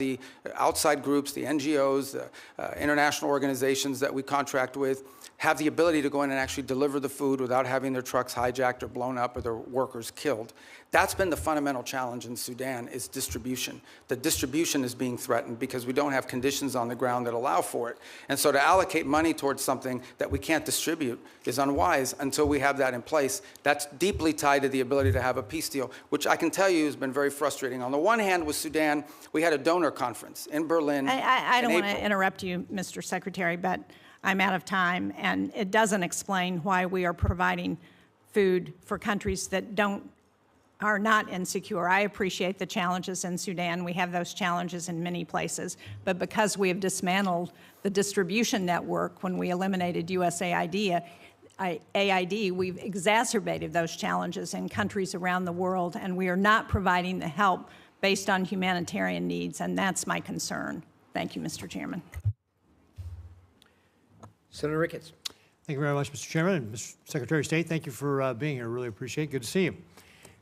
the outside groups, the NGOs, the international organizations that we contract with, have the ability to go in and actually deliver the food without having their trucks hijacked or blown up or their workers killed. That's been the fundamental challenge in Sudan, is distribution. The distribution is being threatened because we don't have conditions on the ground that allow for it. And so to allocate money towards something that we can't distribute is unwise until we have that in place. That's deeply tied to the ability to have a peace deal, which I can tell you has been very frustrating. On the one hand, with Sudan, we had a donor conference in Berlin. I don't want to interrupt you, Mr. Secretary, but I'm out of time, and it doesn't explain why we are providing food for countries that are not insecure. I appreciate the challenges in Sudan. We have those challenges in many places, but because we have dismantled the distribution network when we eliminated USAID, we've exacerbated those challenges in countries around the world, and we are not providing the help based on humanitarian needs, and that's my concern. Thank you, Mr. Chairman. Senator Ricketts. Thank you very much, Mr. Chairman. And Mr. Secretary of State, thank you for being here. Really appreciate it. Good to see you.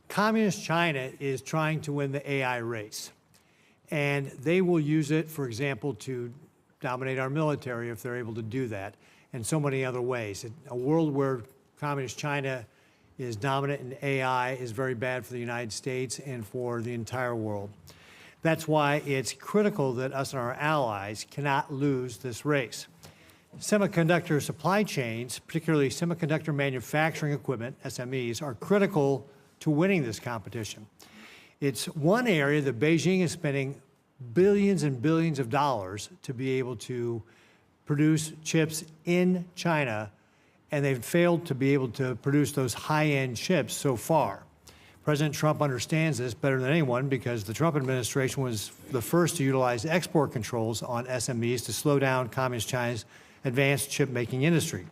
Communist China is trying to win the AI race, and they will use it, for example, to dominate our military if they're able to do that, and so many other ways. A world where Communist China is dominant in AI is very bad for the United States and for the entire world. That's why it's critical that us and our allies cannot lose this race. Semiconductor supply chains, particularly semiconductor manufacturing equipment, SMEs, are critical to winning this competition. It's one area that Beijing is spending billions and billions of dollars to be able to produce chips in China, and they've failed to be able to produce those high-end chips so far. President Trump understands this better than anyone because the Trump administration was the first to utilize export controls on SMEs to slow down Communist China's advanced chip-making industry.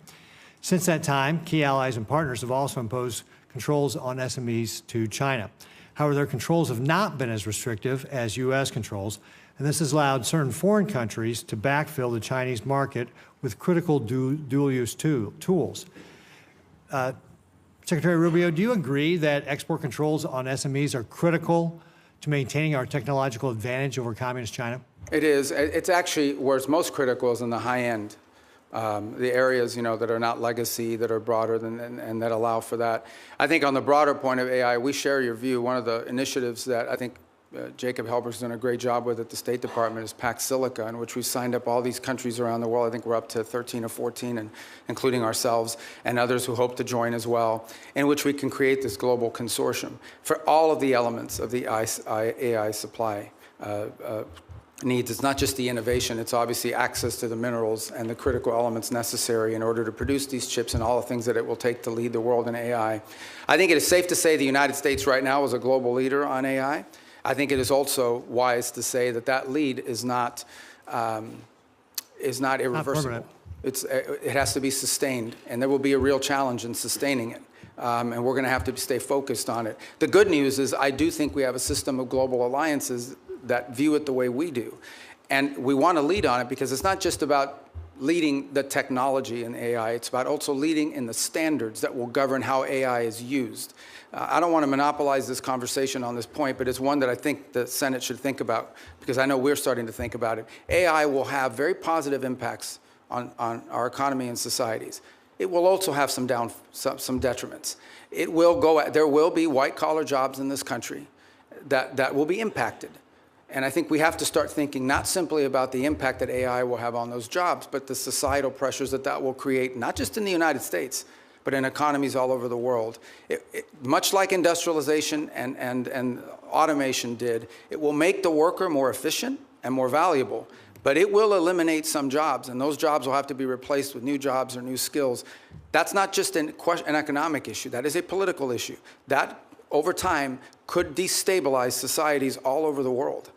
Since that time, key allies and partners have also imposed controls on SMEs to China. However, their controls have not been as restrictive as U.S. controls, and this has allowed certain foreign countries to backfill the Chinese market with critical dual-use tools. Secretary Rubio, do you agree that export controls on SMEs are critical to maintaining our technological advantage over Communist China? It is. It's actually where it's most critical is in the high end. The areas, that are not legacy, that are broader and that allow for that. I think on the broader point of AI, we share your view. One of the initiatives that I think Jacob Helberg's done a great job with at the State Department is Pax Silica, in which we signed up all these countries around the world. I think we're up to 13 or 14, and including ourselves and others who hope to join as well, in which we can create this global consortium for all of the elements of the AI supply needs. It's not just the innovation, it's obviously access to the minerals and the critical elements necessary in order to produce these chips and all the things that it will take to lead the world in AI. I think it is safe to say the United States right now is a global leader on AI. I think it is also wise to say that that lead is not irreversible. It has to be sustained, and there will be a real challenge in sustaining it. And we're going to have to stay focused on it. The good news is I do think we have a system of global alliances that view it the way we do. And we want to lead on it because it's not just about leading the technology in AI, it's about also leading in the standards that will govern how AI is used. I don't want to monopolize this conversation on this point, but it's one that I think the Senate should think about because I know we're starting to think about it. AI will have very positive impacts on our economy and societies. It will also have some detriments. There will be white-collar jobs in this country that will be impacted. And I think we have to start thinking not simply about the impact that AI will have on those jobs, but the societal pressures that will create, not just in the United States, but in economies all over the world. Much like industrialization and automation did, it will make the worker more efficient and more valuable, but it will eliminate some jobs, and those jobs will have to be replaced with new jobs or new skills. That's not just an economic issue. That is a political issue. That, over time, could destabilize societies all over the world.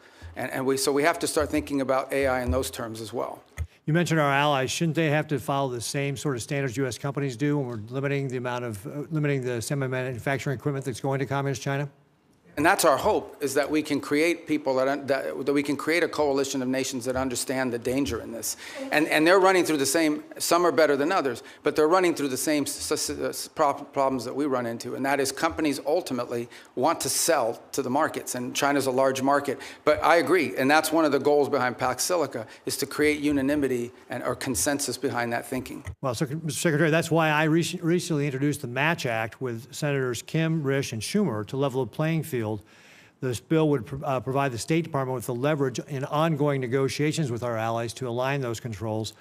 So we have to start thinking about AI in those terms as well. You mentioned our allies. Shouldn't they have to follow the same sort of standards U.S. companies do when we're limiting the amount of limiting the semi-manufacturing equipment that's going to Communist China? And that's our hope, is that we can create people that we can create a coalition of nations that understand the danger in this. And they're running through the same, some are better than others, but they're running through the same problems that we run into. And that is companies ultimately want to sell to the markets, and China's a large market. But I agree, and that's one of the goals behind Pax Silica, is to create unanimity or consensus behind that thinking. Well, Mr. Secretary, that's why I recently introduced the Match Act with Senators Kim, Risch, and Schumer to level the playing field. This bill would provide the State Department with the leverage in ongoing negotiations with our allies to align those controls.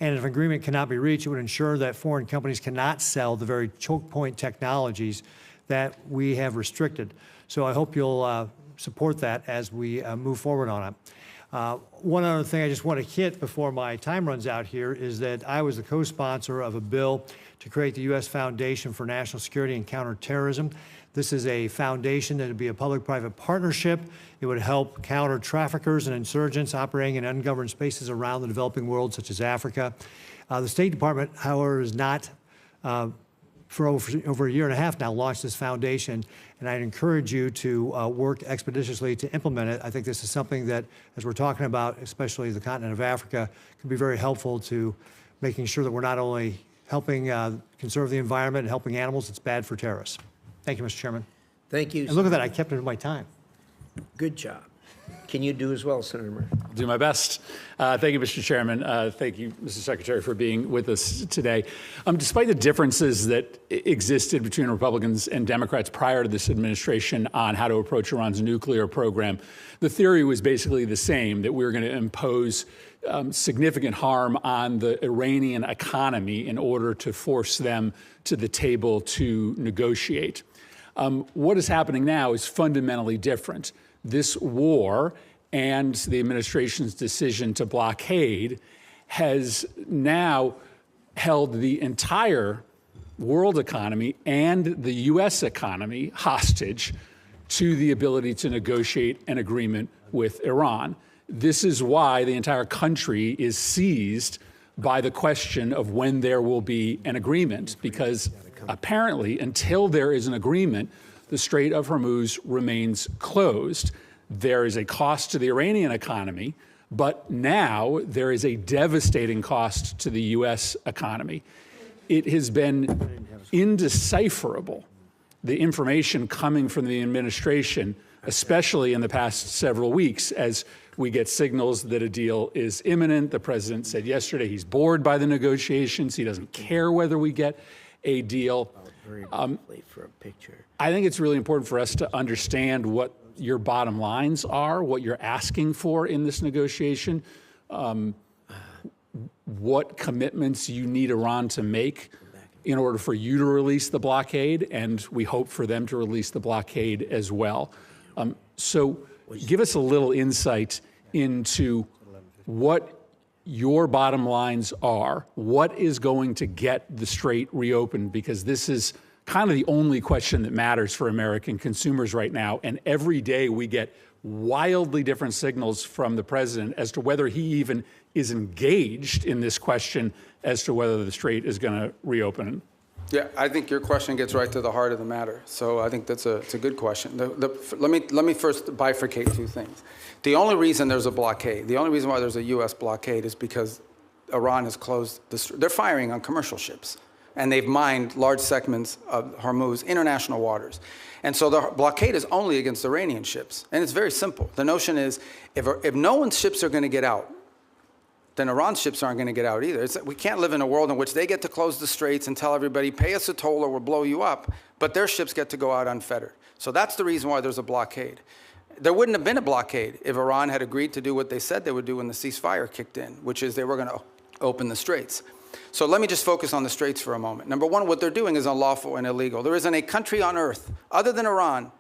And if an agreement cannot be reached, it would ensure that foreign companies cannot sell the very choke point technologies that we have restricted. So I hope you'll support that as we move forward on it. One other thing I just want to hit before my time runs out here is that I was the co-sponsor of a bill to create the U.S. Foundation for National Security and Counterterrorism. This is a foundation that would be a public-private partnership. It would help counter traffickers and insurgents operating in ungoverned spaces around the developing world, such as Africa. The State Department, however, has not, for over a year and a half now, launched this foundation, and I'd encourage you to work expeditiously to implement it. I think this is something that, as we're talking about, especially the continent of Africa, can be very helpful to making sure that we're not only helping conserve the environment and helping animals, it's bad for terrorists. Thank you, Mr. Chairman. Thank you. And look at that, I kept it in my time. Good job. Can you do as well, Senator Murphy? I'll do my best. Thank you, Mr. Chairman. Thank you, Mr. Secretary, for being with us today. Despite the differences that existed between Republicans and Democrats prior to this administration on how to approach Iran's nuclear program, the theory was basically the same, that we were going to impose significant harm on the Iranian economy in order to force them to the table to negotiate. What is happening now is fundamentally different. This war and the administration's decision to blockade has now held the entire world economy and the U.S. economy hostage to the ability to negotiate an agreement with Iran. This is why the entire country is seized by the question of when there will be an agreement, because apparently until there is an agreement, the Strait of Hormuz remains closed. There is a cost to the Iranian economy, but now there is a devastating cost to the U.S. economy. It has been indecipherable, the information coming from the administration, especially in the past several weeks, as we get signals that a deal is imminent. The president said yesterday he's bored by the negotiations. He doesn't care whether we get a deal. I think it's really important for us to understand what your bottom lines are, what you're asking for in this negotiation, what commitments you need Iran to make in order for you to release the blockade, and we hope for them to release the blockade as well. So give us a little insight into what your bottom lines are, what is going to get the strait reopened, because this is kind of the only question that matters for American consumers right now. And every day we get wildly different signals from the president as to whether he even is engaged in this question as to whether the strait is going to reopen. Yeah, I think your question gets right to the heart of the matter. So I think it's a good question. Let me first bifurcate two things. The only reason there's a blockade, the only reason why there's a U.S. blockade is because Iran has closed they're firing on commercial ships, and they've mined large segments of Hormuz, international waters. And so the blockade is only against Iranian ships. And it's very simple. The notion is if no one's ships are going to get out, then Iran's ships aren't going to get out either. We can't live in a world in which they get to close the straits and tell everybody, pay us a toll or we'll blow you up, but their ships get to go out unfettered. So that's the reason why there's a blockade. There wouldn't have been a blockade if Iran had agreed to do what they said they would do when the ceasefire kicked in, which is they were going to open the straits. So let me just focus on the straits for a moment. Number one, what they're doing is unlawful and illegal. There isn't a country on earth, other than Iran,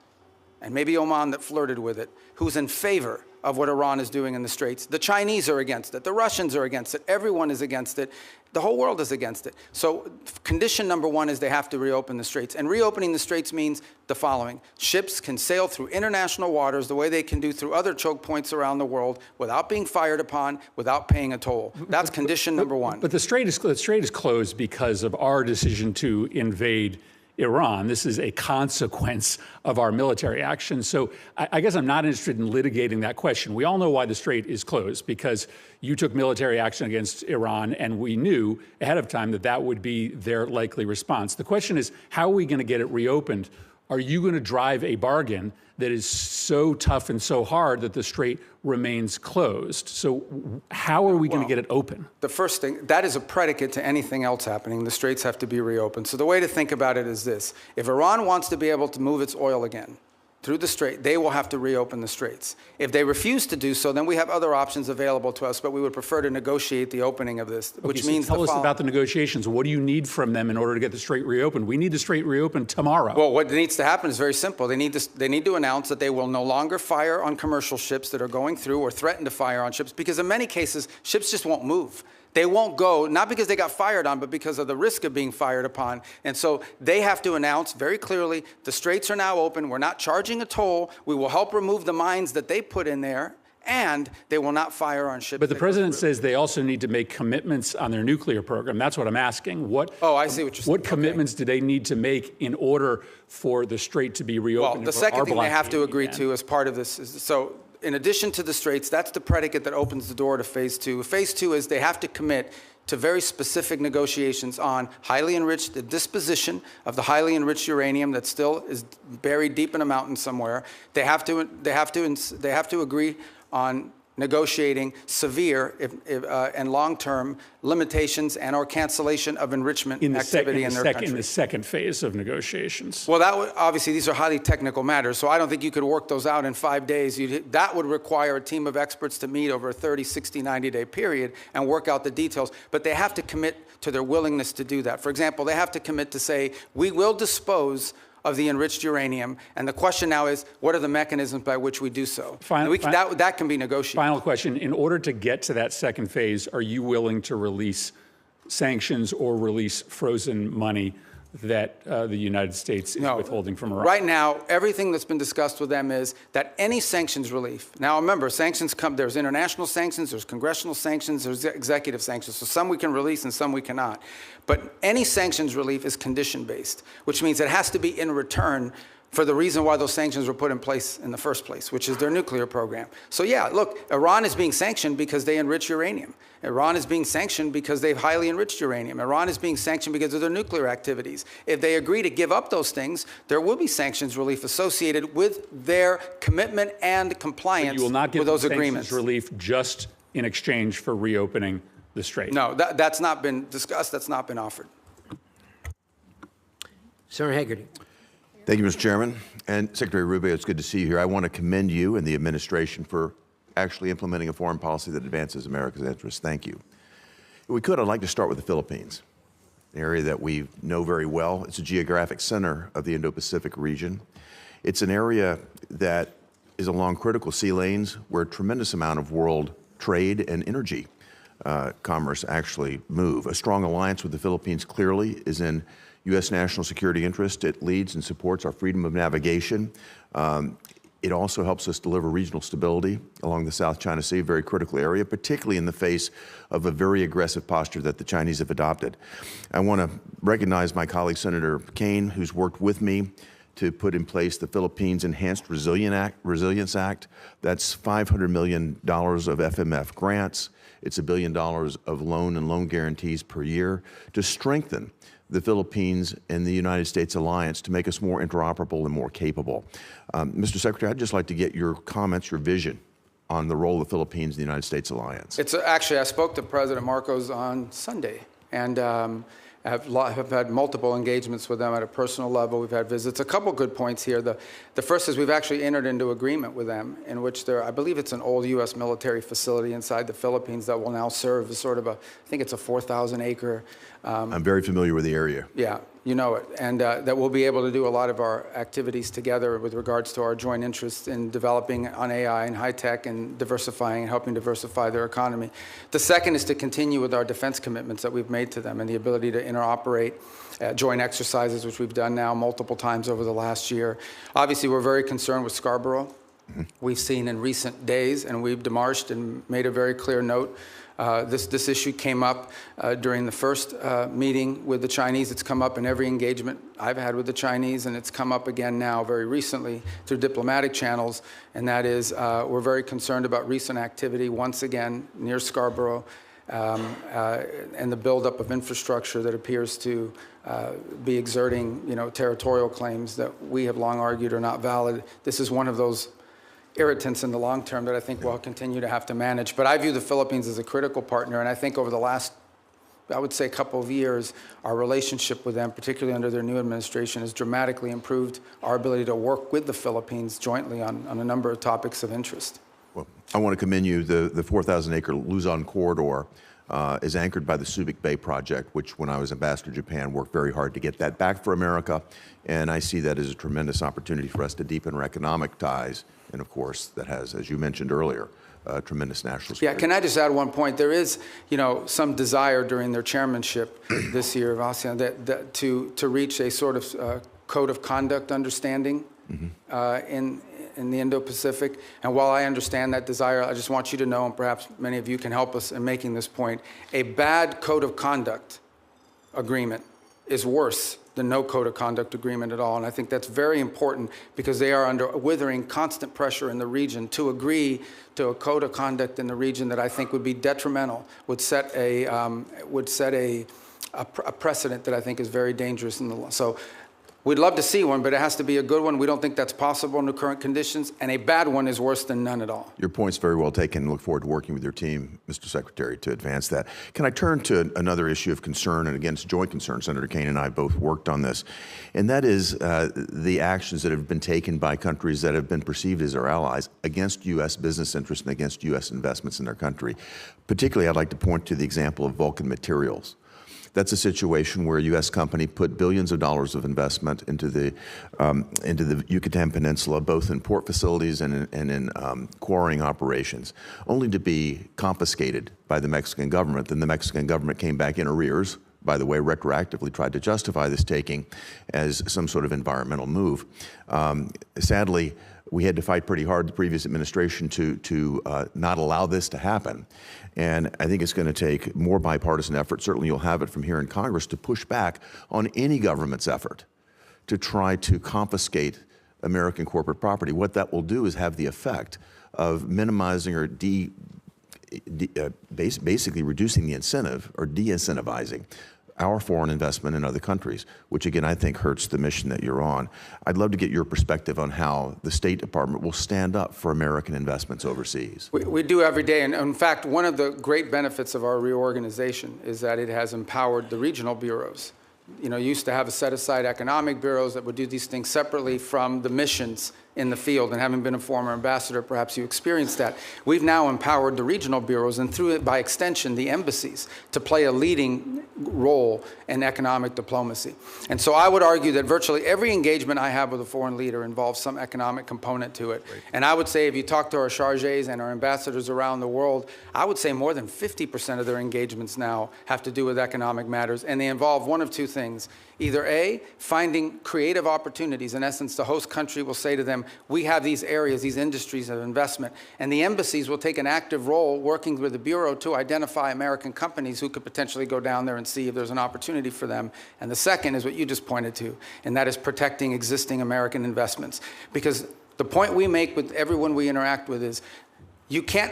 and maybe Oman that flirted with it, who's in favor of what Iran is doing in the straits. The Chinese are against it. The Russians are against it. Everyone is against it. The whole world is against it. So condition number one is they have to reopen the straits. And reopening the straits means the following. Ships can sail through international waters the way they can do through other choke points around the world without being fired upon, without paying a toll. That's condition number one. But the strait is closed because of our decision to invade Iran. This is a consequence of our military action. So I guess I'm not interested in litigating that question. We all know why the Strait is closed, because you took military action against Iran, and we knew ahead of time that that would be their likely response. The question is, how are we going to get it reopened? Are you going to drive a bargain that is so tough and so hard that the Strait remains closed? So how are we going to get it open? The first thing, that is a predicate to anything else happening. The straits have to be reopened. So the way to think about it is this. If Iran wants to be able to move its oil again through the strait, they will have to reopen the straits. If they refuse to do so, then we have other options available to us, but we would prefer to negotiate the opening of this, which so means tell us about the negotiations. What do you need from them in order to get the strait reopened? We need the strait reopened tomorrow. Well, what needs to happen is very simple. They need to announce that they will no longer fire on commercial ships that are going through or threaten to fire on ships, because in many cases, ships just won't move. They won't go, not because they got fired on, but because of the risk of being fired upon. And so they have to announce very clearly, the straits are now open. We're not charging a toll. We will help remove the mines that they put in there, and they will not fire on ships. But the president says they also need to make commitments on their nuclear program. That's what I'm asking. Oh, I see what you're saying. What commitments do they need to make in order for the strait to be reopened? Well, the second thing they have to agree to as part of this is, so in addition to the straits, that's the predicate that opens the door to phase two. Phase two is they have to commit to very specific negotiations on highly enriched, the disposition of the highly enriched uranium that still is buried deep in a mountain somewhere. They have to agree on negotiating severe and long-term limitations and or cancellation of enrichment activity in their country. In the second phase of negotiations. Well, obviously, these are highly technical matters, so I don't think you could work those out in 5 days. That would require a team of experts to meet over a 30, 60, 90-day period and work out the details. But they have to commit to their willingness to do that. For example, they have to commit to say, we will dispose of the enriched uranium. And the question now is, what are the mechanisms by which we do so? That can be negotiated. Final question. In order to get to that second phase, are you willing to release sanctions or release frozen money that the United States is withholding from Iran? Right now, everything that's been discussed with them is that any sanctions relief. Now, remember, sanctions come, there's international sanctions, there's congressional sanctions, there's executive sanctions. So some we can release and some we cannot. But any sanctions relief is condition-based, which means it has to be in return for the reason why those sanctions were put in place in the first place, which is their nuclear program. So yeah, look, Iran is being sanctioned because they enrich uranium. Iran is being sanctioned because they've highly enriched uranium. Iran is being sanctioned because of their nuclear activities. If they agree to give up those things, there will be sanctions relief associated with their commitment and compliance with those agreements. You will not give sanctions relief just in exchange for reopening the strait? No, that's not been discussed. That's not been offered. Senator Hagerty. Thank you, Mr. Chairman. And Secretary Rubio, it's good to see you here. I want to commend you and the administration for actually implementing a foreign policy that advances America's interests. Thank you. If we could, I'd like to start with the Philippines, an area that we know very well. It's a geographic center of the Indo-Pacific region. It's an area that is along critical sea lanes where a tremendous amount of world trade and energy commerce actually move. A strong alliance with the Philippines clearly is in U.S. national security interest. It leads and supports our freedom of navigation. It also helps us deliver regional stability along the South China Sea, a very critical area, particularly in the face of a very aggressive posture that the Chinese have adopted. I want to recognize my colleague, Senator Kaine, who's worked with me to put in place the Philippines Enhanced Resilience Act. That's $500 million of FMF grants. It's $1 billion of loan and loan guarantees per year to strengthen the Philippines and the United States alliance to make us more interoperable and more capable. Mr. Secretary, I'd just like to get your comments, your vision on the role of the Philippines in the United States alliance. Actually, I spoke to President Marcos on Sunday, and have had multiple engagements with them at a personal level. We've had visits. A couple good points here. The first is we've actually entered into agreement with them in which I believe it's an old U.S. military facility inside the Philippines that will now serve as sort of I think it's a 4,000 acre. I'm very familiar with the area. Yeah, you know it. And that we'll be able to do a lot of our activities together with regards to our joint interests in developing on AI and high tech and diversifying and helping diversify their economy. The second is to continue with our defense commitments that we've made to them and the ability to interoperate joint exercises, which we've done now multiple times over the last year. Obviously, we're very concerned with Scarborough. We've seen in recent days, and we've demarched and made a very clear note. This issue came up during the first meeting with the Chinese. It's come up in every engagement I've had with the Chinese, and it's come up again now very recently through diplomatic channels, and that is we're very concerned about recent activity once again near Scarborough and the buildup of infrastructure that appears to be exerting, territorial claims that we have long argued are not valid. This is one of those irritants in the long term that I think we'll continue to have to manage. But I view the Philippines as a critical partner, and I think over the last, I would say, couple of years, our relationship with them, particularly under their new administration, has dramatically improved our ability to work with the Philippines jointly on a number of topics of interest. Well, I want to commend you. The 4,000-acre Luzon corridor is anchored by the Subic Bay project, which when I was ambassador to Japan, worked very hard to get that back for America. And I see that as a tremendous opportunity for us to deepen our economic ties. And of course, that has, as you mentioned earlier, tremendous national security. Yeah, can I just add one point? There is, some desire during their chairmanship this year of ASEAN that to reach a sort of code of conduct understanding in the Indo-Pacific. And while I understand that desire, I just want you to know, and perhaps many of you can help us in making this point, a bad code of conduct agreement is worse than no code of conduct agreement at all. And I think that's very important because they are under withering constant pressure in the region to agree to a code of conduct in the region that I think would be detrimental, would set a precedent that I think is very dangerous in the law. So we'd love to see one, but it has to be a good one. We don't think that's possible under current conditions, and a bad one is worse than none at all. Your point's very well taken. Look forward to working with your team, Mr. Secretary, to advance that. Can I turn to another issue of concern, and again, it's joint concern. Senator Kaine and I both worked on this, and that is the actions that have been taken by countries that have been perceived as our allies against U.S. business interests and against U.S. investments in their country. Particularly, I'd like to point to the example of Vulcan Materials. That's a situation where a U.S. company put billions of dollars of investment into the Yucatan Peninsula, both in port facilities and in quarrying operations, only to be confiscated by the Mexican government. Then the Mexican government came back in arrears, by the way, retroactively tried to justify this taking as some sort of environmental move. Sadly, we had to fight pretty hard, the previous administration, to not allow this to happen. And I think it's going to take more bipartisan effort, certainly you'll have it from here in Congress, to push back on any government's effort to try to confiscate American corporate property. What that will do is have the effect of minimizing or basically reducing the incentive or de-incentivizing our foreign investment in other countries, which again, I think hurts the mission that you're on. I'd love to get your perspective on how the State Department will stand up for American investments overseas. We do every day, and in fact, one of the great benefits of our reorganization is that it has empowered the regional bureaus. You used to have a set-aside economic bureaus that would do these things separately from the missions in the field, and having been a former ambassador, perhaps you experienced that. We've now empowered the regional bureaus, and through it, by extension, the embassies, to play a leading role in economic diplomacy. And so I would argue that virtually every engagement I have with a foreign leader involves some economic component to it. Right. And I would say if you talk to our chargés and our ambassadors around the world, I would say more than 50% of their engagements now have to do with economic matters, and they involve one of two things. Either A, finding creative opportunities. In essence, the host country will say to them, we have these areas, these industries of investment. And the embassies will take an active role working with the Bureau to identify American companies who could potentially go down there and see if there's an opportunity for them. And the second is what you just pointed to, and that is protecting existing American investments. Because the point we make with everyone we interact with is you can't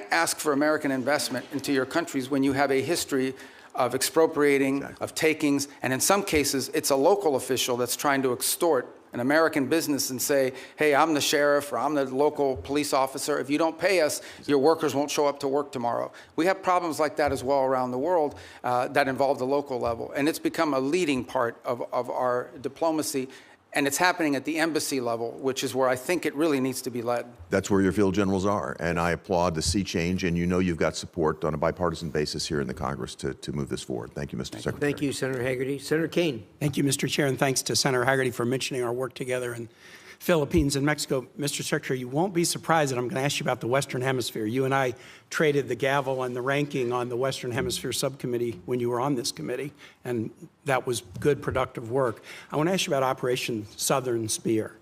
ask for American investment into your countries when you have a history of expropriating, exactly, of takings, and in some cases, it's a local official that's trying to extort an American business and say, hey, I'm the sheriff or I'm the local police officer. If you don't pay us, your workers won't show up to work tomorrow. We have problems like that as well around the world that involve the local level, and it's become a leading part of our diplomacy. And it's happening at the embassy level, which is where I think it really needs to be led. That's where your field generals are, and I applaud the sea change, and you've got support on a bipartisan basis here in the Congress to move this forward. Thank you, Mr. Secretary. Thank you, Senator Hagerty. Senator Kaine. Thank you, Mr. Chair, and thanks to Senator Hagerty for mentioning our work together in Philippines and Mexico. Mr. Secretary, you won't be surprised that I'm going to ask you about the Western Hemisphere. You and I traded the gavel and the ranking on the Western Hemisphere subcommittee when you were on this committee, and that was good, productive work. I want to ask you about Operation Southern Spear.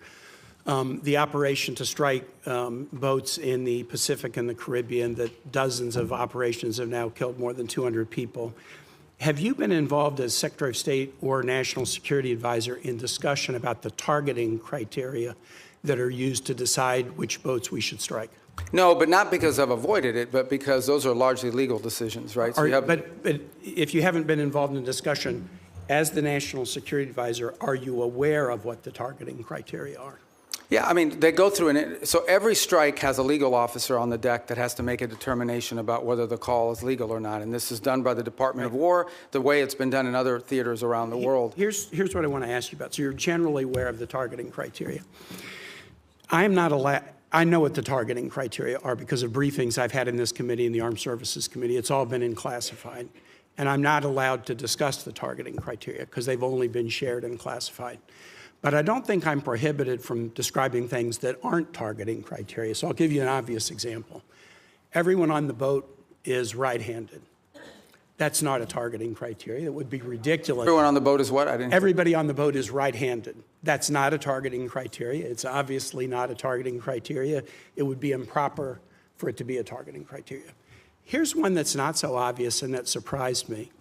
the operation to strike boats in the Pacific and the Caribbean, that dozens of operations have now killed more than 200 people. Have you been involved as Secretary of State or National Security Advisor in discussion about the targeting criteria that are used to decide which boats we should strike? No, but not because I've avoided it, but because those are largely legal decisions, right? So But if you haven't been involved in discussion, as the National Security Advisor, are you aware of what the targeting criteria are? Yeah, I mean, they go through so every strike has a legal officer on the deck that has to make a determination about whether the call is legal or not. And this is done by the Department of War, the way it's been done in other theaters around the world. Here's what I want to ask you about. So you're generally aware of the targeting criteria. I am not allowed. I know what the targeting criteria are because of briefings I've had in this committee and the Armed Services Committee. It's all been in classified. And I'm not allowed to discuss the targeting criteria because they've only been shared and classified. But I don't think I'm prohibited from describing things that aren't targeting criteria. So I'll give you an obvious example. Everyone on the boat is right-handed. That's not a targeting criteria. That would be ridiculous. Everyone on the boat is what? Everybody on the boat is right-handed. That's not a targeting criteria. It's obviously not a targeting criteria. It would be improper for it to be a targeting criteria. Here's one that's not so obvious and that surprised me.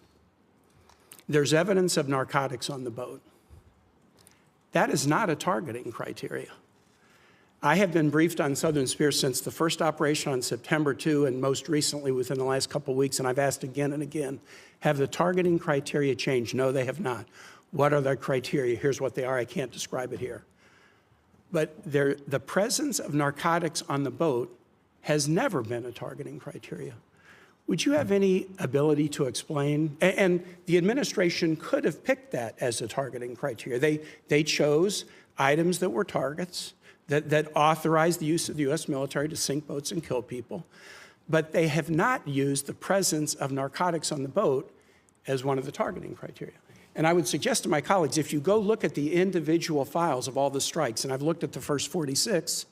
There's evidence of narcotics on the boat. That is not a targeting criteria. I have been briefed on Southern Spear since the first operation on September 2 and most recently within the last couple of weeks, and I've asked again and again, have the targeting criteria changed? No, they have not. What are the criteria? Here's what they are. I can't describe it here. But the presence of narcotics on the boat has never been a targeting criteria. Would you have any ability to explain? And the administration could have picked that as a targeting criteria. They chose items that were targets, that authorized the use of the U.S. military to sink boats and kill people, but they have not used the presence of narcotics on the boat as one of the targeting criteria. And I would suggest to my colleagues, if you go look at the individual files of all the strikes, and I've looked at the first 46,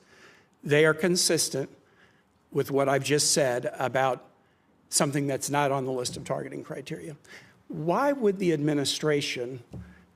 they are consistent with what I've just said about something that's not on the list of targeting criteria. Why would the administration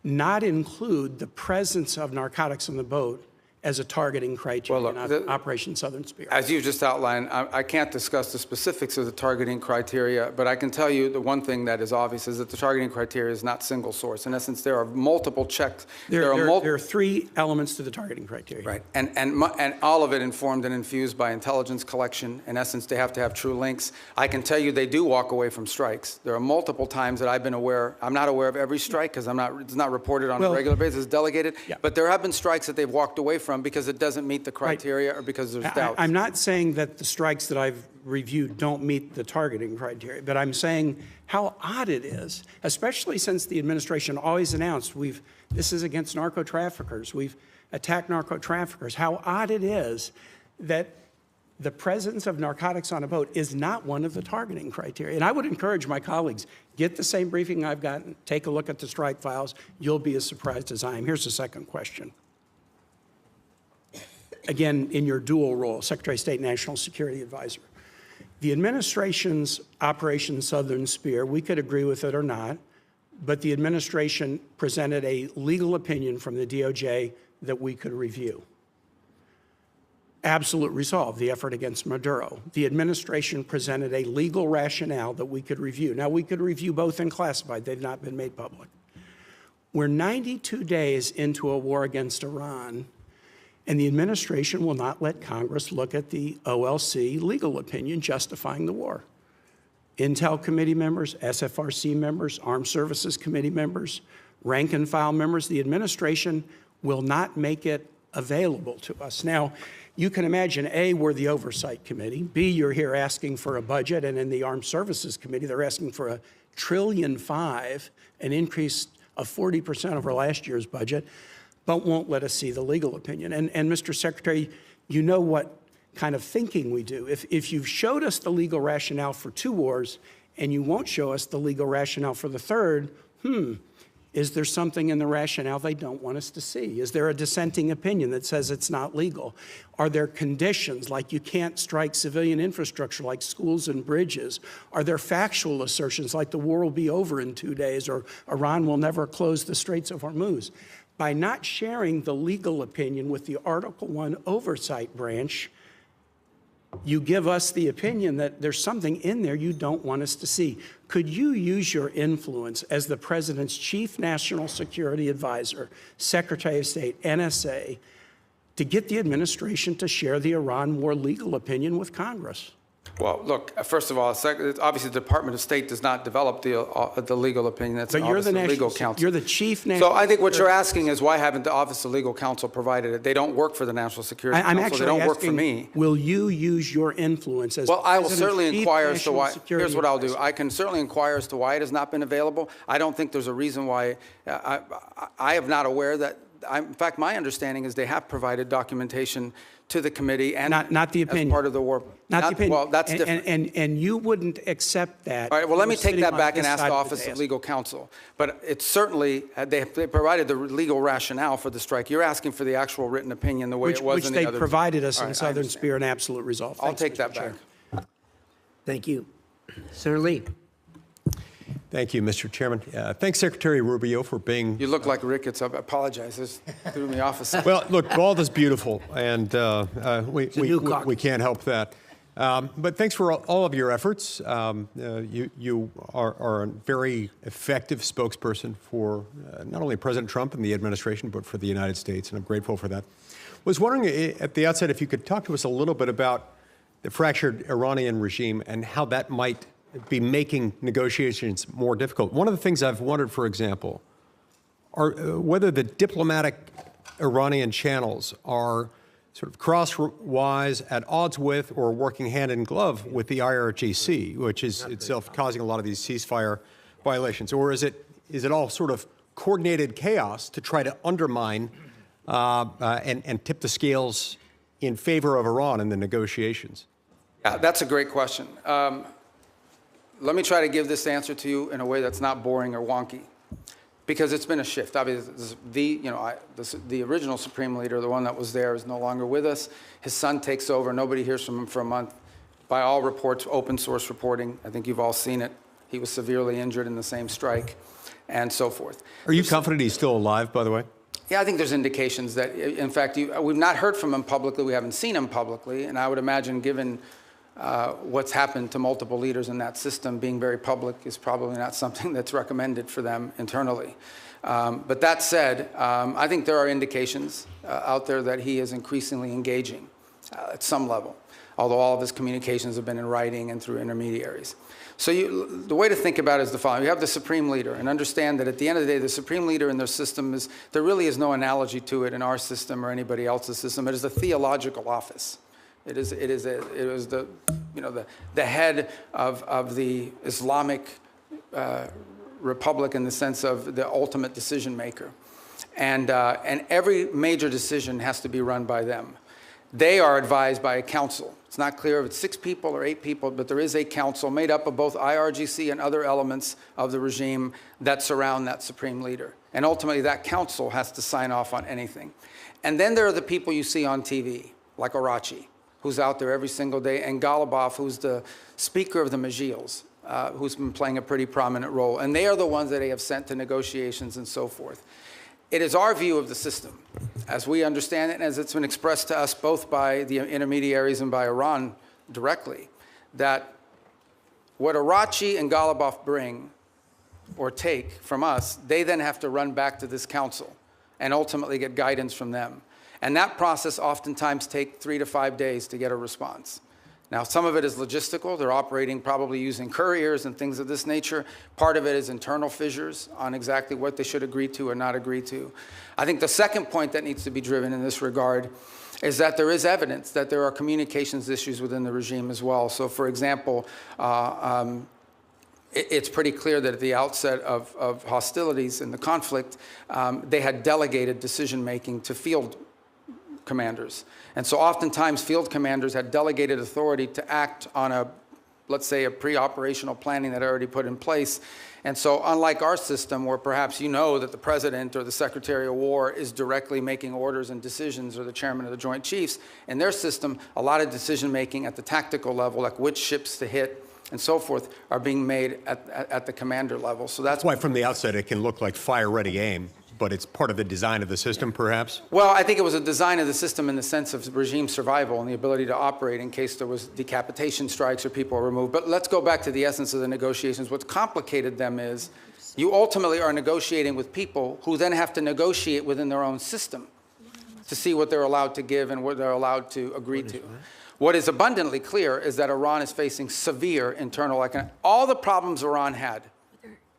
not include the presence of narcotics on the boat as a targeting criteria in Operation Southern Spear? As you just outlined, I can't discuss the specifics of the targeting criteria, but I can tell you the one thing that is obvious is that the targeting criteria is not single source. In essence, there are multiple checks. There are three elements to the targeting criteria. Right, and all of it informed and infused by intelligence collection. In essence, they have to have true links. I can tell you they do walk away from strikes. There are multiple times that I've been aware. I'm not aware of every strike because it's not reported on a regular basis, it's delegated. Yeah. But there have been strikes that they've walked away from because it doesn't meet the criteria or because there's doubts. I'm not saying that the strikes that I've reviewed don't meet the targeting criteria, but I'm saying how odd it is, especially since the administration always announced this is against narco-traffickers. We've attacked narco-traffickers. How odd it is that the presence of narcotics on a boat is not one of the targeting criteria. And I would encourage my colleagues, get the same briefing I've gotten, take a look at the strike files. You'll be as surprised as I am. Here's the second question. Again, in your dual role, Secretary of State, National Security Advisor. The administration's Operation Southern Spear, we could agree with it or not, but the administration presented a legal opinion from the DOJ that we could review. Absolute resolve, the effort against Maduro. The administration presented a legal rationale that we could review. Now, we could review both in classified. They've not been made public. We're 92 days into a war against Iran, and the administration will not let Congress look at the OLC legal opinion justifying the war. Intel committee members, SFRC members, Armed Services Committee members, rank and file members, the administration will not make it available to us. Now, you can imagine, A, we're the Oversight Committee. B, you're here asking for a budget, and in the Armed Services Committee, they're asking for $1.5 trillion, an increase of 40% over last year's budget, but won't let us see the legal opinion. And Mr. Secretary, you know what kind of thinking we do. If you've showed us the legal rationale for 2 wars and you won't show us the legal rationale for the third, is there something in the rationale they don't want us to see? Is there a dissenting opinion that says it's not legal? Are there conditions like you can't strike civilian infrastructure like schools and bridges? Are there factual assertions like the war will be over in 2 days or Iran will never close the Straits of Hormuz? by not sharing the legal opinion with the Article 1 Oversight Branch, you give us the opinion that there's something in there you don't want us to see. Could you use your influence as the President's Chief National Security Advisor, Secretary of State, NSA, to get the administration to share the Iran war legal opinion with Congress? Well, look, first of all, obviously the Department of State does not develop the legal opinion. That's But the you're Office the of national, Legal Counsel. you're the Chief National So I think what you're asking is why haven't the Office of Legal Counsel provided it? They don't work for the National Security I'm Council. actually They don't work asking, for me. will you use your influence as Well, I will President's certainly Chief inquire as to National why. Security Here's what I'll do. Advisor? I can certainly inquire as to why it has not been available. I don't think there's a reason why. I am not aware that. In fact, my understanding is they have provided documentation to the committee and Not the opinion. as part of the war. Not the opinion. Well, that's And- different. And you wouldn't accept that. All right, well, let me You're take sitting that on back and this ask side the of Office of dais. Legal Counsel. But it's certainly, they provided the legal rationale for the strike. You're asking for the actual written opinion the way it was Which in they the other. provided us All in right, I Southern understand. Spirit and Absolute Resolve. I'll Thanks, take Mr. that Chair. back. Thank you. Senator Lee. Thank you, Mr. Chairman. Thanks, Secretary Rubio, for being. You look like rickets. I apologize. This threw me off a second. Well, look, bald is beautiful, and we new caucus. we can't help that. But thanks for all of your efforts. You are a very effective spokesperson for not only President Trump and the administration, but for the United States, and I'm grateful for that. Was wondering at the outset if you could talk to us a little bit about the fractured Iranian regime and how that might be making negotiations more difficult. One of the things I've wondered, for example, are whether the diplomatic Iranian channels are sort of crosswise, at odds with, or working hand in glove with the IRGC, which is itself causing a lot of these ceasefire violations, or is it all sort of coordinated chaos to try to undermine and tip the scales in favor of Iran in the negotiations? Yeah, that's a great question. Let me try to give this answer to you in a way that's not boring or wonky, because it's been a shift. Obviously, the original Supreme Leader, the one that was there, is no longer with us. His son takes over. Nobody hears from him for a month. By all reports, open source reporting, I think you've all seen it. He was severely injured in the same strike, and so forth. Are you confident he's still alive, by the way? Yeah, I think there's indications that, in fact, we've not heard from him publicly. We haven't seen him publicly, and I would imagine, given what's happened to multiple leaders in that system, being very public is probably not something that's recommended for them internally. But that said, I think there are indications out there that he is increasingly engaging at some level, although all of his communications have been in writing and through intermediaries. So the way to think about it is the following. You have the Supreme Leader, and understand that at the end of the day, the Supreme Leader in their system there really is no analogy to it in our system or anybody else's system. It is a theological office. It was the head of the Islamic Republic in the sense of the ultimate decision maker, and every major decision has to be run by them. They are advised by a council. It's not clear if it's 6 people or 8 people, but there is a council made up of both IRGC and other elements of the regime that surround that Supreme Leader. And ultimately, that council has to sign off on anything. And then there are the people you see on TV, like Arachi, who's out there every single day, and Golubov, who's the Speaker of the Majils, who's been playing a pretty prominent role. And they are the ones that they have sent to negotiations and so forth. It is our view of the system, as we understand it, and as it's been expressed to us both by the intermediaries and by Iran directly, that what Arachi and Golubov bring or take from us, they then have to run back to this council and ultimately get guidance from them. And that process oftentimes takes 3 to 5 days to get a response. Now, some of it is logistical. They're operating probably using couriers and things of this nature. Part of it is internal fissures on exactly what they should agree to or not agree to. I think the second point that needs to be driven in this regard is that there is evidence that there are communications issues within the regime as well. So, for example, it's pretty clear that at the outset of hostilities and the conflict, they had delegated decision-making to field commanders. And so oftentimes field commanders had delegated authority to act on let's say, a pre-operational planning that already put in place. And so unlike our system, where perhaps you know that the president or the secretary of war is directly making orders and decisions, or the chairman of the Joint Chiefs, in their system, a lot of decision-making at the tactical level, like which ships to hit and so forth, are being made at the commander level. So that's why from the outset it can look like fire-ready aim. but it's part of the design of the system, perhaps? Well, I think it was a design of the system in the sense of regime survival and the ability to operate in case there was decapitation strikes or people were removed. But let's go back to the essence of the negotiations. What's complicated them is you ultimately are negotiating with people who then have to negotiate within their own system to see what they're allowed to give and what they're allowed to agree to. What is abundantly clear is that Iran is facing severe internal economic. All the problems Iran had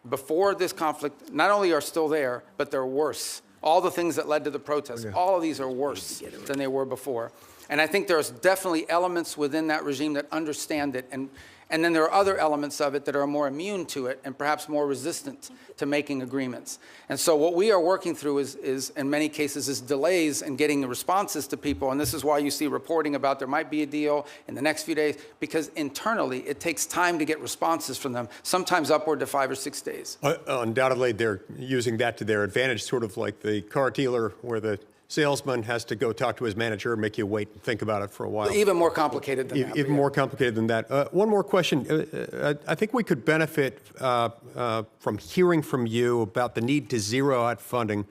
before this conflict not only are still there, but they're worse. All the things that led to the protests, all of these are worse than they were before. And I think there's definitely elements within that regime that understand it. And then there are other elements of it that are more immune to it and perhaps more resistant to making agreements. And so what we are working through is in many cases, is delays in getting the responses to people. And this is why you see reporting about there might be a deal in the next few days, because internally it takes time to get responses from them, sometimes upward to 5 or 6 days. Undoubtedly, they're using that to their advantage, sort of like the car dealer where the salesman has to go talk to his manager and make you wait and think about it for a while. Even more complicated than that. Even more complicated than that. One more question. I think we could benefit from hearing from you about the need to zero out funding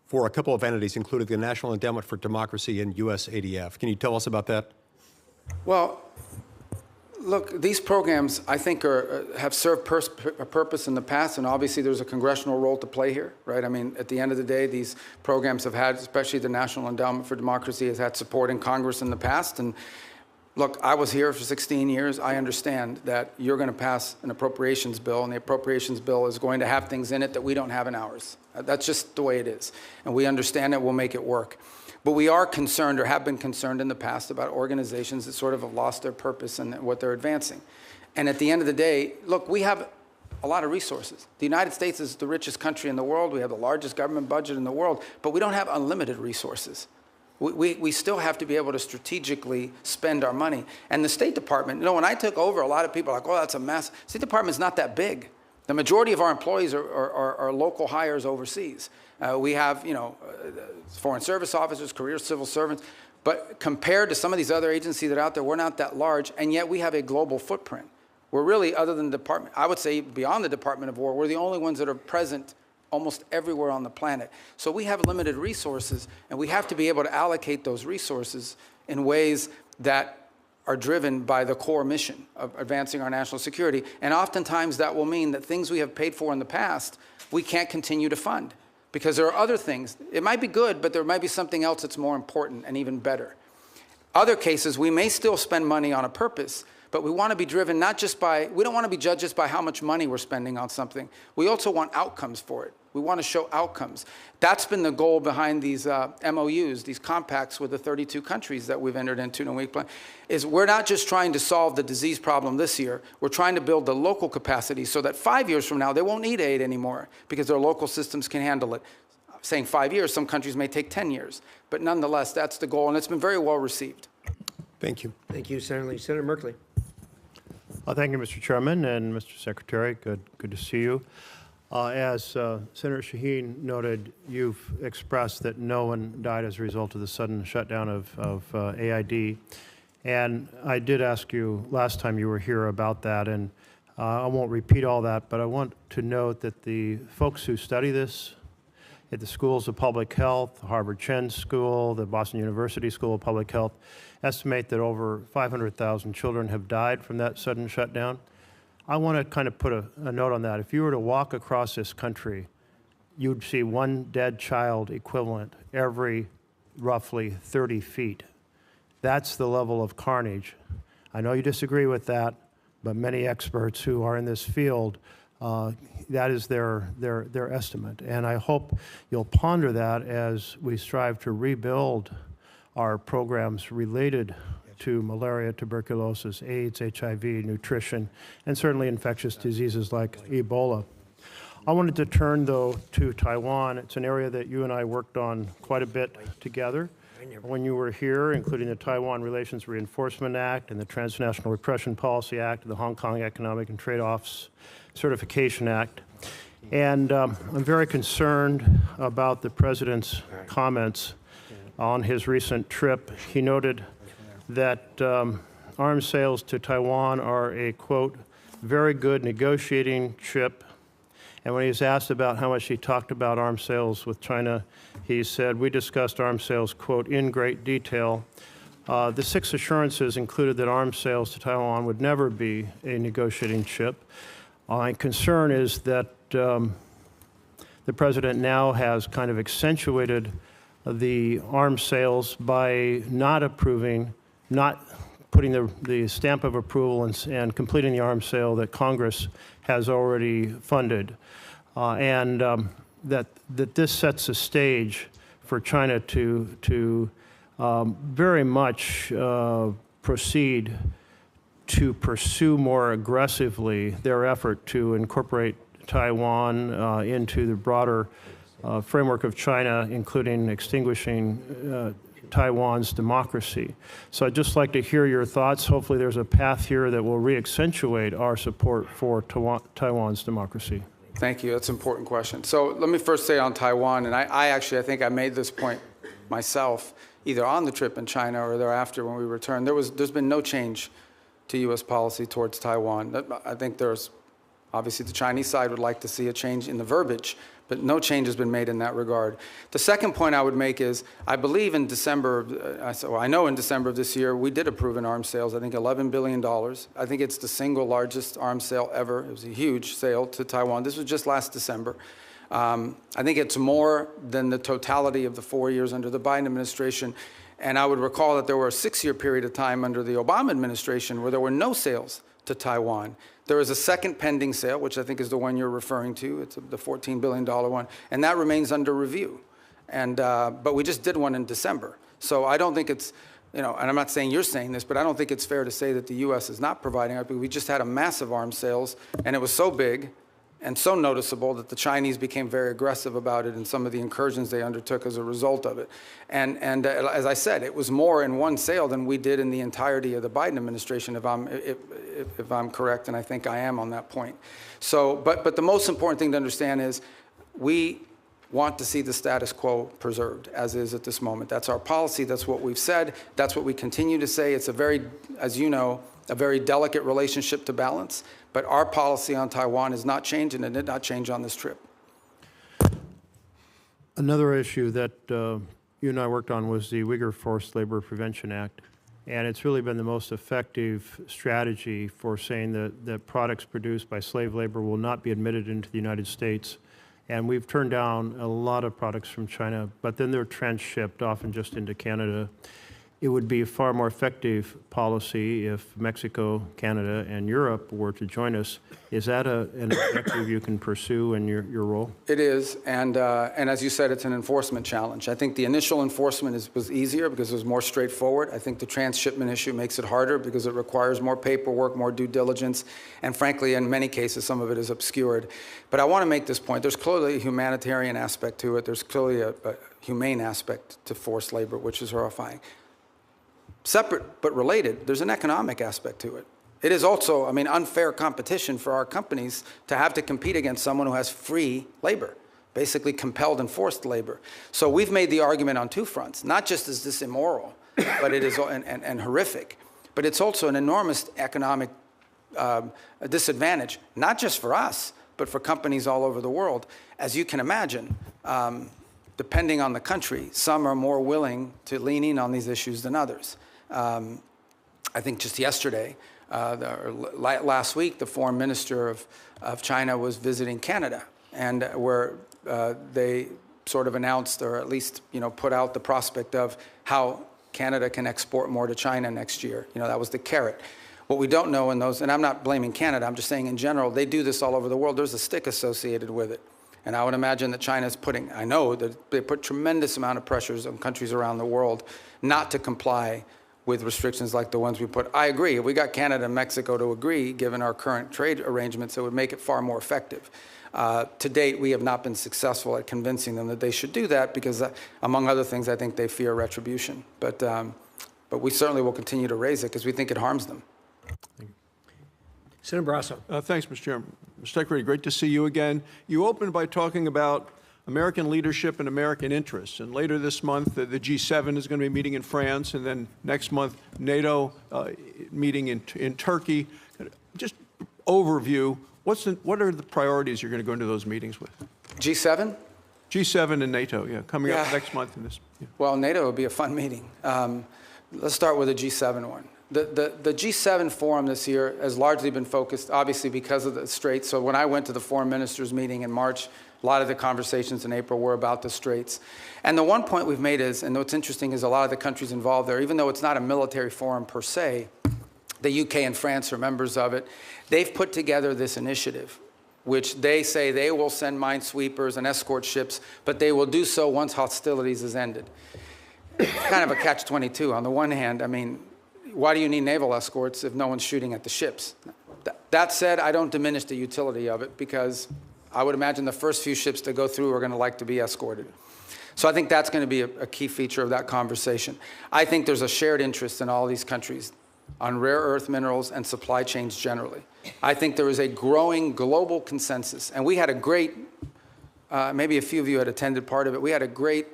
for a couple of entities, including the National Endowment for Democracy and USADF. Can you tell us about that? Well, look, these programs, I think, have served a purpose in the past, and obviously there's a congressional role to play here, right? I mean, at the end of the day, these programs have had, especially the National Endowment for Democracy, has had support in Congress in the past. And look, I was here for 16 years. I understand that you're going to pass an appropriations bill, and the appropriations bill is going to have things in it that we don't have in ours. That's just the way it is. And we understand it. We'll make it work. But we are concerned, or have been concerned in the past, about organizations that sort of have lost their purpose and what they're advancing. And at the end of the day, look, we have a lot of resources. The United States is the richest country in the world. We have the largest government budget in the world, but we don't have unlimited resources. We still have to be able to strategically spend our money. And the State Department, you know, when I took over, a lot of people are like, oh, that's a mess. State Department's not that big. The majority of our employees are local hires overseas. We have, you know, foreign service officers, career civil servants, but compared to some of these other agencies that are out there, we're not that large, and yet we have a global footprint. We're really, other than the department, I would say beyond the Department of War, we're the only ones that are present almost everywhere on the planet. So we have limited resources, and we have to be able to allocate those resources in ways that are driven by the core mission of advancing our national security. And oftentimes that will mean that things we have paid for in the past, we can't continue to fund. Because there are other things. It might be good, but there might be something else that's more important and even better. Other cases, we may still spend money on a purpose, but we want to be driven not just by, we don't want to be judged just by how much money we're spending on something. We also want outcomes for it. We want to show outcomes. That's been the goal behind these MOUs, these compacts with the 32 countries that we've entered into in a week plan, is we're not just trying to solve the disease problem this year. We're trying to build the local capacity so that 5 years from now, they won't need aid anymore because their local systems can handle it. Saying 5 years, some countries may take 10 years. But nonetheless, that's the goal, and it's been very well received. Thank you. Thank you, Senator Lee. Senator Merkley. Thank you, Mr. Chairman and Mr. Secretary. Good to see you. As Senator Shaheen noted, you've expressed that no one died as a result of the sudden shutdown of AID. And I did ask you last time you were here about that, and I won't repeat all that, but I want to note that the folks who study this at the schools of public health, the Harvard Chen School, the Boston University School of Public Health, estimate that over 500,000 children have died from that sudden shutdown. I want to kind of put a note on that. If you were to walk across this country, you'd see one dead child equivalent every roughly 30 feet. That's the level of carnage. I know you disagree with that, but many experts who are in this field, that is their estimate. And I hope you'll ponder that as we strive to rebuild our programs related to malaria, tuberculosis, AIDS, HIV, nutrition, and certainly infectious diseases like Ebola. I wanted to turn, though, to Taiwan. It's an area that you and I worked on quite a bit together when you were here, including the Taiwan Relations Reinforcement Act and the Transnational Repression Policy Act, the Hong Kong Economic and Trade Offs Certification Act. And I'm very concerned about the President's comments on his recent trip. He noted that arms sales to Taiwan are a, quote, very good negotiating chip And when he was asked about how much he talked about arms sales with China, he said, "We discussed arms sales, quote, in great detail. The 6 assurances included that arms sales to Taiwan would never be a negotiating chip. My concern is that the president now has kind of accentuated the arms sales by not approving, not putting the stamp of approval and completing the arms sale that Congress has already funded, and that this sets a stage for China to very much proceed to pursue more aggressively their effort to incorporate Taiwan into the broader framework of China, including extinguishing Taiwan's democracy." So I'd just like to hear your thoughts. Hopefully there's a path here that will re-accentuate our support for Taiwan's democracy. Thank you. That's an important question. So let me first say on Taiwan, and I think I made this point myself, either on the trip in China or thereafter when we returned. There's been no change to U.S. policy towards Taiwan. I think there's, obviously the Chinese side would like to see a change in the verbiage, but no change has been made in that regard. The second point I would make is, I believe in December, I know in December of this year, we did approve an arms sales, I think $11 billion. I think it's the single largest arms sale ever. It was a huge sale to Taiwan. This was just last December. I think it's more than the totality of the 4 years under the Biden administration. And I would recall that there were a 6-year period of time under the Obama administration where there were no sales to Taiwan. There is a second pending sale, which I think is the one you're referring to. It's the $14 billion one, and that remains under review. And but we just did one in December. So I don't think it's, and I'm not saying you're saying this, but I don't think it's fair to say that the U.S. is not providing it. We just had a massive arms sales, and it was so big and so noticeable that the Chinese became very aggressive about it in some of the incursions they undertook as a result of it. And as I said, it was more in one sale than we did in the entirety of the Biden administration, if I'm correct, and I think I am on that point. So, but the most important thing to understand is we want to see the status quo preserved as is at this moment. That's our policy. That's what we've said. That's what we continue to say. It's a very, as you know, a very delicate relationship to balance. But our policy on Taiwan has not changed, and it did not change on this trip. Another issue that you and I worked on was the Uyghur Forced Labor Prevention Act. And it's really been the most effective strategy for saying that products produced by slave labor will not be admitted into the United States. And we've turned down a lot of products from China, but then they're transshipped, often just into Canada. It would be a far more effective policy if Mexico, Canada, and Europe were to join us. Is that an objective you can pursue in your role? It is, and as you said, it's an enforcement challenge. I think the initial enforcement was easier because it was more straightforward. I think the transshipment issue makes it harder because it requires more paperwork, more due diligence, and frankly, in many cases, some of it is obscured. But I want to make this point. There's clearly a humanitarian aspect to it. There's clearly a humane aspect to forced labor, which is horrifying. Separate but related, there's an economic aspect to it. It is also, unfair competition for our companies to have to compete against someone who has free labor, basically compelled and forced labor. So we've made the argument on two fronts. Not just is this immoral, but it is and horrific, but it's also an enormous economic disadvantage, not just for us, but for companies all over the world. As you can imagine, depending on the country, some are more willing to lean in on these issues than others. I think just yesterday, last week, the foreign minister of China was visiting Canada, and where they sort of announced, or at least put out the prospect of how Canada can export more to China next year. That was the carrot. What we don't know in those, and I'm not blaming Canada, I'm just saying in general, they do this all over the world. There's a stick associated with it. And I would imagine that China's I know that they put tremendous amount of pressures on countries around the world not to comply with restrictions like the ones we put. I agree. If we got Canada and Mexico to agree, given our current trade arrangements, it would make it far more effective. To date, we have not been successful at convincing them that they should do that because, among other things, I think they fear retribution. But we certainly will continue to raise it because we think it harms them. Senator Barrasso. Thanks, Mr. Chairman. Mr. Secretary, great to see you again. You opened by talking about American leadership and American interests. And later this month, the G7 is going to be meeting in France, and then next month, NATO meeting in Turkey. Just overview, What are the priorities you're going to go into those meetings with? G7? G7 and NATO, yeah, coming up Yeah. next month in this. Yeah. Well, NATO would be a fun meeting. Let's start with the G7 one. The G7 forum this year has largely been focused, obviously, because of the Straits. So when I went to the foreign ministers meeting in March, a lot of the conversations in April were about the Straits. And the one point we've made is, and what's interesting is a lot of the countries involved there, even though it's not a military forum per se, the UK and France are members of it, they've put together this initiative, which they say they will send minesweepers and escort ships, but they will do so once hostilities is ended. It's kind of a catch-22. On the one hand, I mean, why do you need naval escorts if no one's shooting at the ships? That said, I don't diminish the utility of it, because I would imagine the first few ships to go through are going to like to be escorted. So I think that's going to be a key feature of that conversation. I think there's a shared interest in all these countries on rare earth minerals and supply chains generally. I think there is a growing global consensus. And we had a great, maybe a few of you had attended part of it, we had a great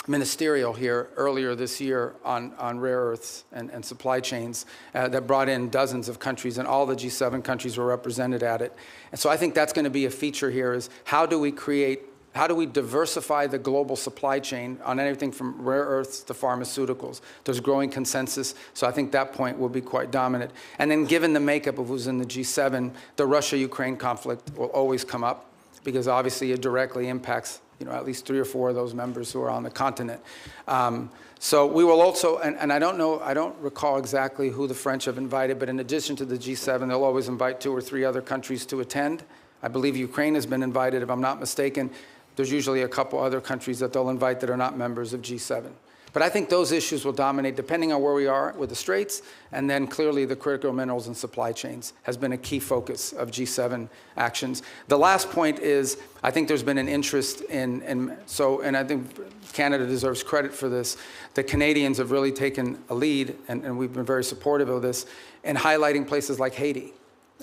ministerial here earlier this year on rare earths and supply chains that brought in dozens of countries, and all the G7 countries were represented at it. And so I think that's going to be a feature here, is how do we diversify the global supply chain on anything from rare earths to pharmaceuticals? There's growing consensus, so I think that point will be quite dominant. And then given the makeup of who's in the G7, the Russia-Ukraine conflict will always come up, because obviously it directly impacts at least 3 or 4 of those members who are on the continent. So we will also, and I don't recall exactly who the French have invited, but in addition to the G7, they'll always invite 2 or 3 other countries to attend. I believe Ukraine has been invited, if I'm not mistaken. There's usually a couple other countries that they'll invite that are not members of G7. But I think those issues will dominate depending on where we are with the Straits, and then clearly the critical minerals and supply chains has been a key focus of G7 actions. The last point is, I think there's been an interest and I think Canada deserves credit for this. The Canadians have really taken a lead, and we've been very supportive of this, in highlighting places like Haiti.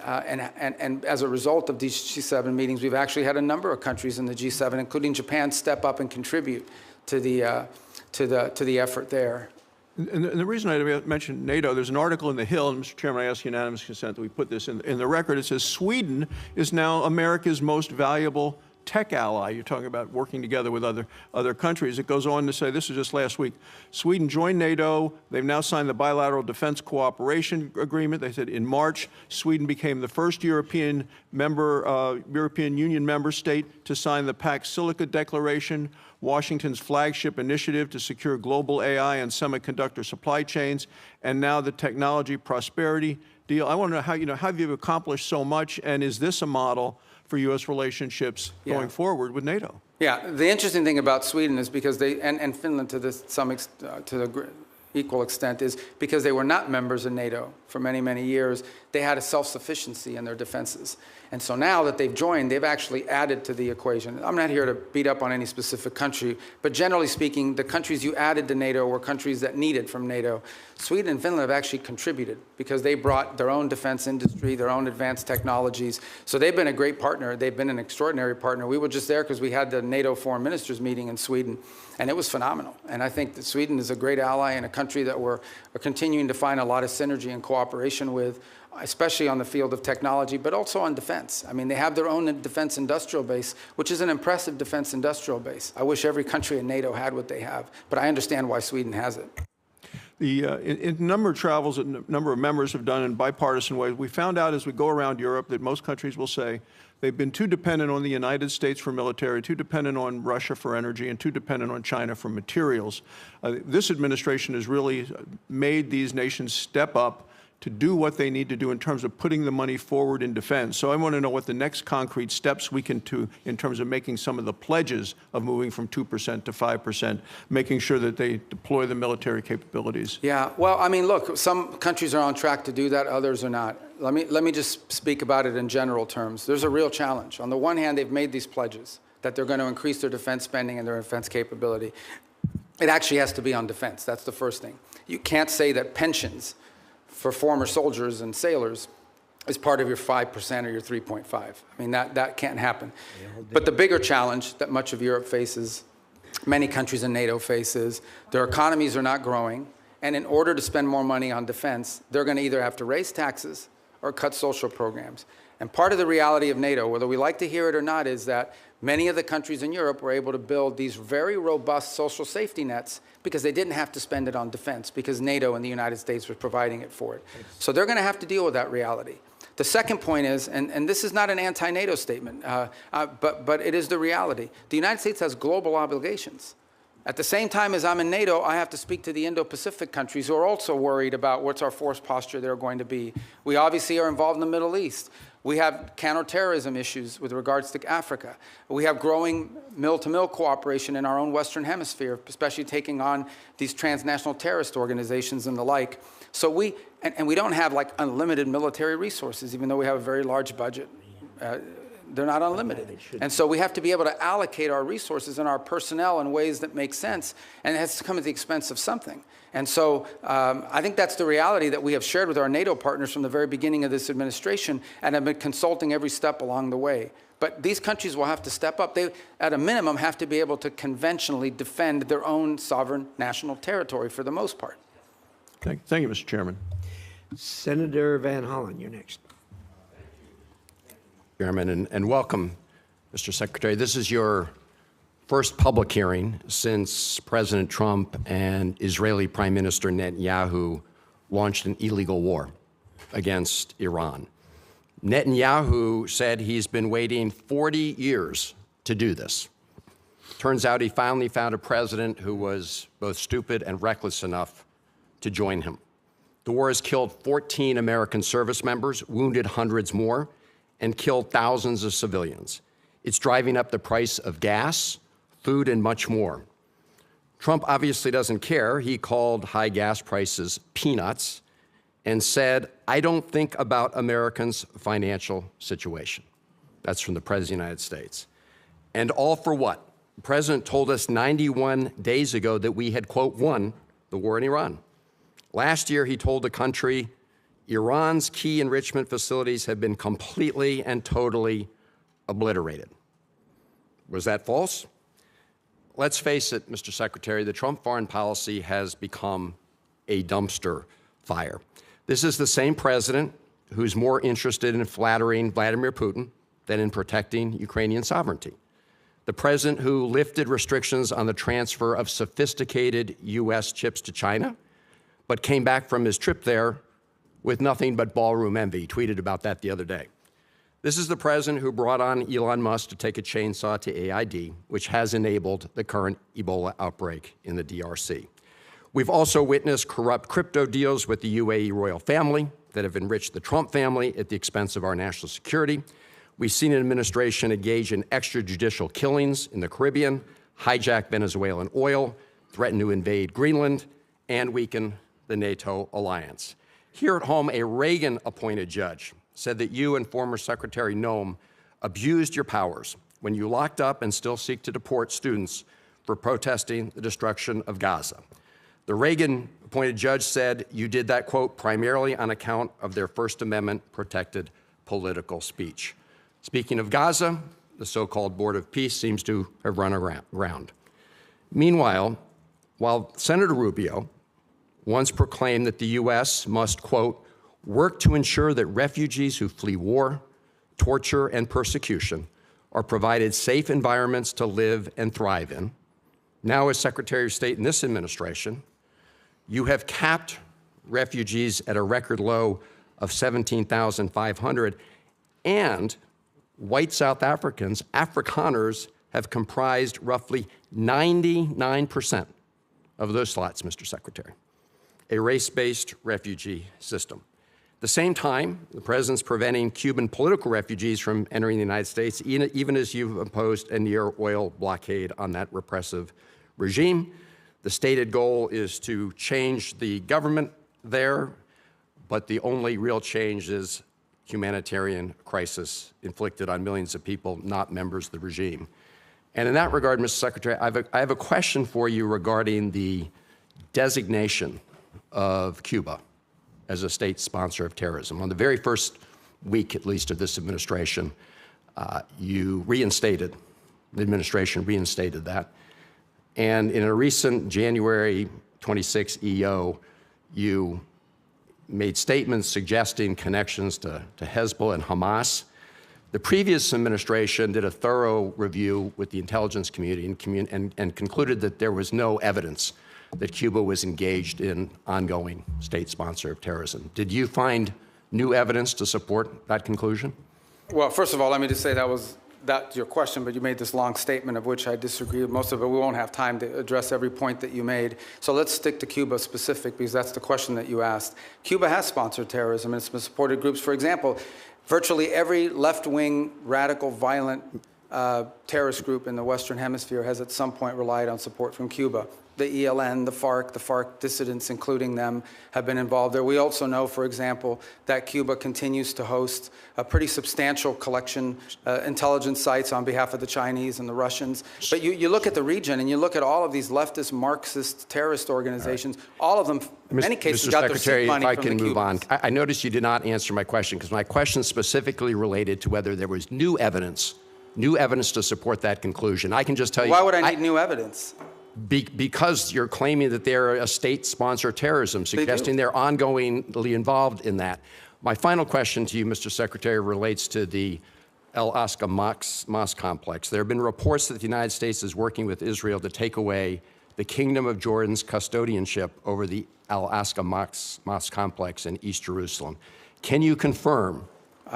And as a result of these G7 meetings, we've actually had a number of countries in the G7, including Japan, step up and contribute to the effort there. And the reason I mentioned NATO, there's an article in The Hill, and Mr. Chairman, I ask unanimous consent that we put this in the record. It says Sweden is now America's most valuable tech ally. You're talking about working together with other countries. It goes on to say, this is just last week, Sweden joined NATO. They've now signed the bilateral defense cooperation agreement. They said in March, Sweden became the first European Union member state to sign the Pax Silica Declaration, Washington's flagship initiative to secure global AI and semiconductor supply chains, and now the technology prosperity deal. I want to know how you've accomplished so much, and is this a model for U.S. relationships going forward with NATO? Yeah, the interesting thing about Sweden is because they, and Finland to the equal extent, is because they were not members of NATO for many, many years, they had a self-sufficiency in their defenses. And so now that they've joined, they've actually added to the equation. I'm not here to beat up on any specific country, but generally speaking, the countries you added to NATO were countries that needed from NATO. Sweden and Finland have actually contributed because they brought their own defense industry, their own advanced technologies. So they've been a great partner. They've been an extraordinary partner. We were just there because we had the NATO foreign ministers meeting in Sweden, and it was phenomenal. And I think that Sweden is a great ally and a country that we're continuing to find a lot of synergy and cooperation with, especially on the field of technology, but also on defense. I mean, they have their own defense industrial base, which is an impressive defense industrial base. I wish every country in NATO had what they have, but I understand why Sweden has it. In a number of travels that a number of members have done in bipartisan ways, we found out as we go around Europe that most countries will say they've been too dependent on the United States for military, too dependent on Russia for energy, and too dependent on China for materials. This administration has really made these nations step up to do what they need to do in terms of putting the money forward in defense. So I want to know what the next concrete steps we can do in terms of making some of the pledges of moving from 2% to 5%, making sure that they deploy the military capabilities. Yeah, well, I mean, look, some countries are on track to do that, others are not. Let me just speak about it in general terms. There's a real challenge. On the one hand, they've made these pledges that they're going to increase their defense spending and their defense capability. It actually has to be on defense. That's the first thing. You can't say that pensions for former soldiers and sailors is part of your 5% or your 3.5. I mean, that can't happen. But the bigger challenge that much of Europe faces, many countries in NATO faces, their economies are not growing, and in order to spend more money on defense, they're going to either have to raise taxes or cut social programs. And part of the reality of NATO, whether we like to hear it or not, is that many of the countries in Europe were able to build these very robust social safety nets because they didn't have to spend it on defense, because NATO and the United States was providing it for it. So they're going to have to deal with that reality. The second point is, and this is not an anti-NATO statement, but it is the reality. The United States has global obligations. At the same time as I'm in NATO, I have to speak to the Indo-Pacific countries who are also worried about what's our force posture they're going to be. We obviously are involved in the Middle East. We have counterterrorism issues with regards to Africa. We have growing mill-to-mill cooperation in our own Western Hemisphere, especially taking on these transnational terrorist organizations and the like. So we don't have like unlimited military resources, even though we have a very large budget. They're not unlimited. And so we have to be able to allocate our resources and our personnel in ways that make sense, and it has to come at the expense of something. And so I think that's the reality that we have shared with our NATO partners from the very beginning of this administration, and have been consulting every step along the way. But these countries will have to step up. They, at a minimum, have to be able to conventionally defend their own sovereign national territory for the most part. Thank you, Mr. Chairman. Senator Van Hollen, you're next. Chairman, and welcome, Mr. Secretary. This is your first public hearing since President Trump and Israeli Prime Minister Netanyahu launched an illegal war against Iran. Netanyahu said he's been waiting 40 years to do this. Turns out he finally found a president who was both stupid and reckless enough to join him. The war has killed 14 American service members, wounded hundreds more, and killed thousands of civilians. It's driving up the price of gas, food, and much more. Trump obviously doesn't care. He called high gas prices peanuts and said, "I don't think about Americans' financial situation." That's from the President of the United States. And all for what? The President told us 91 days ago that we had, quote, won the war in Iran. Last year, he told the country, Iran's key enrichment facilities have been completely and totally obliterated. Was that false? Let's face it, Mr. Secretary, the Trump foreign policy has become a dumpster fire. This is the same president who's more interested in flattering Vladimir Putin than in protecting Ukrainian sovereignty. The president who lifted restrictions on the transfer of sophisticated U.S. chips to China, but came back from his trip there with nothing but ballroom envy. He tweeted about that the other day. This is the president who brought on Elon Musk to take a chainsaw to AID, which has enabled the current Ebola outbreak in the DRC. We've also witnessed corrupt crypto deals with the UAE royal family that have enriched the Trump family at the expense of our national security. We've seen an administration engage in extrajudicial killings in the Caribbean, hijack Venezuelan oil, threaten to invade Greenland, and weaken the NATO alliance. Here at home, a Reagan-appointed judge said that you and former Secretary Noem abused your powers when you locked up and still seek to deport students for protesting the destruction of Gaza. The Reagan-appointed judge said you did that, quote, primarily on account of their First Amendment-protected political speech. Speaking of Gaza, the so-called Board of Peace seems to have run aground. Meanwhile, while Senator Rubio once proclaimed that the U.S. must, quote, work to ensure that refugees who flee war, torture, and persecution are provided safe environments to live and thrive in. Now, as Secretary of State in this administration, you have capped refugees at a record low of 17,500, and white South Africans, Afrikaners, have comprised roughly 99% of those slots, Mr. Secretary. A race-based refugee system. At the same time, the president's preventing Cuban political refugees from entering the United States, even as you've imposed a near oil blockade on that repressive regime. The stated goal is to change the government there, but the only real change is humanitarian crisis inflicted on millions of people, not members of the regime. And in that regard, Mr. Secretary, I have a question for you regarding the designation of Cuba as a state sponsor of terrorism. On the very first week, at least, of this administration, you reinstated, the administration reinstated that. And in a recent January 26 EO, you made statements suggesting connections to Hezbollah and Hamas. The previous administration did a thorough review with the intelligence community and concluded that there was no evidence that Cuba was engaged in ongoing state sponsor of terrorism. Did you find new evidence to support that conclusion? Well, first of all, let me just say that's your question, but you made this long statement of which I disagree with most of it. We won't have time to address every point that you made. So let's stick to Cuba specific, because that's the question that you asked. Cuba has sponsored terrorism, and it's been supported groups. For example, virtually every left-wing, radical, violent terrorist group in the Western Hemisphere has at some point relied on support from Cuba. The ELN, the FARC dissidents, including them, have been involved there. We also know, for example, that Cuba continues to host a pretty substantial collection intelligence sites on behalf of the Chinese and the Russians. But you look at the region and you look at all of these leftist Marxist terrorist organizations, all of them, in many cases, Mr. got Secretary, their seed money if I from can the move on. Cubans. I noticed you did not answer my question, because my question specifically related to whether there was new evidence to support that conclusion. I can just tell you— Why would I need new evidence? Because you're claiming that they're a state-sponsored terrorism, suggesting they're ongoingly involved in that. My final question to you, Mr. Secretary, relates to the Al-Aqsa Mosque complex. There have been reports that the United States is working with Israel to take away the Kingdom of Jordan's custodianship over the Al-Aqsa Mosque complex in East Jerusalem. Can you confirm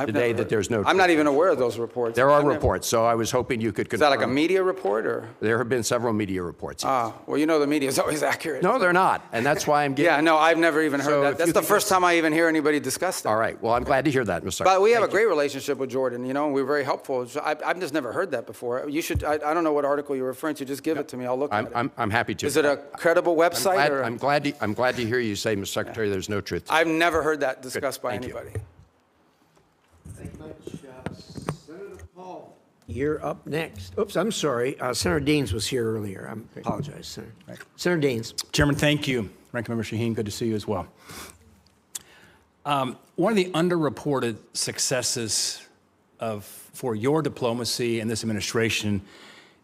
today that there's no— I'm not even aware of those reports. There are reports, so I was hoping you could confirm. Is that like a media report, or? There have been several media reports. Ah, well, you know the media is always accurate. No, they're not, and that's why I'm getting— Yeah, no, I've never even So heard that. if That's you the could first just— time I even hear anybody discuss that. All right, well, I'm glad to hear that, Mr. Secretary. But we have a great relationship with Jordan, you know, and we're very helpful. I've just never heard that before. You should— I don't know what article you're referring to. Just give it to me. I'll look at it. I'm happy to. Is it a credible website? I'm glad to hear you say, Mr. Secretary, there's no truth to it. I've never heard that discussed by Thank you. anybody. Thank you much. Senator Paul, you're up next. Oops, I'm sorry. Senator Daines was here earlier. I apologize, Senator. Right. Senator Daines. Chairman, thank you. Ranking Member Shaheen, good to see you as well. One of the underreported successes for your diplomacy and this administration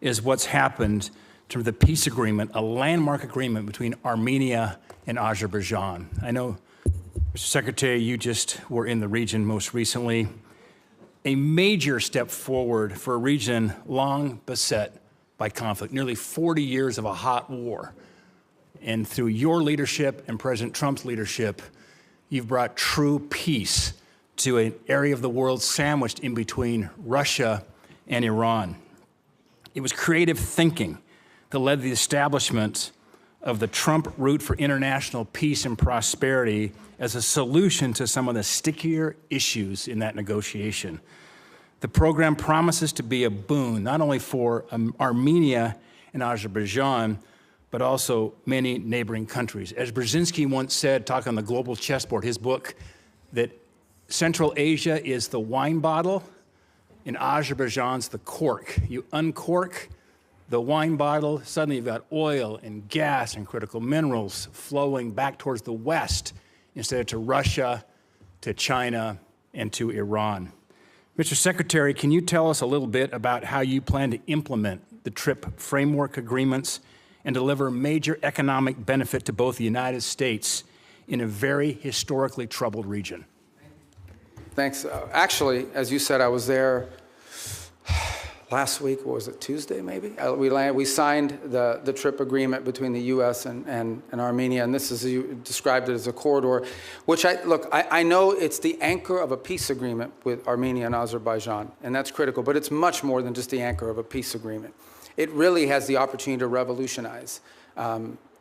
is what's happened in terms of the peace agreement, a landmark agreement between Armenia and Azerbaijan. I know, Mr. Secretary, you just were in the region most recently. A major step forward for a region long beset by conflict, nearly 40 years of a hot war. And through your leadership and President Trump's leadership, you've brought true peace to an area of the world sandwiched in between Russia and Iran. It was creative thinking that led to the establishment of the Trump route for international peace and prosperity as a solution to some of the stickier issues in that negotiation. The program promises to be a boon, not only for Armenia and Azerbaijan, but also many neighboring countries. As Brzezinski once said, talking on the global chessboard, his book, that Central Asia is the wine bottle and Azerbaijan's the cork. You uncork the wine bottle, suddenly you've got oil and gas and critical minerals flowing back towards the West instead of to Russia, to China, and to Iran. Mr. Secretary, can you tell us a little bit about how you plan to implement the TRIP framework agreements and deliver major economic benefit to both the United States in a very historically troubled region? Thanks. Actually, as you said, I was there last week. What was it, Tuesday maybe? We signed the TRIP agreement between the U.S. and Armenia, and this is, you described it as a corridor, which I know it's the anchor of a peace agreement with Armenia and Azerbaijan, and that's critical, but it's much more than just the anchor of a peace agreement. It really has the opportunity to revolutionize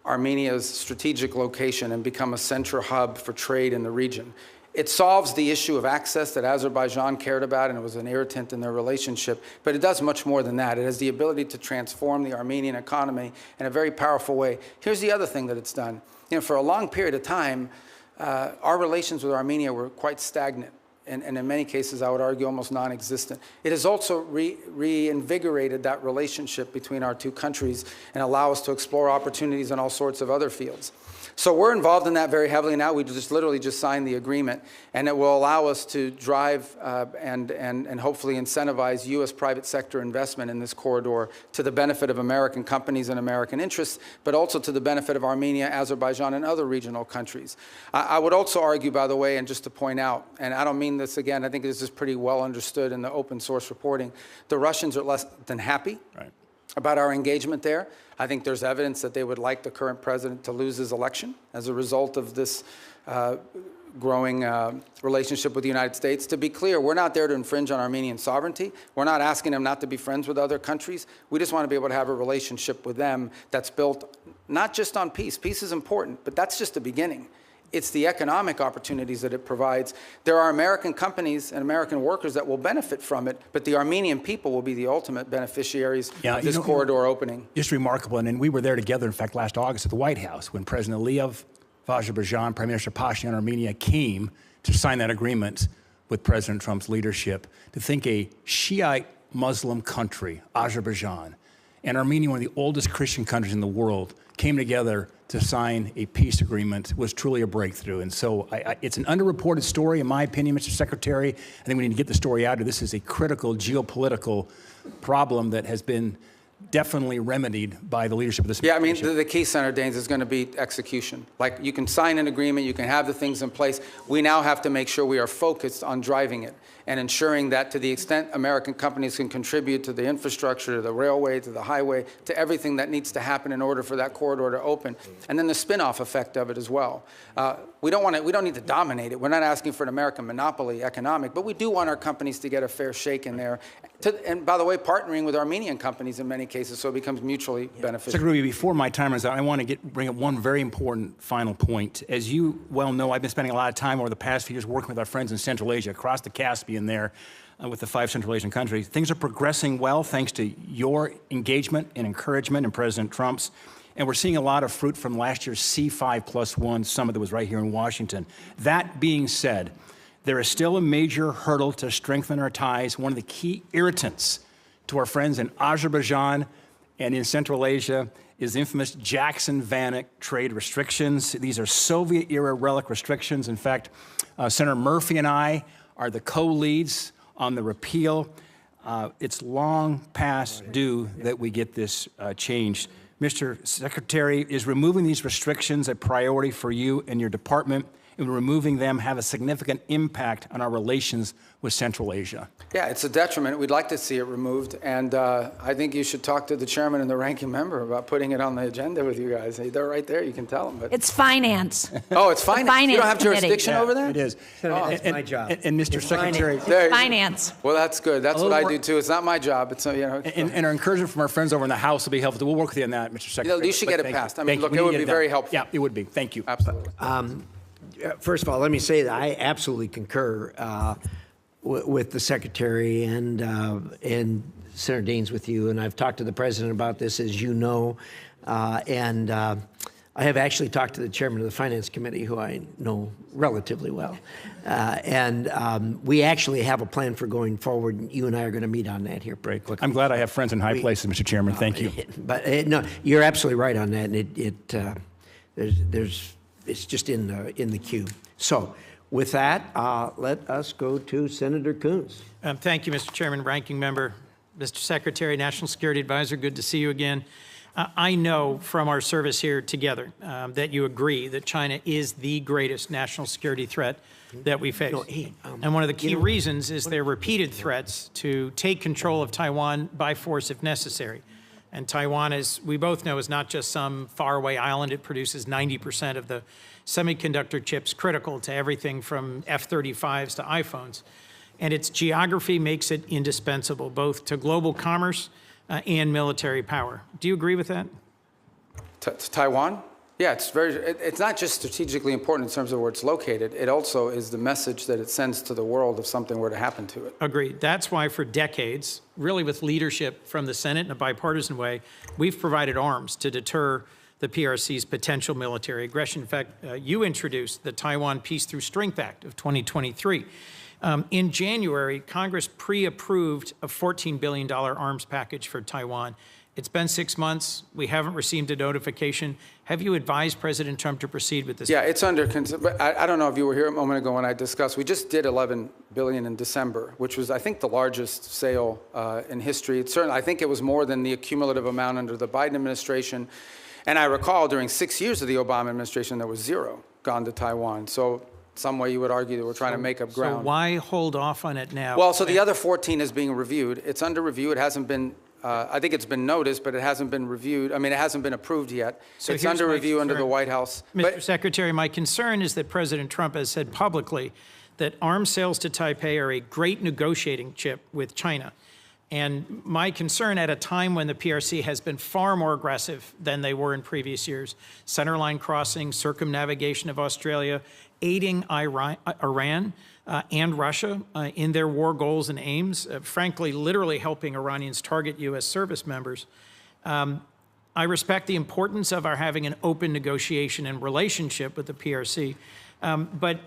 Armenia's strategic location and become a central hub for trade in the region. It solves the issue of access that Azerbaijan cared about, and it was an irritant in their relationship, but it does much more than that. It has the ability to transform the Armenian economy in a very powerful way. Here's the other thing that it's done. You know, for a long period of time, our relations with Armenia were quite stagnant, and in many cases, I would argue, almost non-existent. It has also reinvigorated that relationship between our two countries and allow us to explore opportunities in all sorts of other fields. So we're involved in that very heavily now. We just literally just signed the agreement, and it will allow us to drive and hopefully incentivize U.S. private sector investment in this corridor to the benefit of American companies and American interests, but also to the benefit of Armenia, Azerbaijan, and other regional countries. I would also argue, by the way, and just to point out, and I don't mean this again, I think this is pretty well understood in the open source reporting, the Russians are less than happy about our engagement there. I think there's evidence that they would like the current president to lose his election as a result of this growing relationship with the United States. To be clear, we're not there to infringe on Armenian sovereignty. We're not asking them not to be friends with other countries. We just want to be able to have a relationship with them that's built not just on peace. Peace is important, but that's just the beginning. It's the economic opportunities that it provides. There are American companies and American workers that will benefit from it, but the Armenian people will be the ultimate beneficiaries of this corridor opening. Just remarkable. And we were there together, in fact, last August at the White House when President Aliyev of Azerbaijan, Prime Minister Pashinyan of Armenia came to sign that agreement with President Trump's leadership. To think a Shiite Muslim country, Azerbaijan, and Armenia, one of the oldest Christian countries in the world, came together to sign a peace agreement was truly a breakthrough. And so it's an underreported story, in my opinion, Mr. Secretary. I think we need to get the story out. This is a critical geopolitical problem that has been definitely remedied by the leadership of this administration. Yeah, I mean, the key, Senator Daines, is going to be execution. Like, you can sign an agreement, you can have the things in place. We now have to make sure we are focused on driving it and ensuring that to the extent American companies can contribute to the infrastructure, to the railway, to the highway, to everything that needs to happen in order for that corridor to open, and then the spin-off effect of it as well. We don't need to dominate it. We're not asking for an American monopoly economic, but we do want our companies to get a fair shake in there. And by the way, partnering with Armenian companies in many cases, so it becomes mutually beneficial. Secretary Rubio, before my time runs out, I want to bring up one very important final point. As you well know, I've been spending a lot of time over the past few years working with our friends in Central Asia, across the Caspian there, with the 5 Central Asian countries. Things are progressing well thanks to your engagement and encouragement and President Trump's. And we're seeing a lot of fruit from last year's C5+1 summit that was right here in Washington. That being said, there is still a major hurdle to strengthen our ties. One of the key irritants to our friends in Azerbaijan and in Central Asia is the infamous Jackson-Vanik trade restrictions. These are Soviet-era relic restrictions. In fact, Senator Murphy and I are the co-leads on the repeal. It's long past due that we get this changed. Mr. Secretary, is removing these restrictions a priority for you and your department? And removing them have a significant impact on our relations with Central Asia? Yeah, it's a detriment. We'd like to see it removed. And I think you should talk to the chairman and the ranking member about putting it on the agenda with you guys. They're right there. You can tell them. But It's finance. Oh, it's finance. Finance You don't have committee. jurisdiction over that? It is. That's my job. And Mr. Secretary, Finance. Well, that's good. That's what I do too. It's not my job. It's and our encouragement from our friends over in the House will be helpful. We'll work with you on that, Mr. Secretary. You should get it passed. I mean, look, it would be very helpful. Yeah, it would be. Thank you. Absolutely. First of all, let me say that I absolutely concur with the Secretary and Senator Daines with you. And I've talked to the President about this, as you know. And I have actually talked to the Chairman of the Finance Committee, who I know relatively well. We actually have a plan for going forward. You and I are going to meet on that here pretty quickly. I'm glad I have friends in high places, Mr. Chairman. Thank you. But no, you're absolutely right on that. And it's just in the queue. So with that, let us go to Senator Coons. Thank you, Mr. Chairman, Ranking Member, Mr. Secretary, National Security Advisor. Good to see you again. I know from our service here together that you agree that China is the greatest national security threat that we face. And one of the key reasons is their repeated threats to take control of Taiwan by force if necessary. And Taiwan, as we both know, is not just some faraway island. It produces 90% of the semiconductor chips critical to everything from F-35s to iPhones. And its geography makes it indispensable, both to global commerce and military power. Do you agree with that? Taiwan? Yeah, it's not just strategically important in terms of where it's located. It also is the message that it sends to the world if something were to happen to it. Agreed. That's why for decades, really with leadership from the Senate in a bipartisan way, we've provided arms to deter the PRC's potential military aggression. In fact, you introduced the Taiwan Peace Through Strength Act of 2023. In January, Congress pre-approved a $14 billion arms package for Taiwan. It's been 6 months. We haven't received a notification. Have you advised President Trump to proceed with this? Yeah, it's under, but I don't know if you were here a moment ago when I discussed, we just did $11 billion in December, which was, I think, the largest sale in history. It's certainly, I think it was more than the cumulative amount under the Biden administration. And I recall during 6 years of the Obama administration, there was zero gone to Taiwan. So some way you would argue that we're trying to make up ground. So why hold off on it now? Well, so the other 14 is being reviewed. It's under review. It hasn't been, I think it's been noticed, but it hasn't been reviewed. I mean, it hasn't been approved yet. So it's here's under my review under the concern. White House. Mr. Secretary, my concern is that President Trump has said publicly that arms sales to Taipei are a great negotiating chip with China. And my concern at a time when the PRC has been far more aggressive than they were in previous years, centerline crossing, circumnavigation of Australia, aiding Iran and Russia in their war goals and aims, frankly, literally helping Iranians target U.S. service members. I respect the importance of our having an open negotiation and relationship with the PRC, but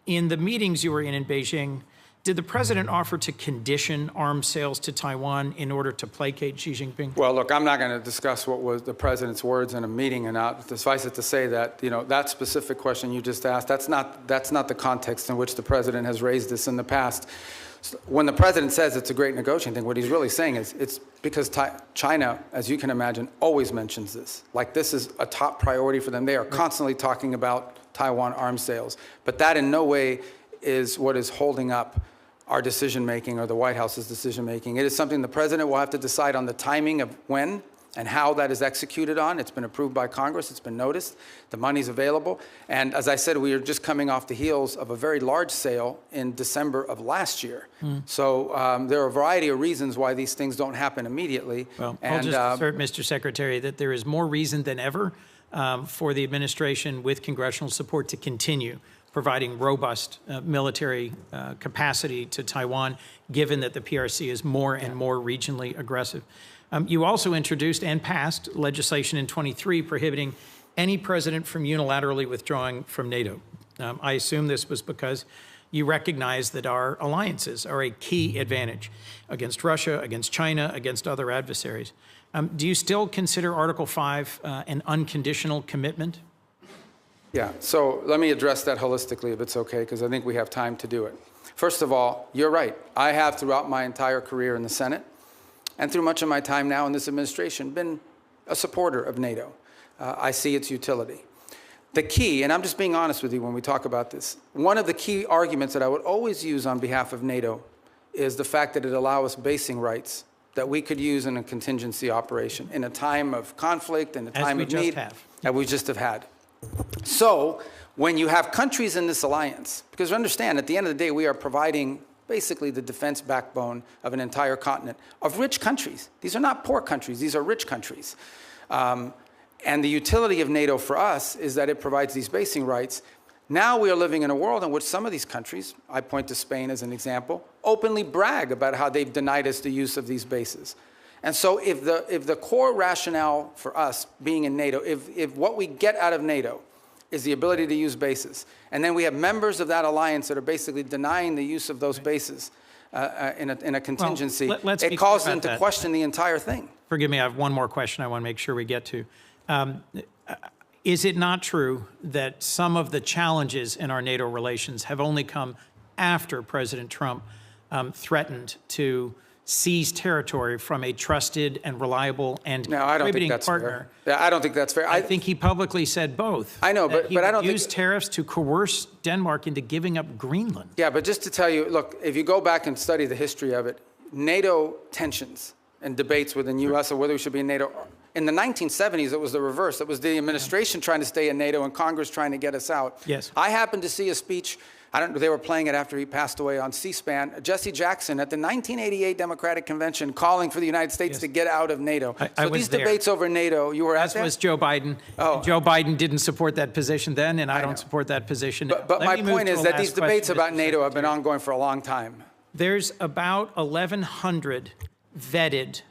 in the meetings you were in Beijing, did the president offer to condition arms sales to Taiwan in order to placate Xi Jinping? Well, look, I'm not going to discuss what was the president's words in a meeting, and suffice it to say that, you know, that specific question you just asked, that's not the context in which the president has raised this in the past. When the president says it's a great negotiating thing, what he's really saying is it's because China, as you can imagine, always mentions this. Like, this is a top priority for them. They are constantly talking about Taiwan arms sales, but that in no way is what is holding up our decision-making or the White House's decision-making. It is something the president will have to decide on the timing of when and how that is executed on. It's been approved by Congress. It's been noticed. The money's available. And as I said, we are just coming off the heels of a very large sale in December of last year. So there are a variety of reasons why these things don't happen immediately. Well, I'll just assert, Mr. Secretary, that there is more reason than ever for the administration with congressional support to continue providing robust military capacity to Taiwan, given that the PRC is more and more regionally aggressive. You also introduced and passed legislation in 23 prohibiting any president from unilaterally withdrawing from NATO. I assume this was because you recognize that our alliances are a key advantage against Russia, against China, against other adversaries. Do you still consider Article 5 an unconditional commitment? Yeah, so let me address that holistically, if it's okay, because I think we have time to do it. First of all, you're right. I have, throughout my entire career in the Senate, and through much of my time now in this administration, been a supporter of NATO. I see its utility. The key, and I'm just being honest with you when we talk about this, one of the key arguments that I would always use on behalf of NATO is the fact that it allows us basing rights that we could use in a contingency operation in a time of conflict, in a time of need, that we just have had. So when you have countries in this alliance, because understand, at the end of the day, we are providing basically the defense backbone of an entire continent of rich countries. These are not poor countries. These are rich countries. And the utility of NATO for us is that it provides these basing rights. Now we are living in a world in which some of these countries, I point to Spain as an example, openly brag about how they've denied us the use of these bases. And so if the core rationale for us being in NATO, if what we get out of NATO is the ability to use bases, and then we have members of that alliance that are basically denying the use of those bases in a contingency, it calls them to question the entire thing. Forgive me, I have one more question I want to make sure we get to. Is it not true that some of the challenges in our NATO relations have only come after President Trump threatened to seize territory from a trusted and reliable and contributing partner? Yeah, I don't think that's fair. I think he publicly said both. I know, but I don't use tariffs to coerce Denmark into giving up Greenland. Yeah, but just to tell you, look, if you go back and study the history of it, NATO tensions and debates within U.S. or whether we should be in NATO, in the 1970s, it was the reverse. It was the administration trying to stay in NATO and Congress trying to get us out. Yes. I happened to see a speech, they were playing it after he passed away on C-SPAN, Jesse Jackson at the 1988 Democratic Convention calling for the United States to get out of NATO. I was these debates over NATO, you were at that? As was Joe Biden. Oh. Joe Biden didn't support that position then, and I don't support that position. But my point is that these debates about NATO have been ongoing for a long time. There's about 1,100 vetted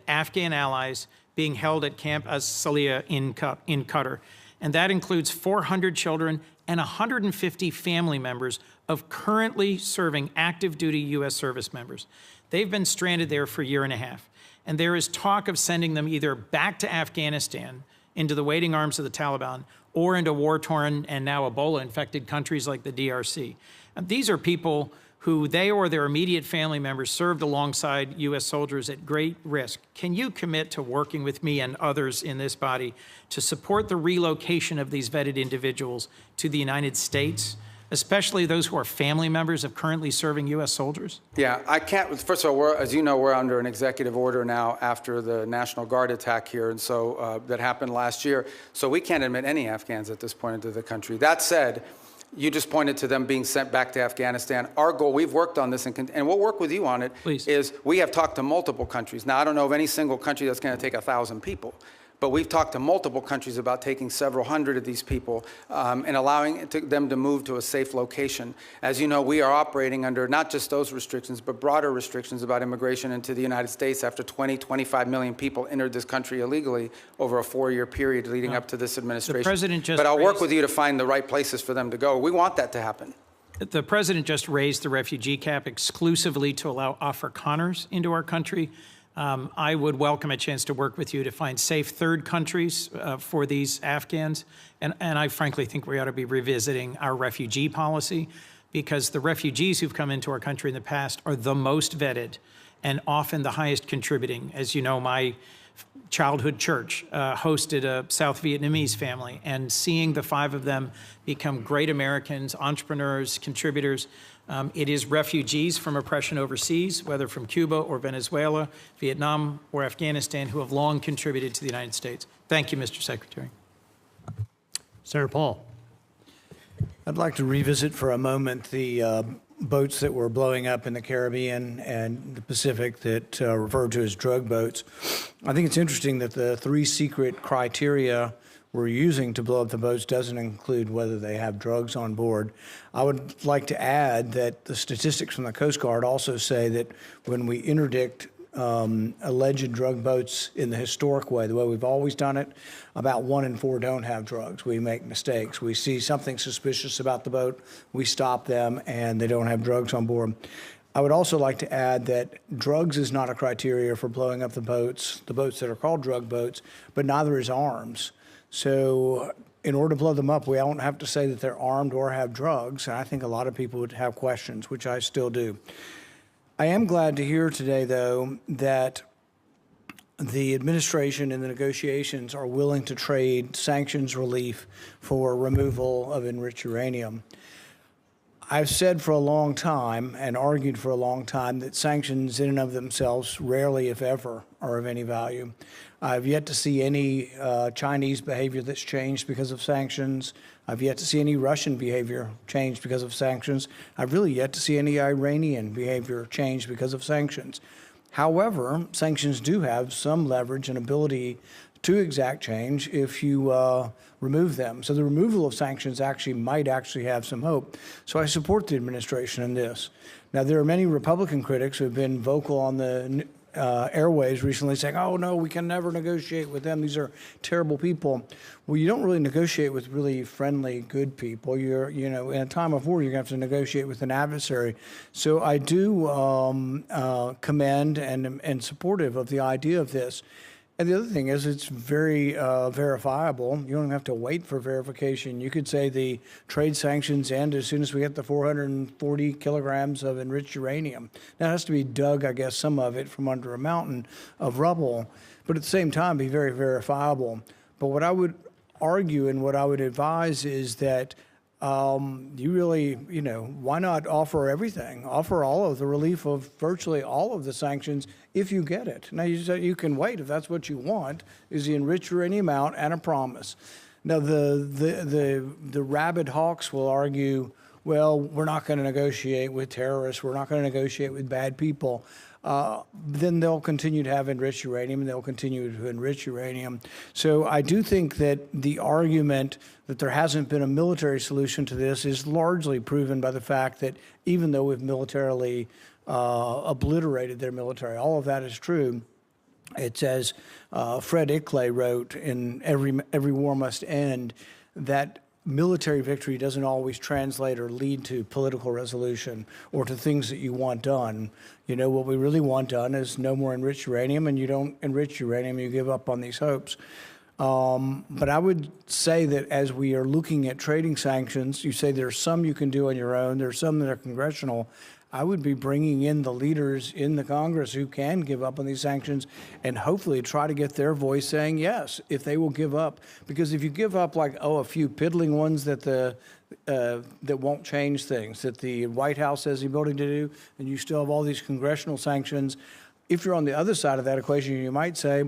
Afghan allies being held at Camp As-Saliyah in Qatar, and that includes 400 children and 150 family members of currently serving active duty U.S. service members. They've been stranded there for a year and a half. And there is talk of sending them either back to Afghanistan, into the waiting arms of the Taliban, or into war-torn and now Ebola-infected countries like the DRC. And these are people who they or their immediate family members served alongside U.S. soldiers at great risk. Can you commit to working with me and others in this body to support the relocation of these vetted individuals to the United States, especially those who are family members of currently serving U.S. soldiers? Yeah, I can't. First of all, as you know, we're under an executive order now after the National Guard attack here, and so that happened last year. So we can't admit any Afghans at this point into the country. That said, you just pointed to them being sent back to Afghanistan. Our goal, we've worked on this, and we'll work with you on it, Please. is we have talked to multiple countries. Now, I don't know of any single country that's going to take 1,000 people. But we've talked to multiple countries about taking several hundred of these people and allowing them to move to a safe location. As you know, we are operating under not just those restrictions, but broader restrictions about immigration into the United States after 25 million people entered this country illegally over a 4-year period leading up to this administration. The president just but I'll work raised- with you to find the right places for them to go. We want that to happen. The president just raised the refugee cap exclusively to allow Afrikaners into our country. I would welcome a chance to work with you to find safe third countries for these Afghans. And I frankly think we ought to be revisiting our refugee policy, because the refugees who've come into our country in the past are the most vetted and often the highest contributing. As you know, my childhood church hosted a South Vietnamese family, and seeing the 5 of them become great Americans, entrepreneurs, contributors. It is refugees from oppression overseas, whether from Cuba or Venezuela, Vietnam or Afghanistan, who have long contributed to the United States. Thank you, Mr. Secretary. Senator Paul. I'd like to revisit for a moment the boats that were blowing up in the Caribbean and the Pacific that referred to as drug boats. I think it's interesting that the 3 secret criteria we're using to blow up the boats doesn't include whether they have drugs on board. I would like to add that the statistics from the Coast Guard also say that when we interdict alleged drug boats in the historic way, the way we've always done it, about 1 in 4 don't have drugs. We make mistakes. We see something suspicious about the boat, we stop them, and they don't have drugs on board. I would also like to add that drugs is not a criteria for blowing up the boats that are called drug boats, but neither is arms. So in order to blow them up, we don't have to say that they're armed or have drugs. And I think a lot of people would have questions, which I still do. I am glad to hear today, though, that the administration and the negotiations are willing to trade sanctions relief for removal of enriched uranium. I've said for a long time and argued for a long time that sanctions in and of themselves rarely, if ever, are of any value. I've yet to see any Chinese behavior that's changed because of sanctions. I've yet to see any Russian behavior change because of sanctions. I've really yet to see any Iranian behavior change because of sanctions. However, sanctions do have some leverage and ability to exact change if you remove them. So the removal of sanctions might actually have some hope. So I support the administration in this. Now, there are many Republican critics who have been vocal on the airways recently saying, oh, no, we can never negotiate with them. These are terrible people. Well, you don't really negotiate with really friendly, good people. In a time of war, you're going to have to negotiate with an adversary. So I do commend and supportive of the idea of this. And the other thing is it's very verifiable. You don't have to wait for verification. You could say the trade sanctions end as soon as we get the 440 kilograms of enriched uranium. Now, it has to be dug, I guess, some of it from under a mountain of rubble, but at the same time be very verifiable. But what I would argue and what I would advise is that you really, why not offer everything? Offer all of the relief of virtually all of the sanctions if you get it. Now, you can wait if that's what you want, is the enriched uranium out and a promise. Now, the rabid hawks will argue, well, we're not going to negotiate with terrorists. We're not going to negotiate with bad people. Then they'll continue to have enriched uranium, and they'll continue to enrich uranium. So I do think that the argument that there hasn't been a military solution to this is largely proven by the fact that even though we've militarily obliterated their military, all of that is true. It's as Fred Ickley wrote in Every War Must End, that military victory doesn't always translate or lead to political resolution or to things that you want done. You know, what we really want done is no more enriched uranium, and you don't enrich uranium, you give up on these hopes. But I would say that as we are looking at trading sanctions, you say there's some you can do on your own, there's some that are congressional. I would be bringing in the leaders in the Congress who can give up on these sanctions and hopefully try to get their voice saying yes, if they will give up. Because if you give up like, a few piddling ones that that won't change things, that the White House has the ability to do, and you still have all these congressional sanctions. If you're on the other side of that equation, you might say,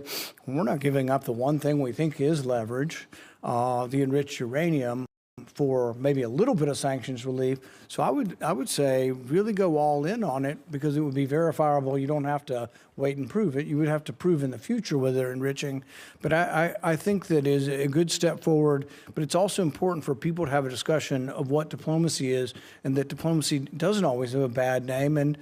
we're not giving up the one thing we think is leverage, the enriched uranium, for maybe a little bit of sanctions relief. So I would say really go all in on it, because it would be verifiable. You don't have to wait and prove it. You would have to prove in the future whether they're enriching. But I think that is a good step forward. But it's also important for people to have a discussion of what diplomacy is, and that diplomacy doesn't always have a bad name. And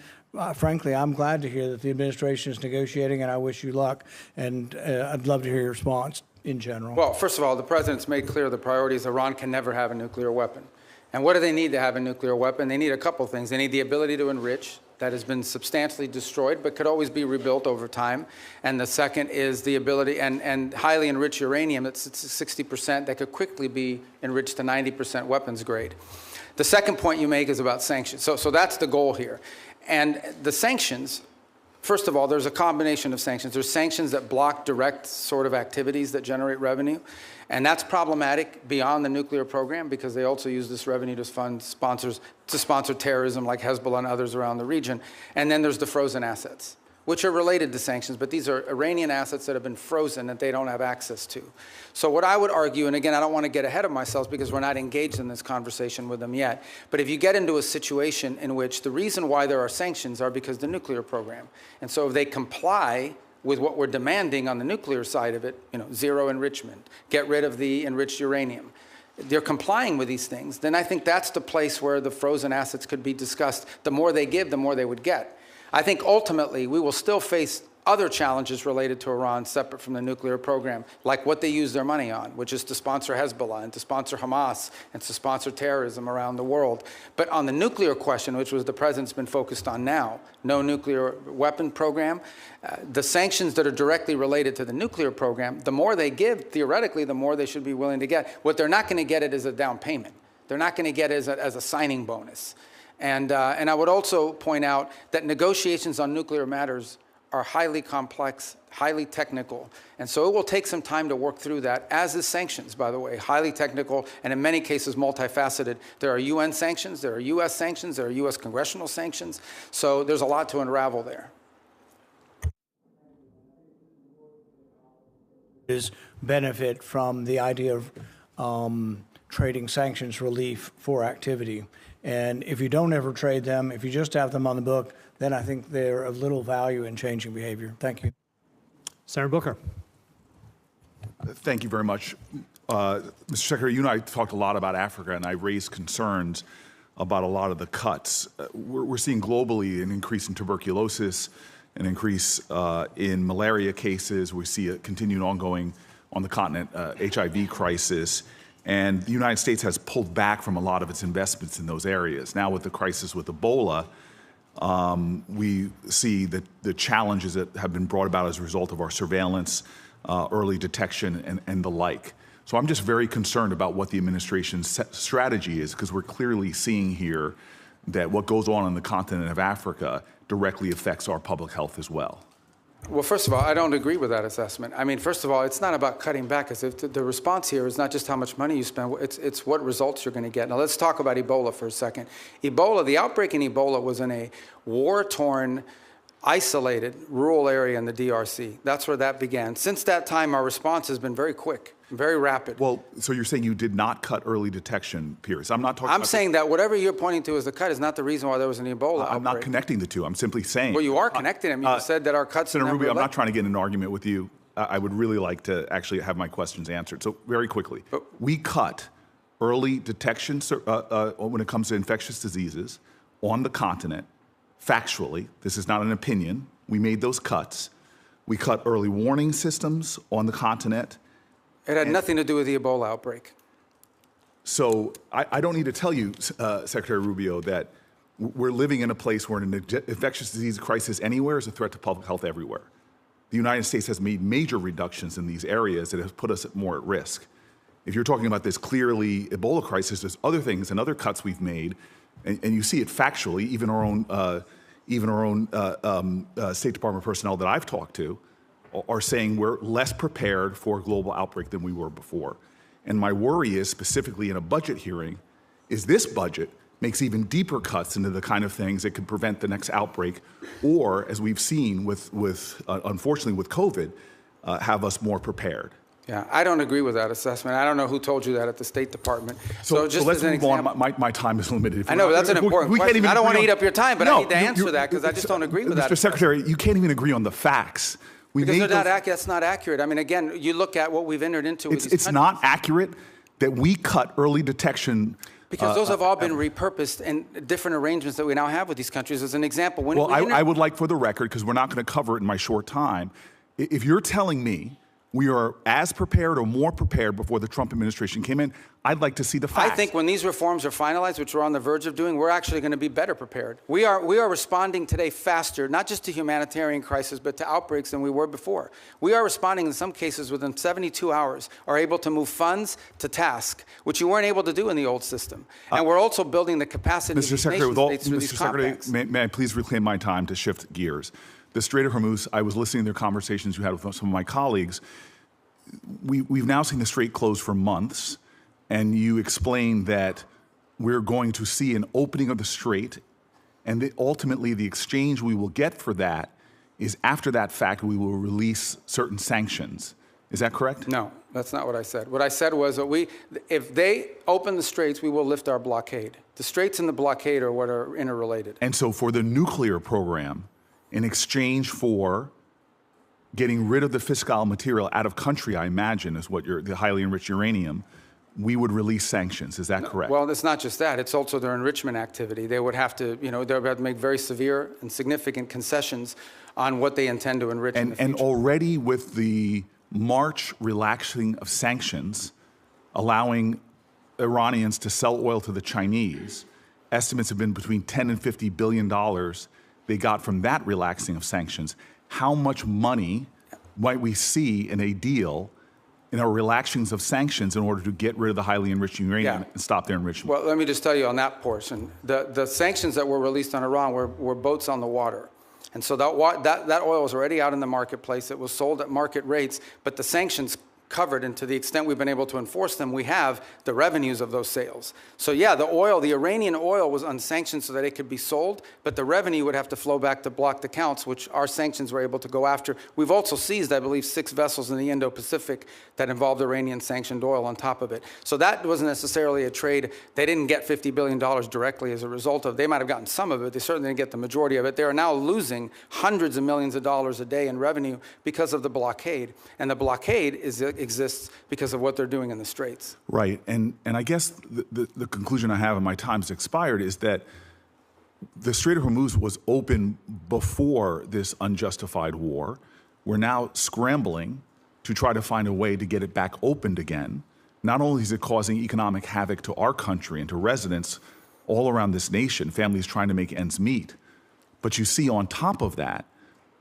frankly, I'm glad to hear that the administration is negotiating, and I wish you luck. And I'd love to hear your response in general. Well, first of all, the president's made clear the priority is Iran can never have a nuclear weapon. And what do they need to have a nuclear weapon? They need a couple things. They need the ability to enrich. That has been substantially destroyed, but could always be rebuilt over time. And the second is the ability, and highly enriched uranium, it's 60%, that could quickly be enriched to 90% weapons grade. The second point you make is about sanctions. So that's the goal here. And the sanctions, first of all, there's a combination of sanctions. There's sanctions that block direct sort of activities that generate revenue. And that's problematic beyond the nuclear program, because they also use this revenue to fund sponsors, to sponsor terrorism like Hezbollah and others around the region. And then there's the frozen assets, which are related to sanctions, but these are Iranian assets that have been frozen that they don't have access to. So what I would argue, and again, I don't want to get ahead of myself because we're not engaged in this conversation with them yet, but if you get into a situation in which the reason why there are sanctions are because of the nuclear program, and so if they comply with what we're demanding on the nuclear side of it, zero enrichment, get rid of the enriched uranium, they're complying with these things, then I think that's the place where the frozen assets could be discussed. The more they give, the more they would get. I think ultimately we will still face other challenges related to Iran separate from the nuclear program, like what they use their money on, which is to sponsor Hezbollah and to sponsor Hamas and to sponsor terrorism around the world. But on the nuclear question, which was the president's been focused on now, no nuclear weapon program, the sanctions that are directly related to the nuclear program, the more they give, theoretically, the more they should be willing to get. What they're not going to get it as a down payment. They're not going to get it as a signing bonus. And I would also point out that negotiations on nuclear matters are highly complex, highly technical. And so it will take some time to work through that, as is sanctions, by the way, highly technical, and in many cases multifaceted. There are UN sanctions, there are US sanctions, there are US congressional sanctions. So there's a lot to unravel there. Is benefit from the idea of trading sanctions relief for activity. And if you don't ever trade them, if you just have them on the book, then I think they're of little value in changing behavior. Thank you. Senator Booker. Thank you very much. Mr. Secretary, you and I talked a lot about Africa, and I raised concerns about a lot of the cuts. We're seeing globally an increase in tuberculosis, an increase in malaria cases. We see a continued ongoing on the continent HIV crisis. And the United States has pulled back from a lot of its investments in those areas. Now with the crisis with Ebola, we see that the challenges that have been brought about as a result of our surveillance, early detection, and the like. So I'm just very concerned about what the administration's strategy is, because we're clearly seeing here that what goes on the continent of Africa directly affects our public health as well. Well, first of all, I don't agree with that assessment. I mean, first of all, it's not about cutting back. As if the response here is not just how much money you spend, it's what results you're going to get. Now, let's talk about Ebola for a second. Ebola, the outbreak in Ebola was in a war-torn, isolated rural area in the DRC. That's where that began. Since that time, our response has been very quick, very rapid. Well, so you're saying you did not cut early detection, Pierce. I'm not talking I'm saying that whatever you're pointing to as the cut is not the reason why there was an Ebola outbreak. I'm not connecting the two. I'm simply saying. Well, you are connecting them. You said that our cuts. Senator Rubio, I'm not trying to get in an argument with you. I would really like to actually have my questions answered. So very quickly, we cut early detection when it comes to infectious diseases on the continent. Factually, this is not an opinion. We made those cuts. We cut early warning systems on the continent. It had nothing to do with the Ebola outbreak. So I don't need to tell you, Secretary Rubio, that we're living in a place where an infectious disease crisis anywhere is a threat to public health everywhere. The United States has made major reductions in these areas that have put us more at risk. If you're talking about this clearly Ebola crisis, there's other things and other cuts we've made, and you see it factually. Even our own State Department personnel that I've talked to are saying we're less prepared for a global outbreak than we were before. And my worry is, specifically in a budget hearing, is this budget makes even deeper cuts into the kind of things that could prevent the next outbreak, or, as we've seen unfortunately with COVID, have us more prepared. Yeah, I don't agree with that assessment. I don't know who told you that at the State Department. So let's move on. My time is limited. I know, but that's an important question. I don't want to eat up your time, but no, I need to answer that because I just don't agree with that. Mr. Secretary, you can't even agree on the facts. Because that's not accurate. I mean, again, you look at what we've entered into with these It's not accurate that we cut early detection. Because those have all been repurposed in different arrangements that we now have with these countries. As an example, I would like, for the record, because we're not going to cover it in my short time, if you're telling me we are as prepared or more prepared before the Trump administration came in, I'd like to see the facts. I think when these reforms are finalized, which we're on the verge of doing, we're actually going to be better prepared. We are responding today faster, not just to humanitarian crisis, but to outbreaks than we were before. We are responding in some cases within 72 hours, are able to move funds to task, which you weren't able to do in the old system. And we're also building the capacity of these nation states through these compacts. May I please reclaim my time to shift gears? The Strait of Hormuz, I was listening to their conversations you had with some of my colleagues. We've now seen the Strait close for months, and you explained that we're going to see an opening of the Strait, and that ultimately the exchange we will get for that is, after that fact, we will release certain sanctions. Is that correct? No, that's not what I said. What I said was that if they open the Straits, we will lift our blockade. The Straits and the blockade are what are interrelated. And so for the nuclear program, in exchange for getting rid of the fissile material out of country, I imagine, is what the highly enriched uranium, we would release sanctions. Is that correct? Well, it's not just that. It's also their enrichment activity. They would have to, they would have to make very severe and significant concessions on what they intend to enrich in the future. And already with the March relaxing of sanctions, allowing Iranians to sell oil to the Chinese, estimates have been between $10 and $50 billion they got from that relaxing of sanctions. How much money might we see in a deal in our relaxings of sanctions in order to get rid of the highly enriched uranium and stop their enrichment? Well, let me just tell you on that portion. The sanctions that were released on Iran were boats on the water. And so that oil was already out in the marketplace. It was sold at market rates, but the sanctions covered, and to the extent we've been able to enforce them, we have the revenues of those sales. So yeah, the Iranian oil was unsanctioned so that it could be sold, but the revenue would have to flow back to blocked accounts, which our sanctions were able to go after. We've also seized, I believe, 6 vessels in the Indo-Pacific that involved Iranian sanctioned oil on top of it. So that wasn't necessarily a trade. They didn't get $50 billion directly as a result of. They might have gotten some of it. They certainly didn't get the majority of it. They are now losing hundreds of millions of dollars a day in revenue because of the blockade. And the blockade exists because of what they're doing in the Straits. Right, and I guess the conclusion I have, and my time's expired, is that the Strait of Hormuz was open before this unjustified war. We're now scrambling to try to find a way to get it back opened again. Not only is it causing economic havoc to our country and to residents all around this nation, families trying to make ends meet, but you see on top of that,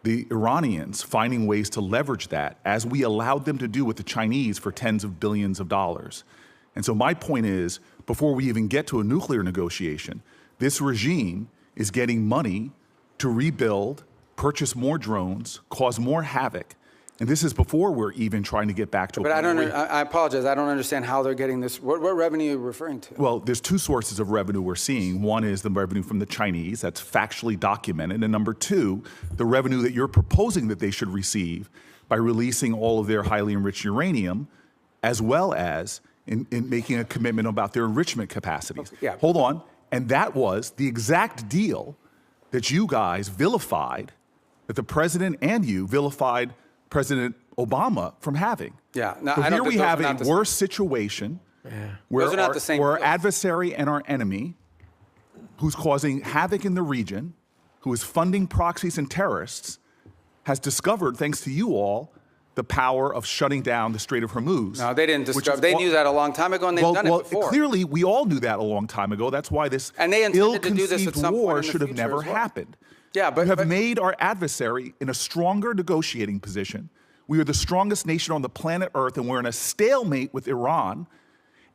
the Iranians finding ways to leverage that, as we allowed them to do with the Chinese for tens of billions of dollars. And so my point is, before we even get to a nuclear negotiation, this regime is getting money to rebuild, purchase more drones, cause more havoc. And this is before we're even trying to get back to. But I apologize. I don't understand how they're getting this. What revenue are you referring to? Well, there's 2 sources of revenue we're seeing. One is the revenue from the Chinese. That's factually documented. And number 2, the revenue that you're proposing that they should receive by releasing all of their highly enriched uranium, as well as in making a commitment about their enrichment capacities. Okay, yeah. Hold on. And that was the exact deal that you guys vilified, that the president and you vilified President Obama from having. Yeah. No, so I here don't we have a worse situation where our adversary and our enemy, who's causing havoc in the region, who is funding proxies and terrorists, has discovered, thanks to you all, the power of shutting down the Strait of Hormuz. No, they didn't discover. They knew that a long time ago, and they've done it before. Clearly, we all knew that a long time ago. That's why this ill-conceived war should have never happened. Yeah, but you have made our adversary in a stronger negotiating position. We are the strongest nation on the planet Earth, and we're in a stalemate with Iran.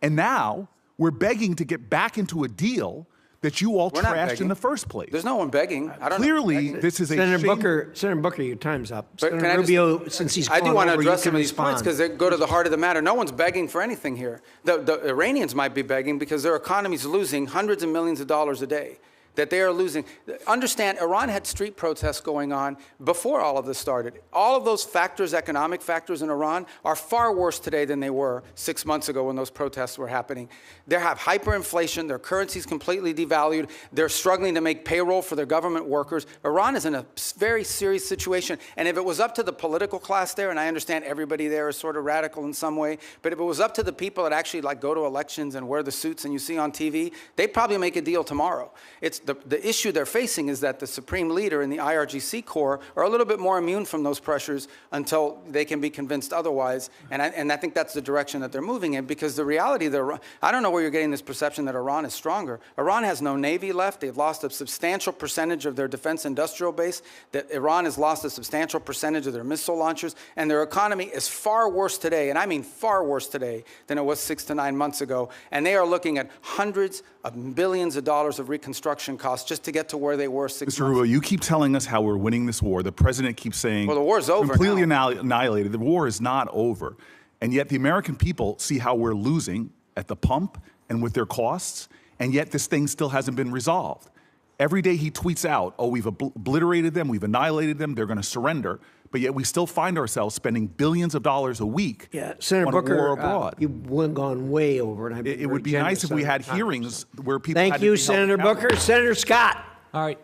And now we're begging to get back into a deal that you all trashed in the first place. There's no one begging. I don't Clearly, this is a Senator Booker, your time's up. Senator Rubio, since he's I do want to address some of these respond. points because they go to the heart of the matter. No one's begging for anything here. The Iranians might be begging because their economy's losing hundreds of millions of dollars a day. That they are losing. Understand, Iran had street protests going on before all of this started. All of those factors, economic factors in Iran, are far worse today than they were 6 months ago when those protests were happening. They have hyperinflation, their currency's completely devalued, they're struggling to make payroll for their government workers. Iran is in a very serious situation, and if it was up to the political class there, and I understand everybody there is sort of radical in some way, but if it was up to the people that actually go to elections and wear the suits and you see on TV, they'd probably make a deal tomorrow. It's the issue they're facing is that the supreme leader and the IRGC Corps are a little bit more immune from those pressures until they can be convinced otherwise. And I think that's the direction that they're moving in, because the reality, I don't know where you're getting this perception that Iran is stronger. Iran has no navy left. They've lost a substantial percentage of their defense industrial base. That Iran has lost a substantial percentage of their missile launchers. And their economy is far worse today, and I mean far worse today, than it was 6 to 9 months ago. And they are looking at hundreds of billions of dollars of reconstruction costs just to get to where they were 6 months ago. Mr. Rubio, you keep telling us how we're winning this war. The president keeps saying, well, the war's over completely annihilated. The war is not over. And yet the American people see how we're losing at the pump and with their costs, and yet this thing still hasn't been resolved. Every day he tweets out, oh, we've obliterated them, we've annihilated them, they're going to surrender. But yet we still find ourselves spending billions of dollars a week Senator on Booker, a war abroad. You've gone way over. And it would be nice if we had hearings where people Thank you, Senator Booker. Senator Scott. All right.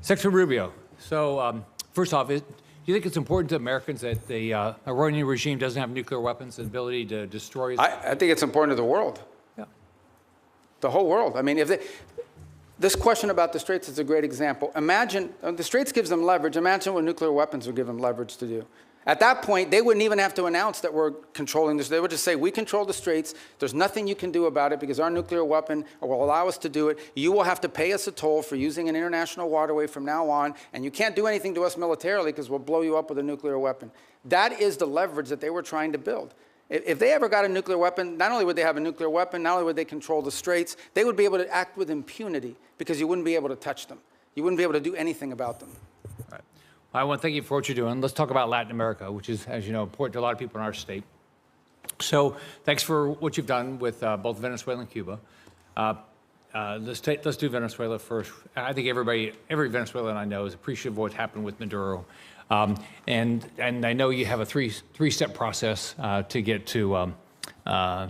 Secretary Rubio. So first off, do you think it's important to Americans that the Iranian regime doesn't have nuclear weapons and ability to destroy? I think it's important to the world. Yeah. The whole world. I mean, this question about the Straits is a great example. Imagine, the Straits gives them leverage. Imagine what nuclear weapons would give them leverage to do. At that point, they wouldn't even have to announce that we're controlling this. They would just say, we control the Straits. There's nothing you can do about it because our nuclear weapon will allow us to do it. You will have to pay us a toll for using an international waterway from now on, and you can't do anything to us militarily because we'll blow you up with a nuclear weapon. That is the leverage that they were trying to build. If they ever got a nuclear weapon, not only would they have a nuclear weapon, not only would they control the Straits, they would be able to act with impunity because you wouldn't be able to touch them. You wouldn't be able to do anything about them. All right. I want to thank you for what you're doing. Let's talk about Latin America, which is, as you know, important to a lot of people in our state. So thanks for what you've done with both Venezuela and Cuba. Let's do Venezuela first. I think every Venezuelan I know is appreciative of what happened with Maduro. And I know you have a three-step process to get to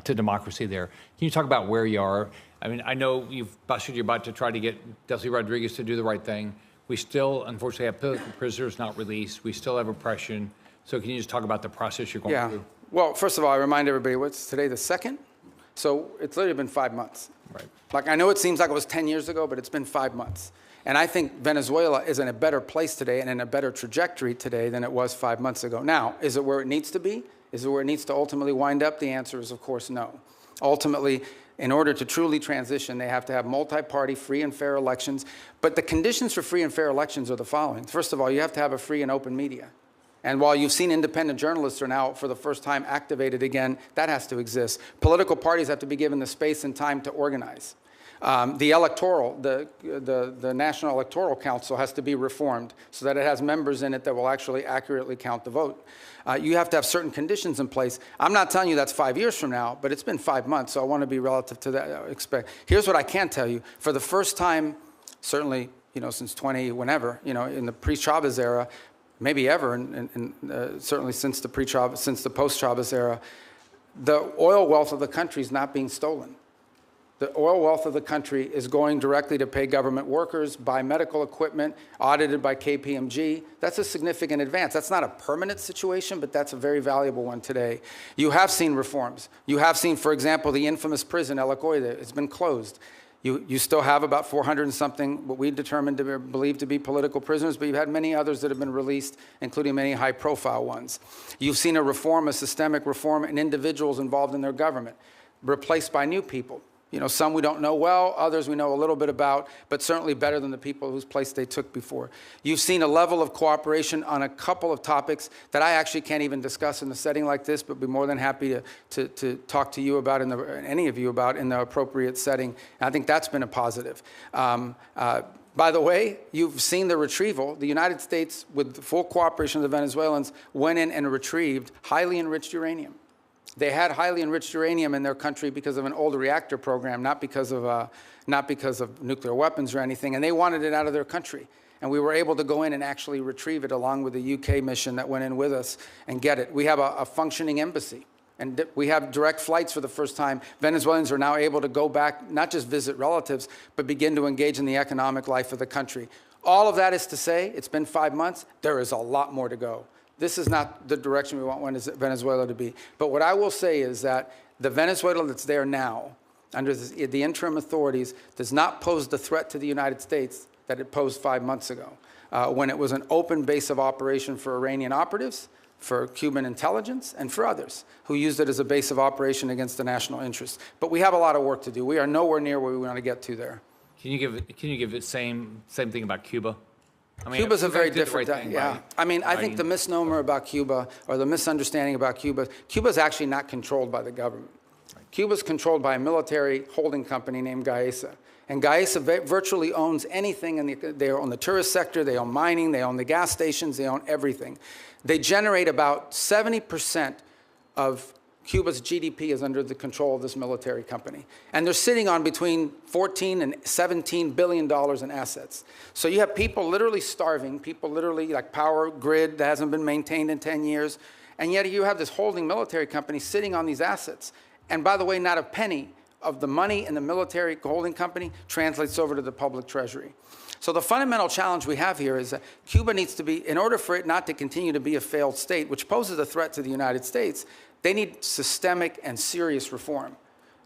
democracy there. Can you talk about where you are? I mean, I know you've busted your butt to try to get Delcy Rodriguez to do the right thing. We still, unfortunately, have political prisoners not released. We still have oppression. So can you just talk about the process you're going through? Well, first of all, I remind everybody, what's today, the 2nd? So it's literally been 5 months. Right. Like, I know it seems like it was 10 years ago, but it's been 5 months. And I think Venezuela is in a better place today and in a better trajectory today than it was 5 months ago. Now, is it where it needs to be? Is it where it needs to ultimately wind up? The answer is, of course, no. Ultimately, in order to truly transition, they have to have multi-party, free and fair elections. But the conditions for free and fair elections are the following. First of all, you have to have a free and open media. And while you've seen independent journalists are now, for the first time, activated again, that has to exist. Political parties have to be given the space and time to organize. The National Electoral Council has to be reformed so that it has members in it that will actually accurately count the vote. You have to have certain conditions in place. I'm not telling you that's 5 years from now, but it's been 5 months, so I want to be relative to that. Here's what I can tell you. For the first time, certainly, since whenever, in the pre-Chavez era, maybe ever, and certainly since the post-Chavez era, the oil wealth of the country is not being stolen. The oil wealth of the country is going directly to pay government workers, buy medical equipment, audited by KPMG. That's a significant advance. That's not a permanent situation, but that's a very valuable one today. You have seen reforms. You have seen, for example, the infamous prison, El Ocoide, it's been closed. You still have about 400 and something, what we determined to believe to be political prisoners, but you've had many others that have been released, including many high-profile ones. You've seen a systemic reform in individuals involved in their government, replaced by new people. You know, some we don't know well, others we know a little bit about, but certainly better than the people whose place they took before. You've seen a level of cooperation on a couple of topics that I actually can't even discuss in a setting like this, but be more than happy to talk to you about, any of you about, in the appropriate setting. And I think that's been a positive. By the way, you've seen the retrieval. The United States, with the full cooperation of the Venezuelans, went in and retrieved highly enriched uranium. They had highly enriched uranium in their country because of an old reactor program, not because of nuclear weapons or anything, and they wanted it out of their country. And we were able to go in and actually retrieve it along with the UK mission that went in with us and get it. We have a functioning embassy, and we have direct flights for the first time. Venezuelans are now able to go back, not just visit relatives, but begin to engage in the economic life of the country. All of that is to say, it's been 5 months, there is a lot more to go. This is not the direction we want Venezuela to be. But what I will say is that the Venezuela that's there now, under the interim authorities, does not pose the threat to the United States that it posed 5 months ago, when it was an open base of operation for Iranian operatives, for Cuban intelligence, and for others who used it as a base of operation against the national interest. But we have a lot of work to do. We are nowhere near where we want to get to there. Can you give the same thing about Cuba? I mean, Cuba's a very different, thing, yeah. right? I mean, I think the misnomer about Cuba, or the misunderstanding about Cuba, Cuba's actually not controlled by the government. Cuba's controlled by a military holding company named Gaesa. And Gaesa virtually owns anything, they own the tourist sector, they own mining, they own the gas stations, they own everything. They generate about 70% of Cuba's GDP is under the control of this military company. And they're sitting on between $14 and $17 billion in assets. So you have people literally starving, people literally, like power grid that hasn't been maintained in 10 years, and yet you have this holding military company sitting on these assets. And by the way, not a penny of the money in the military holding company translates over to the public treasury. So the fundamental challenge we have here is that Cuba needs to be, in order for it not to continue to be a failed state, which poses a threat to the United States, they need systemic and serious reform.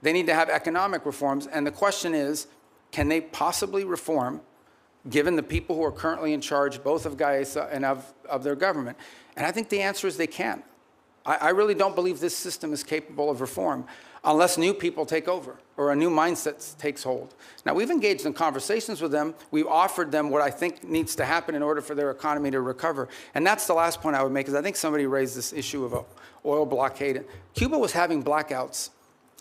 They need to have economic reforms. And the question is, can they possibly reform, given the people who are currently in charge, both of Gaesa and of their government? And I think the answer is they can. I really don't believe this system is capable of reform unless new people take over or a new mindset takes hold. Now, we've engaged in conversations with them. We've offered them what I think needs to happen in order for their economy to recover. And that's the last point I would make, is I think somebody raised this issue of a oil blockade. Cuba was having blackouts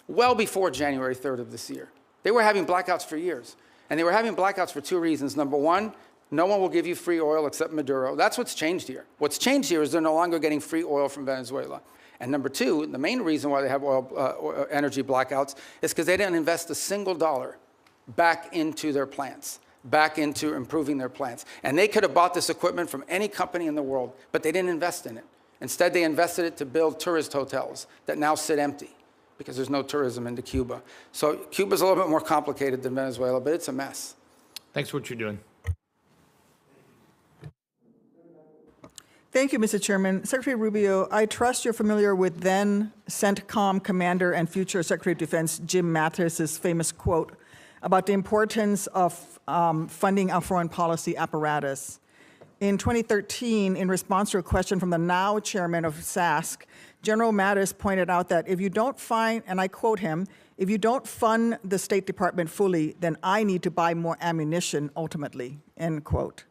well before January 3rd of this year. They were having blackouts for years. And they were having blackouts for two reasons. Number one, no one will give you free oil except Maduro. That's what's changed here. What's changed here is they're no longer getting free oil from Venezuela. And number two, the main reason why they have energy blackouts is because they didn't invest a single dollar back into their plants, back into improving their plants. And they could have bought this equipment from any company in the world, but they didn't invest in it. Instead, they invested it to build tourist hotels that now sit empty because there's no tourism into Cuba. So Cuba's a little bit more complicated than Venezuela, but it's a mess. Thanks for what you're doing. Thank you, Mr. Chairman. Secretary Rubio, I trust you're familiar with then CENTCOM Commander and future Secretary of Defense Jim Mattis's famous quote about the importance of funding our foreign policy apparatus. In 2013, in response to a question from the now chairman of SASC, General Mattis pointed out that if you don't find, and I quote him, if you don't fund the State Department fully, then I need to buy more ammunition ultimately, end quote.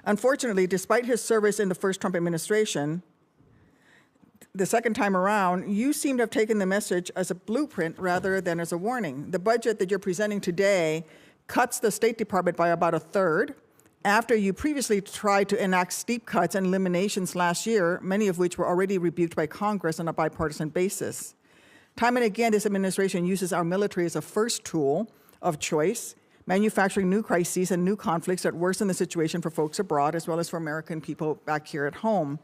Unfortunately, despite his service in the first Trump administration, the second time around, you seem to have taken the message as a blueprint rather than as a warning. The budget that you're presenting today cuts the State Department by about a third, after you previously tried to enact steep cuts and eliminations last year, many of which were already rebuked by Congress on a bipartisan basis. Time and again, this administration uses our military as a first tool of choice, manufacturing new crises and new conflicts that worsen the situation for folks abroad as well as for American people back here at home.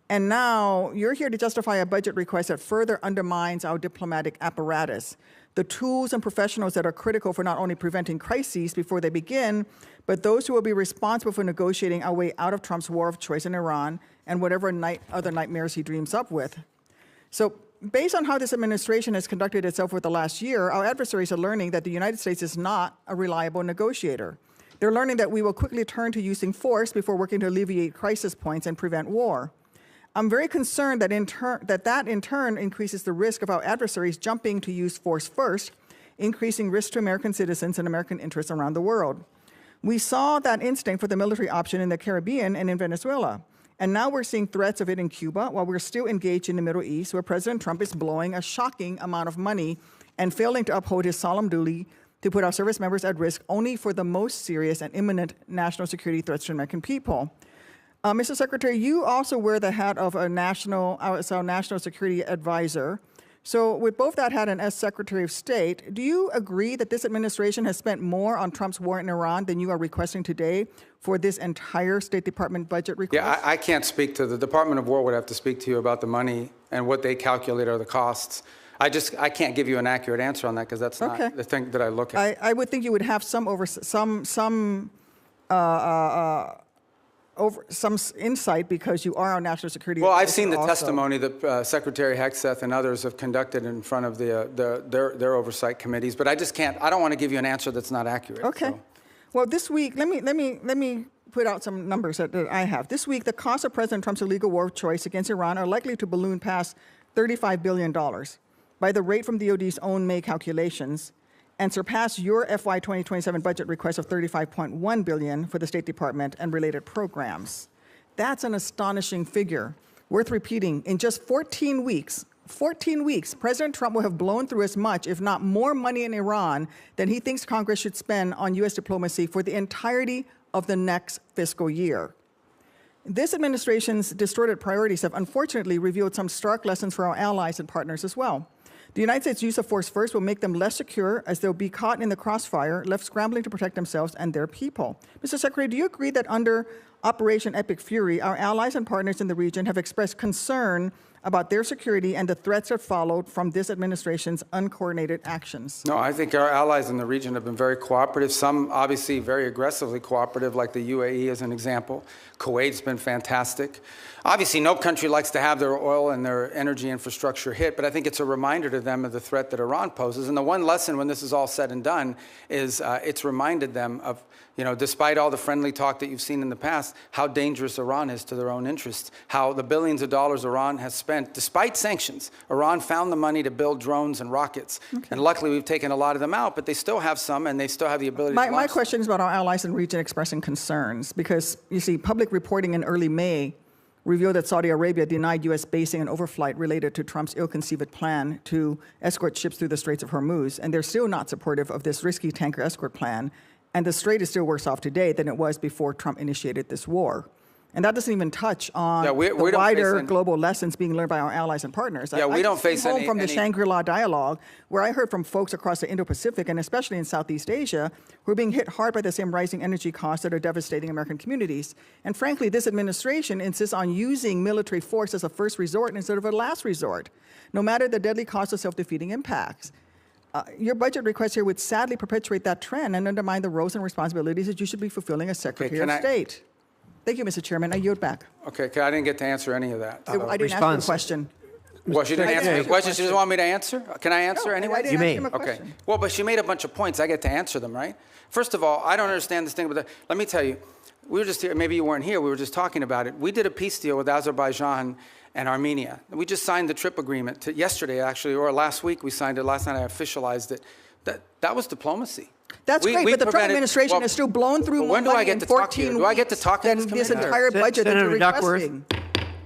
And now you're here to justify a budget request that further undermines our diplomatic apparatus, the tools and professionals that are critical for not only preventing crises before they begin, but those who will be responsible for negotiating our way out of Trump's war of choice in Iran and whatever other nightmares he dreams up with. So based on how this administration has conducted itself over the last year, our adversaries are learning that the United States is not a reliable negotiator. They're learning that we will quickly turn to using force before working to alleviate crisis points and prevent war. I'm very concerned that that in turn increases the risk of our adversaries jumping to use force first, increasing risk to American citizens and American interests around the world. We saw that instinct for the military option in the Caribbean and in Venezuela. And now we're seeing threats of it in Cuba while we're still engaged in the Middle East, where President Trump is blowing a shocking amount of money and failing to uphold his solemn duty to put our service members at risk only for the most serious and imminent national security threats to American people. Mr. Secretary, you also wear the hat of our national security advisor. So with both that hat and as Secretary of State, do you agree that this administration has spent more on Trump's war in Iran than you are requesting today for this entire State Department budget request? Yeah, I can't speak to the Department of War would have to speak to you about the money and what they calculate are the costs. I can't give you an accurate answer on that because that's not the thing that I look at. I would think you would have some insight because you are our national security. Well, I've seen the testimony that Secretary Hegseth and others have conducted in front of their oversight committees, but I just can't. I don't want to give you an answer that's not accurate. Okay. So. Well, this week, let me put out some numbers that I have. This week, the cost of President Trump's illegal war choice against Iran are likely to balloon past $35 billion by the rate from DOD's own May calculations, and surpass your FY27 budget request of $35.1 billion for the State Department and related programs. That's an astonishing figure, worth repeating. In just 14 weeks, President Trump will have blown through as much, if not more money in Iran than he thinks Congress should spend on U.S. diplomacy for the entirety of the next fiscal year. This administration's distorted priorities have unfortunately revealed some stark lessons for our allies and partners as well. The United States' use of force first will make them less secure as they'll be caught in the crossfire, left scrambling to protect themselves and their people. Mr. Secretary, do you agree that under Operation Epic Fury, our allies and partners in the region have expressed concern about their security and the threats that followed from this administration's uncoordinated actions? No, I think our allies in the region have been very cooperative, some obviously very aggressively cooperative, like the UAE as an example. Kuwait's been fantastic. Obviously, no country likes to have their oil and their energy infrastructure hit, but I think it's a reminder to them of the threat that Iran poses. And the one lesson when this is all said and done is it's reminded them of, despite all the friendly talk that you've seen in the past, how dangerous Iran is to their own interests, how the billions of dollars Iran has spent, despite sanctions. Iran found the money to build drones and rockets. Okay. And luckily, we've taken a lot of them out, but they still have some, and they still have the ability to launch My question is about our allies in the region expressing concerns, because, you see, public reporting in early May revealed that Saudi Arabia denied U.S. basing and overflight related to Trump's ill-conceived plan to escort ships through the Straits of Hormuz, and they're still not supportive of this risky tanker escort plan. And the Strait is still worse off today than it was before Trump initiated this war. And that doesn't even touch on the wider global lessons being learned by our allies and partners. Yeah, we don't face any... from the Shangri-La dialogue, where I heard from folks across the Indo-Pacific and especially in Southeast Asia, who are being hit hard by the same rising energy costs that are devastating American communities. And frankly, this administration insists on using military force as a first resort instead of a last resort, no matter the deadly cost of self-defeating impacts. Your budget request here would sadly perpetuate that trend and undermine the roles and responsibilities that you should be fulfilling as Secretary of State. Thank you, Mr. Chairman. I yield back. Okay, I didn't get to answer any of that. I didn't ask you a question. Well, she didn't answer the question. She just wanted me to answer? Can I answer anyway? I didn't ask him a question. Okay. Well, but she made a bunch of points. I get to answer them, right? First of all, I don't understand this thing. Let me tell you, we were just here. Maybe you weren't here. We were just talking about it. We did a peace deal with Azerbaijan and Armenia. We just signed the TRIP agreement yesterday, actually, or last week. We signed it. Last night I officialized it. That was diplomacy. That's great, but the Trump administration has still blown through more money in 14 weeks. Do I get to talk than this entire budget that you're requesting?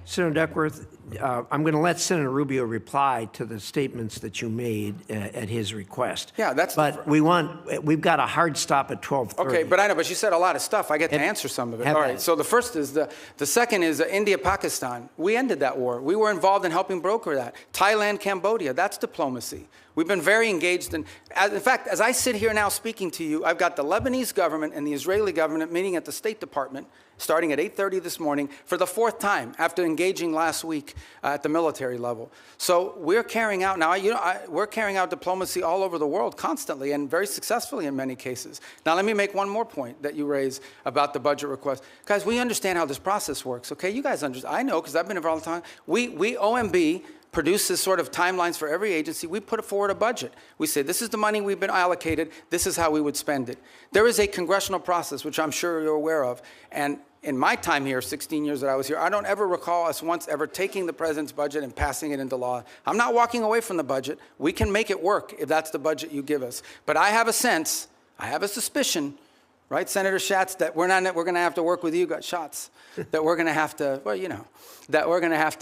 Senator Duckworth, I'm going to let Senator Rubio reply to the statements that you made at his request. Yeah, that's. But we've got a hard stop at 12:30. Okay, but I know. But you said a lot of stuff. I get to answer some of it. All right. So the first is the second is India-Pakistan. We ended that war. We were involved in helping broker that. Thailand, Cambodia. That's diplomacy. We've been very engaged in fact, as I sit here now speaking to you, I've got the Lebanese government and the Israeli government meeting at the State Department starting at 8:30 this morning for the fourth time after engaging last week at the military level. So we're carrying out now, we're carrying out diplomacy all over the world constantly and very successfully in many cases. Now, let me make one more point that you raised about the budget request. Guys, we understand how this process works, okay? You guys understand. I know because I've been involved all the time. We OMB produces sort of timelines for every agency. We put forward a budget. We say, this is the money we've been allocated. This is how we would spend it. There is a congressional process, which I'm sure you're aware of. And in my time here, 16 years that I was here, I don't ever recall us once ever taking the president's budget and passing it into law. I'm not walking away from the budget. We can make it work if that's the budget you give us. But I have a sense, I have a suspicion, right, Senator Schatz, that we're going to have to work with you, got shots, that we're going to have to, well, you know, that we're going to have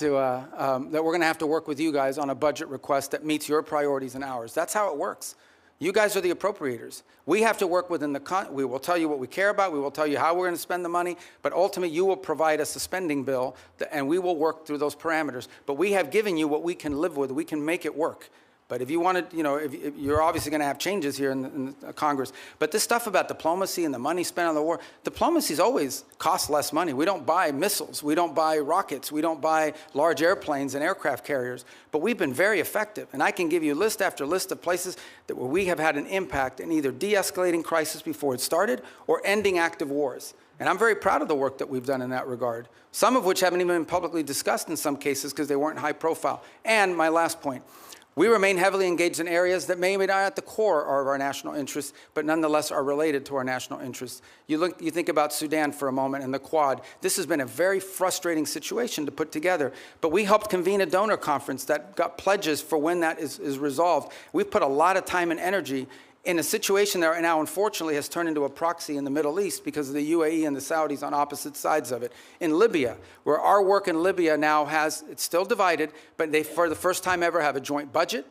to work with you guys on a budget request that meets your priorities and ours. That's how it works. You guys are the appropriators. We have to work within we will tell you what we care about. We will tell you how we're going to spend the money. But ultimately, you will provide us a spending bill, and we will work through those parameters. But we have given you what we can live with. We can make it work. But if you wanted, you know, if you're obviously going to have changes here in Congress. But this stuff about diplomacy and the money spent on the war, diplomacy's always cost less money. We don't buy missiles. We don't buy rockets. We don't buy large airplanes and aircraft carriers. But we've been very effective. And I can give you list after list of places where we have had an impact in either de-escalating crisis before it started or ending active wars. And I'm very proud of the work that we've done in that regard, some of which haven't even been publicly discussed in some cases because they weren't high profile. And my last point. We remain heavily engaged in areas that may or may not at the core of our national interests, but nonetheless are related to our national interests. You think about Sudan for a moment and the Quad. This has been a very frustrating situation to put together, but we helped convene a donor conference that got pledges for when that is resolved. We've put a lot of time and energy in a situation that now, unfortunately, has turned into a proxy in the Middle East because of the UAE and the Saudis on opposite sides of it. In Libya, where our work in Libya now it's still divided, but they, for the first time ever, have a joint budget.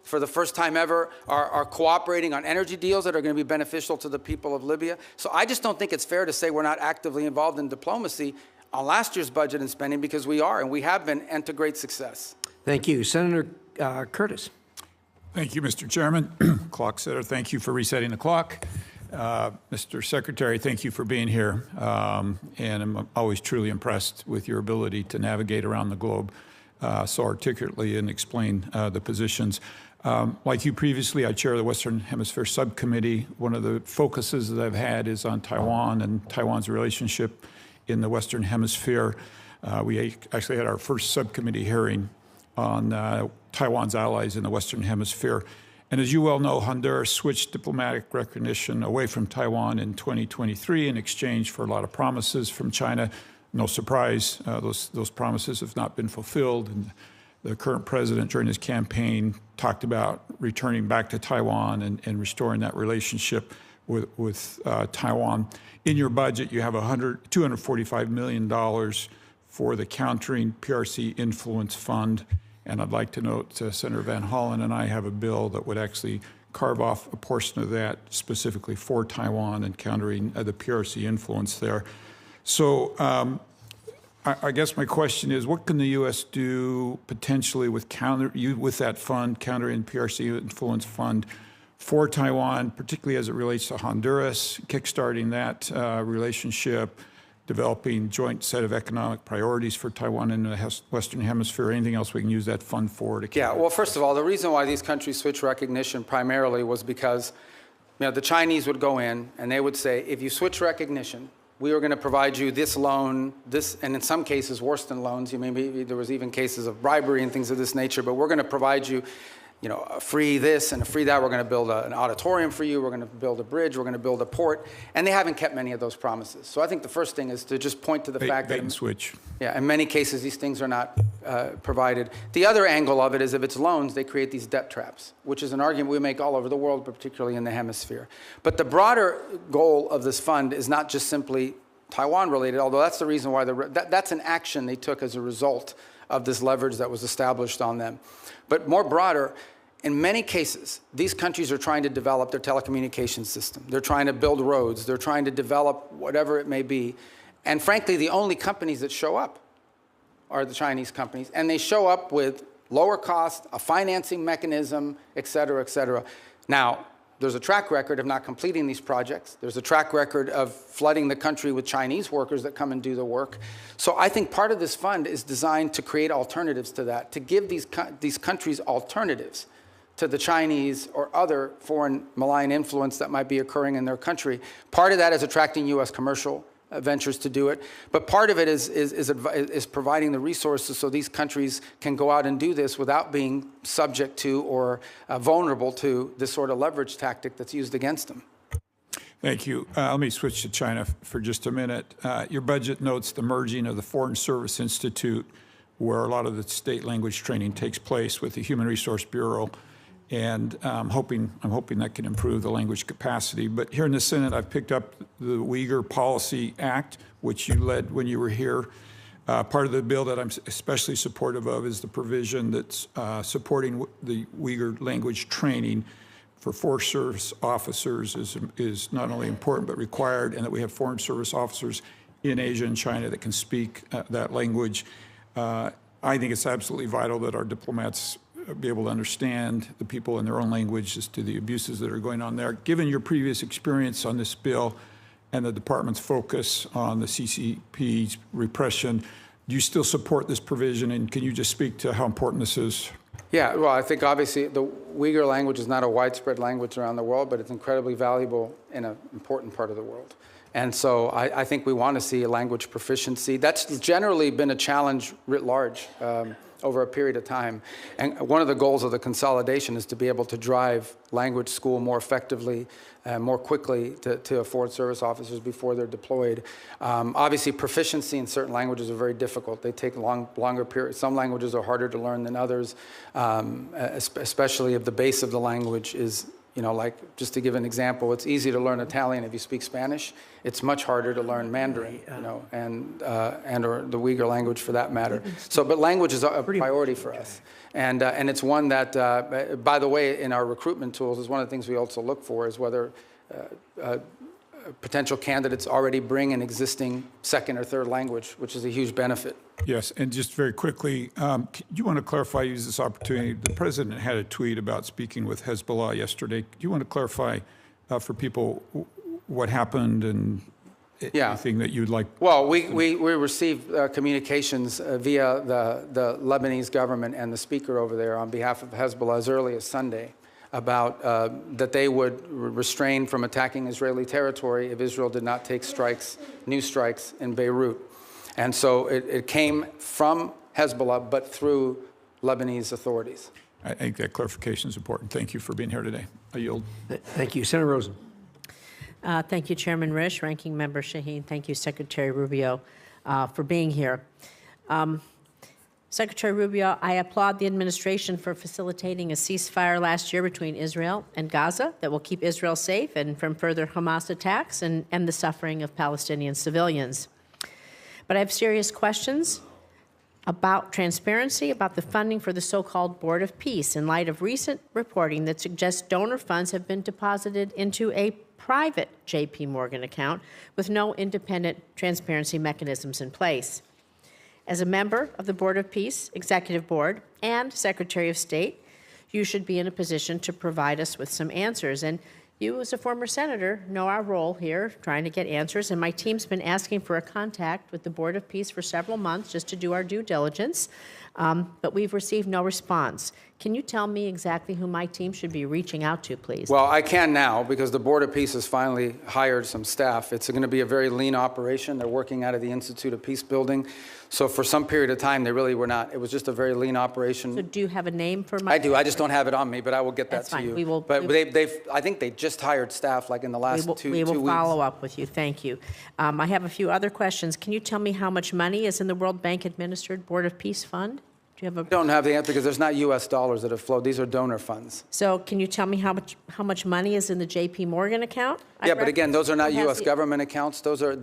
For the first time ever, are cooperating on energy deals that are going to be beneficial to the people of Libya. So I just don't think it's fair to say we're not actively involved in diplomacy on last year's budget and spending, because we are, and we have been, and to great success. Thank you. Senator Curtis. Thank you, Mr. Chairman. Clock setter, thank you for resetting the clock. Mr. Secretary, thank you for being here. And I'm always truly impressed with your ability to navigate around the globe so articulately and explain the positions. Like you previously, I chair the Western Hemisphere Subcommittee. One of the focuses that I've had is on Taiwan and Taiwan's relationship in the Western Hemisphere. We actually had our first subcommittee hearing on Taiwan's allies in the Western Hemisphere. And as you well know, Honduras switched diplomatic recognition away from Taiwan in 2023 in exchange for a lot of promises from China. No surprise, those promises have not been fulfilled. And the current president, during his campaign, talked about returning back to Taiwan and restoring that relationship with Taiwan. In your budget, you have $245 million for the Countering PRC Influence Fund. And I'd like to note Senator Van Hollen and I have a bill that would actually carve off a portion of that specifically for Taiwan and countering the PRC influence there. So I guess my question is, what can the U.S. do potentially with that fund, Countering PRC Influence Fund, for Taiwan, particularly as it relates to Honduras, kickstarting that relationship, developing joint set of economic priorities for Taiwan in the Western Hemisphere, anything else we can use that fund for? Yeah, well, first of all, the reason why these countries switched recognition primarily was because the Chinese would go in and they would say, if you switch recognition, we are going to provide you this loan, this, and in some cases worse than loans. Maybe there was even cases of bribery and things of this nature, but we're going to provide you, a free this and a free that. We're going to build an auditorium for you. We're going to build a bridge. We're going to build a port. And they haven't kept many of those promises. So I think the first thing is to just point to the fact that, switch. Yeah, in many cases, these things are not provided. The other angle of it is if it's loans, they create these debt traps, which is an argument we make all over the world, but particularly in the hemisphere. But the broader goal of this fund is not just simply Taiwan related, although that's the reason why that's an action they took as a result of this leverage that was established on them. But more broader, in many cases, these countries are trying to develop their telecommunications system. They're trying to build roads. They're trying to develop whatever it may be. And frankly, the only companies that show up are the Chinese companies. And they show up with lower cost, a financing mechanism, et cetera, et cetera. Now, there's a track record of not completing these projects. There's a track record of flooding the country with Chinese workers that come and do the work. So I think part of this fund is designed to create alternatives to that, to give these countries alternatives to the Chinese or other foreign malign influence that might be occurring in their country. Part of that is attracting U.S. commercial ventures to do it. But part of it is providing the resources so these countries can go out and do this without being subject to or vulnerable to this sort of leverage tactic that's used against them. Thank you. Let me switch to China for just a minute. Your budget notes the merging of the Foreign Service Institute, where a lot of the state language training takes place, with the Human Resource Bureau, and I'm hoping that can improve the language capacity. But here in the Senate, I've picked up the Uyghur Policy Act, which you led when you were here. Part of the bill that I'm especially supportive of is the provision that's supporting the Uyghur language training for Forest Service officers is not only important but required, and that we have Foreign Service officers in Asia and China that can speak that language. I think it's absolutely vital that our diplomats be able to understand the people in their own language as to the abuses that are going on there. Given your previous experience on this bill and the department's focus on the CCP's repression, do you still support this provision, and can you just speak to how important this is? Yeah, well, I think obviously the Uyghur language is not a widespread language around the world, but it's incredibly valuable in an important part of the world. And so I think we want to see a language proficiency. That's generally been a challenge writ large over a period of time. And one of the goals of the consolidation is to be able to drive language school more effectively, more quickly to Foreign Service officers before they're deployed. Obviously, proficiency in certain languages are very difficult. They take longer periods. Some languages are harder to learn than others, especially if the base of the language is, you know, like, just to give an example, it's easy to learn Italian if you speak Spanish. It's much harder to learn Mandarin, you know, and or the Uyghur language for that matter. So, but language is a priority for us. And it's one that, by the way, in our recruitment tools, is one of the things we also look for is whether potential candidates already bring an existing second or third language, which is a huge benefit. Yes, and just very quickly, you want to clarify, use this opportunity. The president had a tweet about speaking with Hezbollah yesterday. Do you want to clarify for people what happened and anything that you'd like? Well, we received communications via the Lebanese government and the speaker over there on behalf of Hezbollah as early as Sunday about that they would refrain from attacking Israeli territory if Israel did not take new strikes in Beirut. And so it came from Hezbollah, but through Lebanese authorities. I think that clarification is important. Thank you for being here today. I yield. Thank you. Senator Rosen. Thank you, Chairman Risch, Ranking Member Shaheen. Thank you, Secretary Rubio, for being here. Secretary Rubio, I applaud the administration for facilitating a ceasefire last year between Israel and Gaza that will keep Israel safe and from further Hamas attacks and the suffering of Palestinian civilians. But I have serious questions about transparency, about the funding for the so-called Board of Peace in light of recent reporting that suggests donor funds have been deposited into a private J.P. Morgan account with no independent transparency mechanisms in place. As a member of the Board of Peace, Executive Board, and Secretary of State, you should be in a position to provide us with some answers. And you, as a former senator, know our role here, trying to get answers. And my team's been asking for a contact with the Board of Peace for several months just to do our due diligence, but we've received no response. Can you tell me exactly who my team should be reaching out to, please? Well, I can now because the Board of Peace has finally hired some staff. It's going to be a very lean operation. They're working out of the Institute of Peace Building. So for some period of time, they really were not. It was just a very lean operation. So do you have a name for my? I do. I just don't have it on me, but I will get that That's to fine. you. We will. But I think they just hired staff like in the last 2 weeks. We will follow up with you. Thank you. I have a few other questions. Can you tell me how much money is in the World Bank administered Board of Peace Fund? Do you have a? I don't have the answer because there's not U.S. dollars that have flowed. These are donor funds. So can you tell me how much money is in the J.P. Morgan account? Yeah, but again, those are not U.S. government accounts. Those are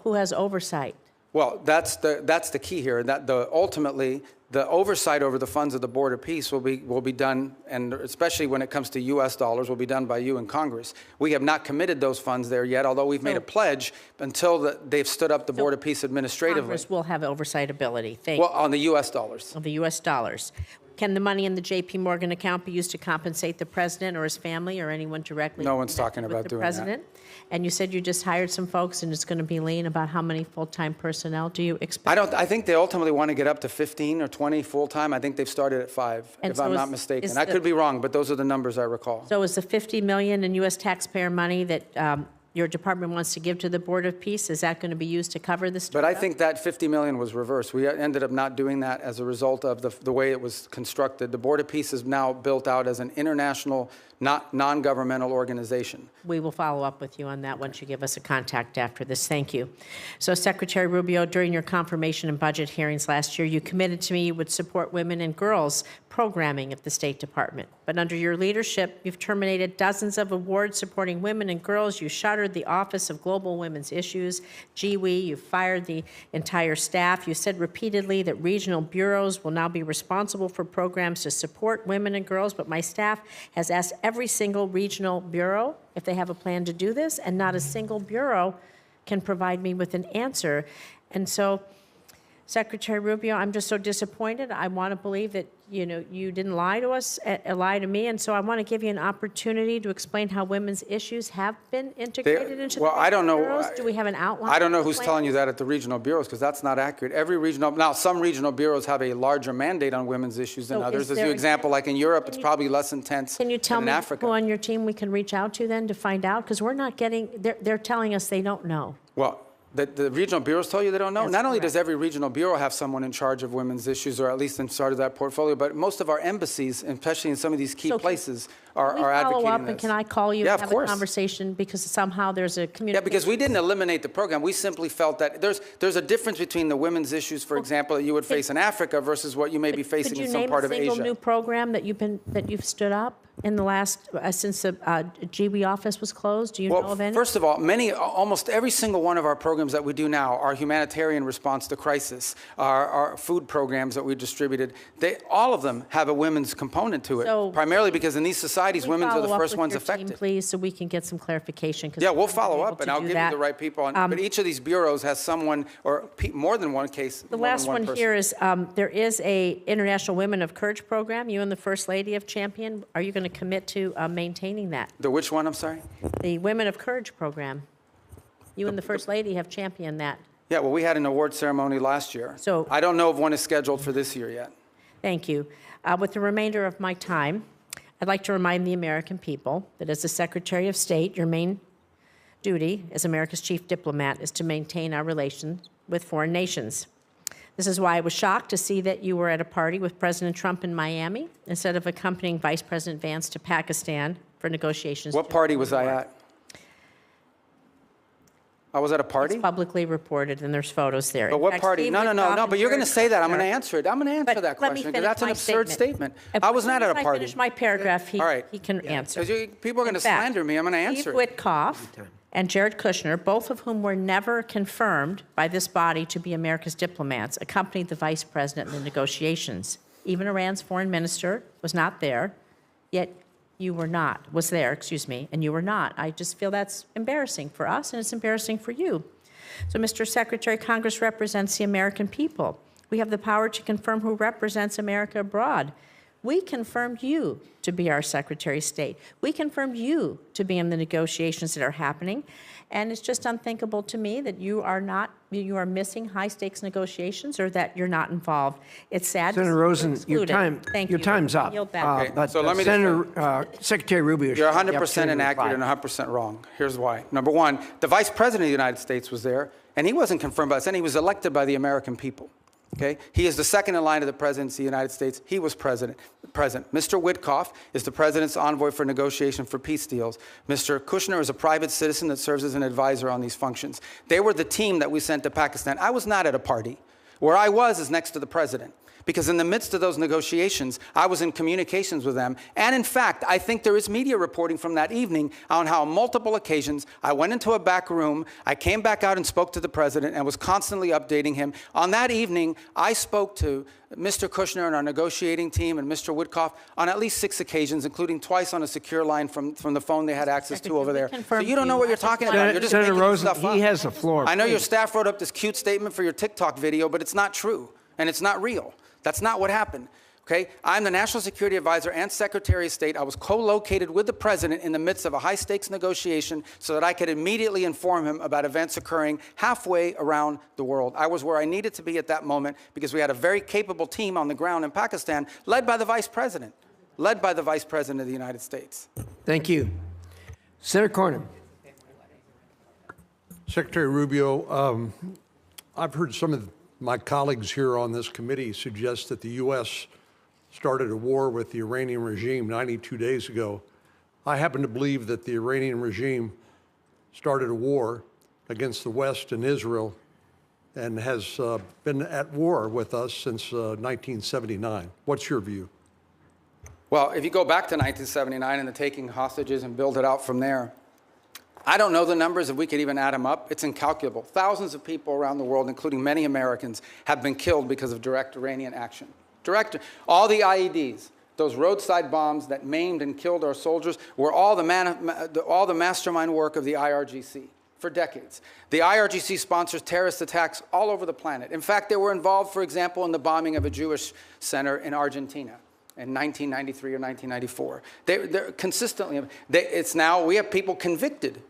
who has oversight? Well, that's the key here. That ultimately the oversight over the funds of the Board of Peace will be done, and especially when it comes to U.S. dollars, will be done by you in Congress. We have not committed those funds there yet, although we've made a pledge until they've stood up the Board of Peace administratively. Congress will have oversight ability. Thank you. Well, on the U.S. dollars. Of the U.S. dollars. Can the money in the J.P. Morgan account be used to compensate the president or his family or anyone directly? No one's talking about doing that. President? And you said you just hired some folks and it's going to be lean. About how many full-time personnel do you expect? I think they ultimately want to get up to 15 or 20 full-time. I think they've started at 5, if I'm not mistaken. I could be wrong, but those are the numbers I recall. So is the $50 million in U.S. taxpayer money that your department wants to give to the Board of Peace, is that going to be used to cover this? But I think that $50 million was reversed. We ended up not doing that as a result of the way it was constructed. The Board of Peace is now built out as an international, non-governmental organization. We will follow up with you on that once you give us a contact after this. Thank you. So, Secretary Rubio, during your confirmation and budget hearings last year, you committed to me you would support women and girls programming at the State Department. But under your leadership, you've terminated dozens of awards supporting women and girls. You shuttered the Office of Global Women's Issues, GWE. You fired the entire staff. You said repeatedly that regional bureaus will now be responsible for programs to support women and girls, but my staff has asked every single regional bureau if they have a plan to do this, and not a single bureau can provide me with an answer. And so, Secretary Rubio, I'm just so disappointed. I want to believe that, you know, you didn't lie to us, lie to me, and so I want to give you an opportunity to explain how women's issues have been integrated into the I don't know. bureaus. Do we have an outline? I don't know of the who's plan? telling you that at the regional bureaus, because that's not accurate. Every regional, now some regional bureaus have a larger mandate on women's issues than So others. is As there you an example, like in Europe, it's probably less intense Can you tell than me in Africa. who on your team we can reach out to then to find out? Because we're not getting, they're telling us they don't know. Well, the regional bureaus tell you they don't know. That's Not only correct. does every regional bureau have someone in charge of women's issues, or at least in charge of that portfolio, but most of our embassies, especially in some of these key So places, Can are we follow advocating up, this. and can I call you Yeah, and of have a course. conversation? Because somehow there's a communication. Yeah, because we didn't eliminate the program. We simply felt that there's a difference between the women's issues, for example, that you would face in Africa versus what you may be facing in some part of Could you name a single Asia. new program that you've stood up in the last, since the GWE office was closed? Do you know of any? First of all, almost every single one of our programs that we do now, our humanitarian response to crisis, our food programs that we distributed, all of them have a women's component to it, So- primarily because in these societies, Can we women are the follow up first with ones your team, affected. please, so we can get some clarification? 'Cause Yeah, we we'll haven't follow been up, able and to I'll do give that. you the right people. But each of these bureaus has someone, or more than one case. The last one here is, there is a International Women of Courage program. You and the First Lady have championed. Are you going to commit to maintaining that? The which one, I'm sorry? The Women of Courage program. You and the First Lady have championed that. Yeah, well, we had an award ceremony last year. So- I don't know if one is scheduled for this year yet. Thank you. With the remainder of my time, I'd like to remind the American people that as the Secretary of State, your main duty as America's chief diplomat is to maintain our relations with foreign nations. This is why I was shocked to see that you were at a party with President Trump in Miami instead of accompanying Vice President Vance to Pakistan for negotiations. What party was I at? I was at a party? It's publicly reported, and there's photos there. But In what fact, party? Steve No, Witkoff but you're going to and say that. I'm going to Jared answer it. I'm going to answer But that let me question, because finish that's an my absurd statement. If- I was not at a When I party. finish my paragraph, All right. he can answer. Because people are going to In fact, slander me. I'm going to answer Steve it. Witkoff and Jared Kushner, both of whom were never confirmed by this body to be America's diplomats, accompanied the vice president in the negotiations. Even Iran's foreign minister was not there, yet you were not, was there, excuse me, and you were not. I just feel that's embarrassing for us, and it's embarrassing for you. So, Mr. Secretary, Congress represents the American people. We have the power to confirm who represents America abroad. We confirmed you to be our Secretary of State. We confirmed you to be in the negotiations that are happening. And it's just unthinkable to me that you are missing high-stakes negotiations, or that you're not involved. It's sad. Senator Rosen, your time's up. Yield back. But So let me just Senator, Secretary Rubio. You're should have the 100% opportunity to inaccurate reply. and 100% wrong. Here's why. Number one, the Vice President of the United States was there, and he wasn't confirmed by the Senate. He was elected by the American people. Okay? He is the second in line of the presidency of the United States. He was present. Mr. Witkoff is the president's envoy for negotiation for peace deals. Mr. Kushner is a private citizen that serves as an advisor on these functions. They were the team that we sent to Pakistan. I was not at a party. Where I was is next to the president. Because in the midst of those negotiations, I was in communications with them. And in fact, I think there is media reporting from that evening on how on multiple occasions I went into a back room, I came back out and spoke to the president and was constantly updating him. On that evening, I spoke to Mr. Kushner and our negotiating team and Mr. Witkoff on at least 6 occasions, including twice on a secure line from the phone they had access to over there. So you don't know what you're talking about. You're just Senator making Rosen, stuff up. he has the floor. I know your please. staff wrote up this cute statement for your TikTok video, but it's not true, and it's not real. That's not what happened, okay? I'm the National Security Advisor and Secretary of State. I was co-located with the President in the midst of a high-stakes negotiation so that I could immediately inform him about events occurring halfway around the world. I was where I needed to be at that moment because we had a very capable team on the ground in Pakistan, led by the Vice President of the United States. Thank you. Senator Cornyn. Secretary Rubio, I've heard some of my colleagues here on this committee suggest that the U.S. started a war with the Iranian regime 92 days ago. I happen to believe that the Iranian regime started a war against the West and Israel and has been at war with us since 1979. What's your view? Well, if you go back to 1979 and the taking hostages and build it out from there, I don't know the numbers, if we could even add them up. It's incalculable. Thousands of people around the world, including many Americans, have been killed because of direct Iranian action. All the IEDs, those roadside bombs that maimed and killed our soldiers, were all the mastermind work of the IRGC for decades. The IRGC sponsors terrorist attacks all over the planet. In fact, they were involved, for example, in the bombing of a Jewish center in Argentina in 1993 or 1994. They're consistently, it's now, we have people convicted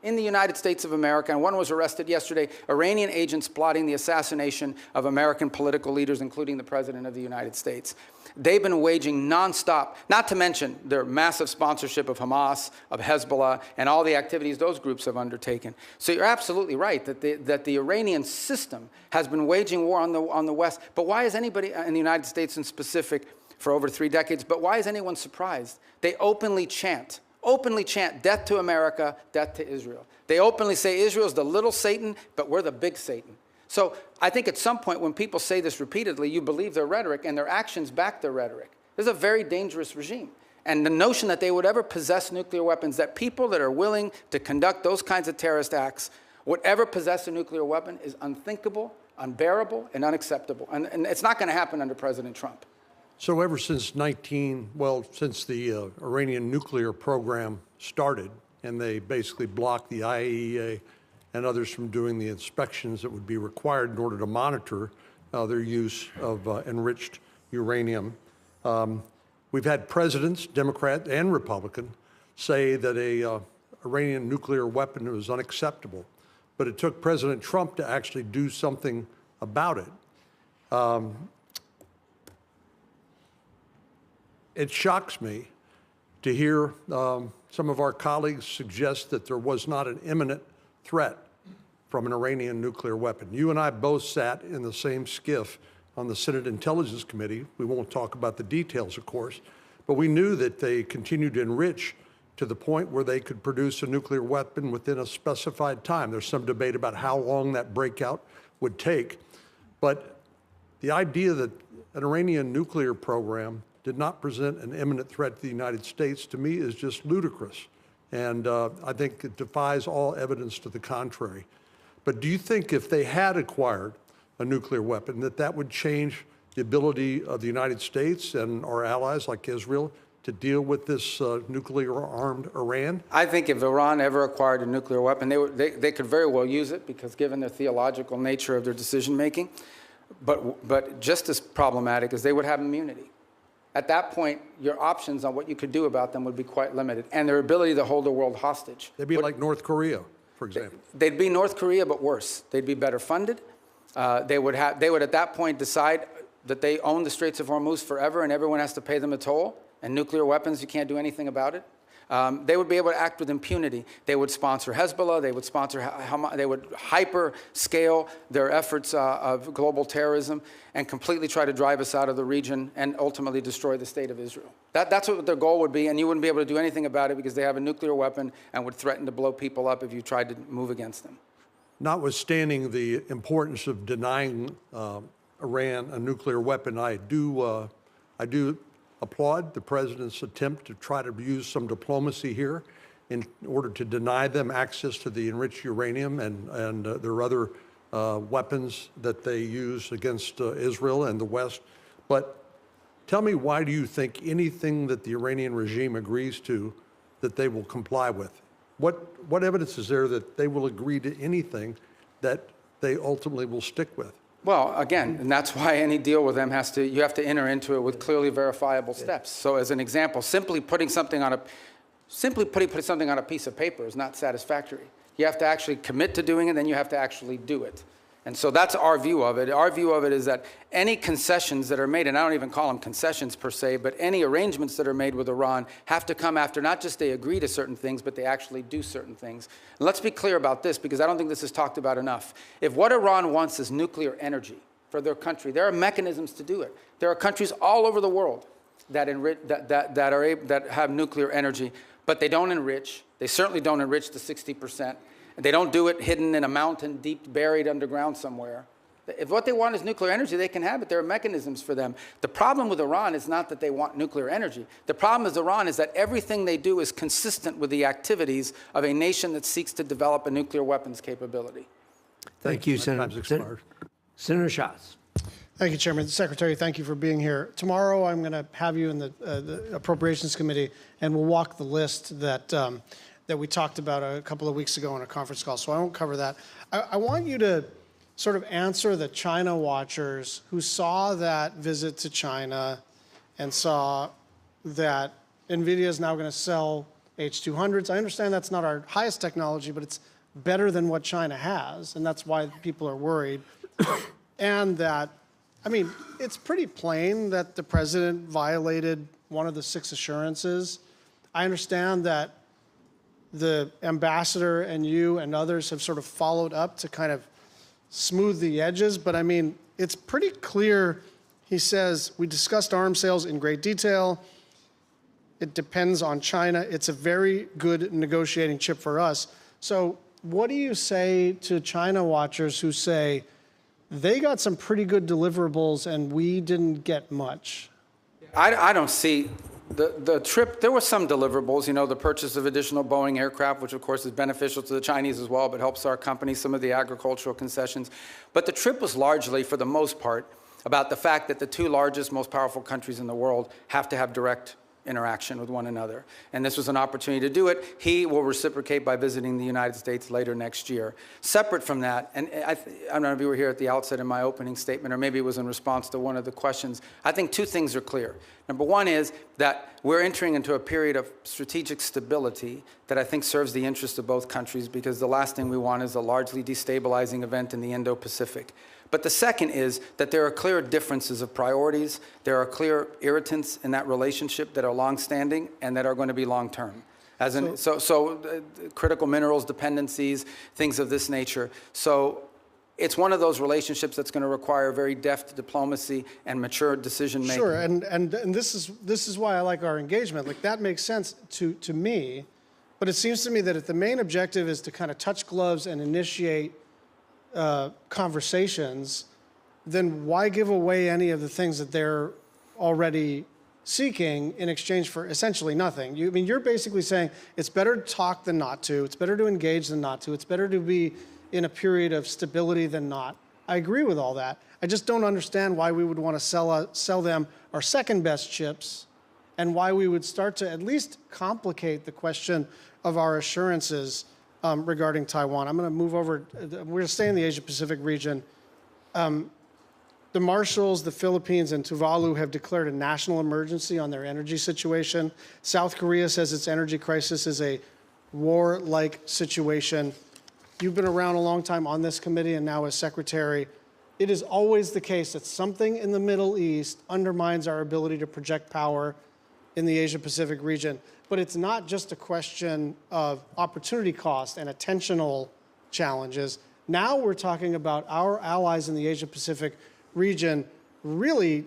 in the United States of America, and one was arrested yesterday, Iranian agents plotting the assassination of American political leaders, including the President of the United States. They've been waging nonstop, not to mention their massive sponsorship of Hamas, of Hezbollah, and all the activities those groups have undertaken. So you're absolutely right that the Iranian system has been waging war on the West. But why is anybody in the United States in specific for over 3 decades, but why is anyone surprised? They openly chant death to America, death to Israel. They openly say Israel's the little Satan, but we're the big Satan. So I think at some point when people say this repeatedly, you believe their rhetoric and their actions back their rhetoric. This is a very dangerous regime. And the notion that they would ever possess nuclear weapons, that people that are willing to conduct those kinds of terrorist acts would ever possess a nuclear weapon is unthinkable, unbearable, and unacceptable. And it's not going to happen under President Trump. So ever since since the Iranian nuclear program started, and they basically blocked the IAEA and others from doing the inspections that would be required in order to monitor their use of enriched uranium. We've had presidents, Democrat and Republican, say that a Iranian nuclear weapon was unacceptable. But it took President Trump to actually do something about it. It shocks me to hear some of our colleagues suggest that there was not an imminent threat from an Iranian nuclear weapon. You and I both sat in the same skiff on the Senate Intelligence Committee. We won't talk about the details, of course, but we knew that they continued to enrich to the point where they could produce a nuclear weapon within a specified time. There's some debate about how long that breakout would take, but the idea that an Iranian nuclear program did not present an imminent threat to the United States, to me, is just ludicrous. And I think it defies all evidence to the contrary. But do you think if they had acquired a nuclear weapon, that would change the ability of the United States and our allies like Israel to deal with this nuclear-armed Iran? I think if Iran ever acquired a nuclear weapon, they could very well use it, because given the theological nature of their decision-making. But just as problematic is they would have immunity. At that point, your options on what you could do about them would be quite limited, and their ability to hold the world hostage. They'd be like North Korea, for example. They'd be North Korea, but worse. They'd be better funded. They would at that point decide that they own the Straits of Hormuz forever, and everyone has to pay them a toll. And nuclear weapons, you can't do anything about it. They would be able to act with impunity. They would sponsor Hezbollah. They would sponsor Hamas. They would hyper-scale their efforts of global terrorism and completely try to drive us out of the region and ultimately destroy the state of Israel. That's what their goal would be, and you wouldn't be able to do anything about it because they have a nuclear weapon and would threaten to blow people up if you tried to move against them. Notwithstanding the importance of denying Iran a nuclear weapon, I do applaud the president's attempt to try to use some diplomacy here in order to deny them access to the enriched uranium and their other weapons that they use against Israel and the West. But tell me, why do you think anything that the Iranian regime agrees to that they will comply with? What evidence is there that they will agree to anything that they ultimately will stick with? Well, again, and that's why any deal with them you have to enter into it with clearly verifiable steps. So as an example, simply putting something on a piece of paper is not satisfactory. You have to actually commit to doing it, then you have to actually do it. And so that's our view of it. Our view of it is that any concessions that are made, and I don't even call them concessions per se, but any arrangements that are made with Iran have to come after not just they agree to certain things, but they actually do certain things. And let's be clear about this, because I don't think this is talked about enough. If what Iran wants is nuclear energy for their country, there are mechanisms to do it. There are countries all over the world that have nuclear energy, but they don't enrich. They certainly don't enrich the 60%. They don't do it hidden in a mountain, deep buried underground somewhere. If what they want is nuclear energy, they can have it. There are mechanisms for them. The problem with Iran is not that they want nuclear energy. The problem with Iran is that everything they do is consistent with the activities of a nation that seeks to develop a nuclear weapons capability. Thank you, Senator. Senator Schatz. Thank you, Chairman. Secretary, thank you for being here. Tomorrow, I'm going to have you in the Appropriations Committee, and we'll walk the list that we talked about a couple of weeks ago on a conference call, so I won't cover that. I want you to sort of answer the China watchers who saw that visit to China and saw that NVIDIA is now going to sell H200s. I understand that's not our highest technology, but it's better than what China has, and that's why people are worried. And that, I mean, it's pretty plain that the president violated one of the 6 assurances. I understand that the ambassador and you and others have sort of followed up to kind of smooth the edges, but I mean, it's pretty clear. He says, we discussed arms sales in great detail. It depends on China. It's a very good negotiating chip for us. So what do you say to China watchers who say they got some pretty good deliverables and we didn't get much? I don't see the trip. There were some deliverables, you know, the purchase of additional Boeing aircraft, which of course is beneficial to the Chinese as well, but helps our company, some of the agricultural concessions. But the trip was largely, for the most part, about the fact that the 2 largest, most powerful countries in the world have to have direct interaction with one another. And this was an opportunity to do it. He will reciprocate by visiting the United States later next year. Separate from that, and I don't know if you were here at the outset in my opening statement, or maybe it was in response to one of the questions, I think 2 things are clear. Number one is that we're entering into a period of strategic stability that I think serves the interests of both countries, because the last thing we want is a largely destabilizing event in the Indo-Pacific. But the second is that there are clear differences of priorities. There are clear irritants in that relationship that are longstanding and that are going to be long-term. Critical minerals dependencies, things of this nature. So it's one of those relationships that's going to require very deft diplomacy and mature decision-making. Sure, and this is why I like our engagement. Like, that makes sense to me, but it seems to me that if the main objective is to kind of touch gloves and initiate conversations, then why give away any of the things that they're already seeking in exchange for essentially nothing? I mean, you're basically saying it's better to talk than not to. It's better to engage than not to. It's better to be in a period of stability than not. I agree with all that. I just don't understand why we would want to sell them our second best chips, and why we would start to at least complicate the question of our assurances regarding Taiwan. I'm going to move over. We're going to stay in the Asia-Pacific region. The Marshalls, the Philippines, and Tuvalu have declared a national emergency on their energy situation. South Korea says its energy crisis is a war-like situation. You've been around a long time on this committee and now as secretary. It is always the case that something in the Middle East undermines our ability to project power in the Asia-Pacific region. But it's not just a question of opportunity cost and attentional challenges. Now we're talking about our allies in the Asia-Pacific region really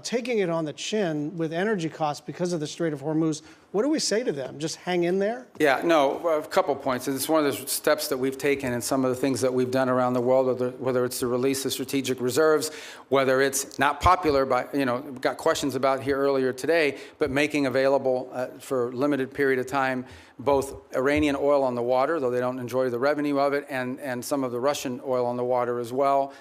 taking it on the chin with energy costs because of the Strait of Hormuz. What do we say to them? Just hang in there? Yeah, no, a couple points. It's one of the steps that we've taken and some of the things that we've done around the world, whether it's the release of strategic reserves, whether it's not popular, but, you know, we got questions about here earlier today, but making available for a limited period of time both Iranian oil on the water, though they don't enjoy the revenue of it, and some of the Russian oil on the water as well.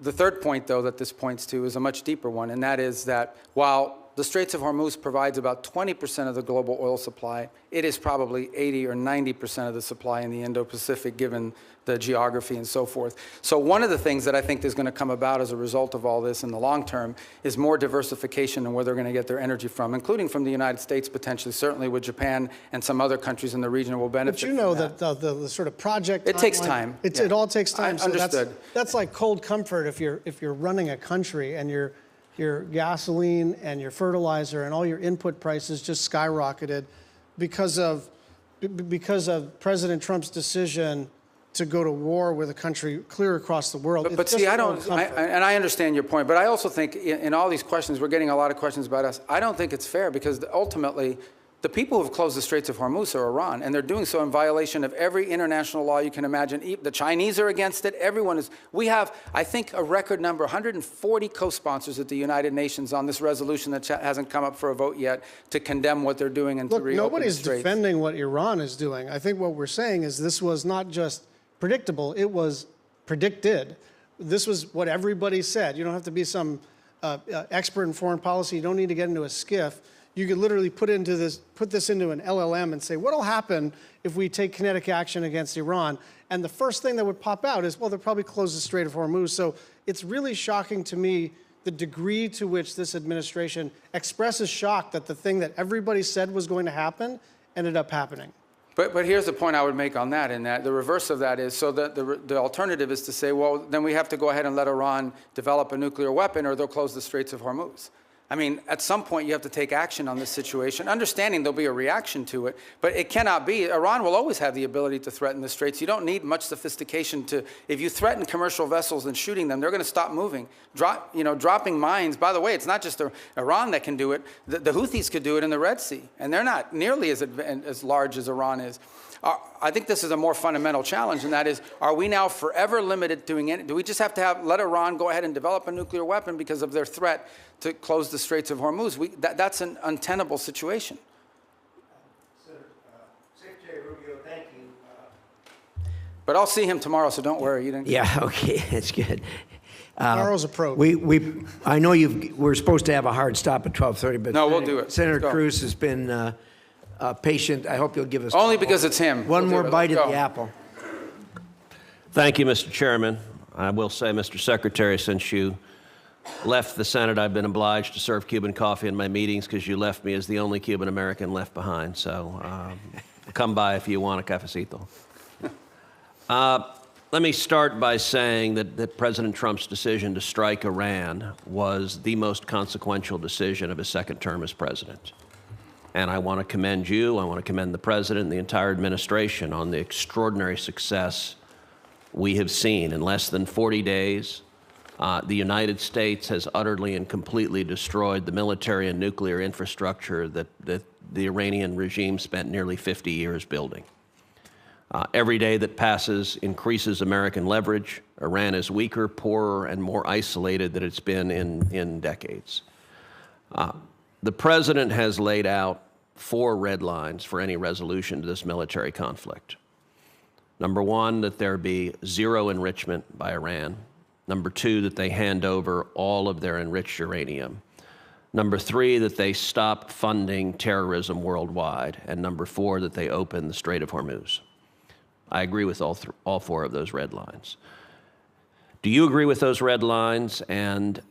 The third point, though, that this points to is a much deeper one, and that is that while the Straits of Hormuz provides about 20% of the global oil supply. It is probably 80 or 90% of the supply in the Indo-Pacific, given the geography and so forth. So one of the things that I think is going to come about as a result of all this in the long term is more diversification in where they're going to get their energy from, including from the United States potentially, certainly with Japan and some other countries in the region will benefit. But you know that the sort of project it takes time. It all takes time. So understood. That's like cold comfort if you're running a country and your gasoline and your fertilizer and all your input prices just skyrocketed because of President Trump's decision to go to war with a country clear across the world. But see, and I understand your point, but I also think in all these questions, we're getting a lot of questions about us. I don't think it's fair because ultimately, the people who have closed the Straits of Hormuz are Iran, and they're doing so in violation of every international law you can imagine. The Chinese are against it. Everyone is. We have, I think, a record number, 140 co-sponsors at the United Nations on this resolution that hasn't come up for a vote yet to condemn what they're doing and to reopen the nobody's Straits. defending what Iran is doing. I think what we're saying is this was not just predictable, it was predicted. This was what everybody said. You don't have to be some expert in foreign policy. You don't need to get into a skiff. You could literally put this into an LLM and say, what'll happen if we take kinetic action against Iran? And the first thing that would pop out is, well, they'll probably close the Strait of Hormuz. So it's really shocking to me the degree to which this administration expresses shock that the thing that everybody said was going to happen ended up happening. But here's the point I would make on that, in that the reverse of that is, so that the alternative is to say, well, then we have to go ahead and let Iran develop a nuclear weapon or they'll close the Straits of Hormuz. I mean, at some point you have to take action on this situation, understanding there'll be a reaction to it, but it cannot be. Iran will always have the ability to threaten the Straits. You don't need much sophistication to, if you threaten commercial vessels and shooting them, they're going to stop moving. Dropping mines, by the way, it's not just Iran that can do it. The Houthis could do it in the Red Sea, and they're not nearly as large as Iran is. I think this is a more fundamental challenge, and that is, are we now forever limited doing it? Do we just have to let Iran go ahead and develop a nuclear weapon because of their threat to close the Straits of Hormuz? That's an untenable situation. Secretary Rubio, thank you. But I'll see him tomorrow, so don't worry. Yeah, okay, that's good. Tomorrow's a probe. I know we're supposed to have a hard stop at 12:30, but no, we'll do it. Senator Cruz has been patient. I hope you'll give us only because it's him. One more bite of the apple. Thank you, Mr. Chairman. I will say, Mr. Secretary, since you left the Senate, I've been obliged to serve Cuban coffee in my meetings because you left me as the only Cuban American left behind. So come by if you want a cafecito. Let me start by saying that President Trump's decision to strike Iran was the most consequential decision of his second term as president. And I want to commend you, I want to commend the President and the entire administration on the extraordinary success we have seen. In less than 40 days, the United States has utterly and completely destroyed the military and nuclear infrastructure that the Iranian regime spent nearly 50 years building. Every day that passes increases American leverage. Iran is weaker, poorer, and more isolated than it's been in decades. The President has laid out 4 red lines for any resolution to this military conflict. Number 1, that there be zero enrichment by Iran. Number 2, that they hand over all of their enriched uranium. Number 3, that they stop funding terrorism worldwide. And number 4, that they open the Strait of Hormuz. I agree with all 4 of those red lines. Do you agree with those red lines, and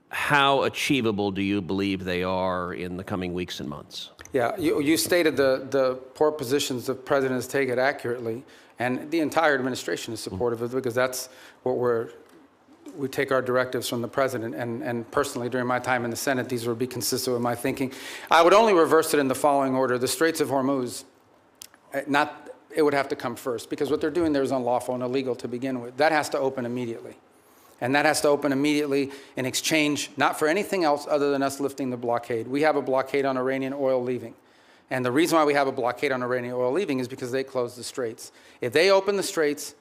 how achievable do you believe they are in the coming weeks and months? Yeah, you stated the poor positions the President has taken accurately, and the entire administration is supportive of it because that's what we take our directives from the President, and personally during my time in the Senate, these would be consistent with my thinking. I would only reverse it in the following order. The Straits of Hormuz, it would have to come first because what they're doing there is unlawful and illegal to begin with. That has to open immediately. And that has to open immediately in exchange, not for anything else other than us lifting the blockade. We have a blockade on Iranian oil leaving. And the reason why we have a blockade on Iranian oil leaving is because they closed the straits. If they open the straits,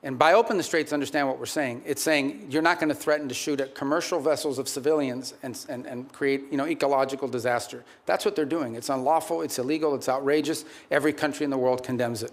and by open the straits, understand what we're saying. It's saying you're not going to threaten to shoot at commercial vessels of civilians and create ecological disaster. That's what they're doing. It's unlawful, it's illegal, it's outrageous. Every country in the world condemns it.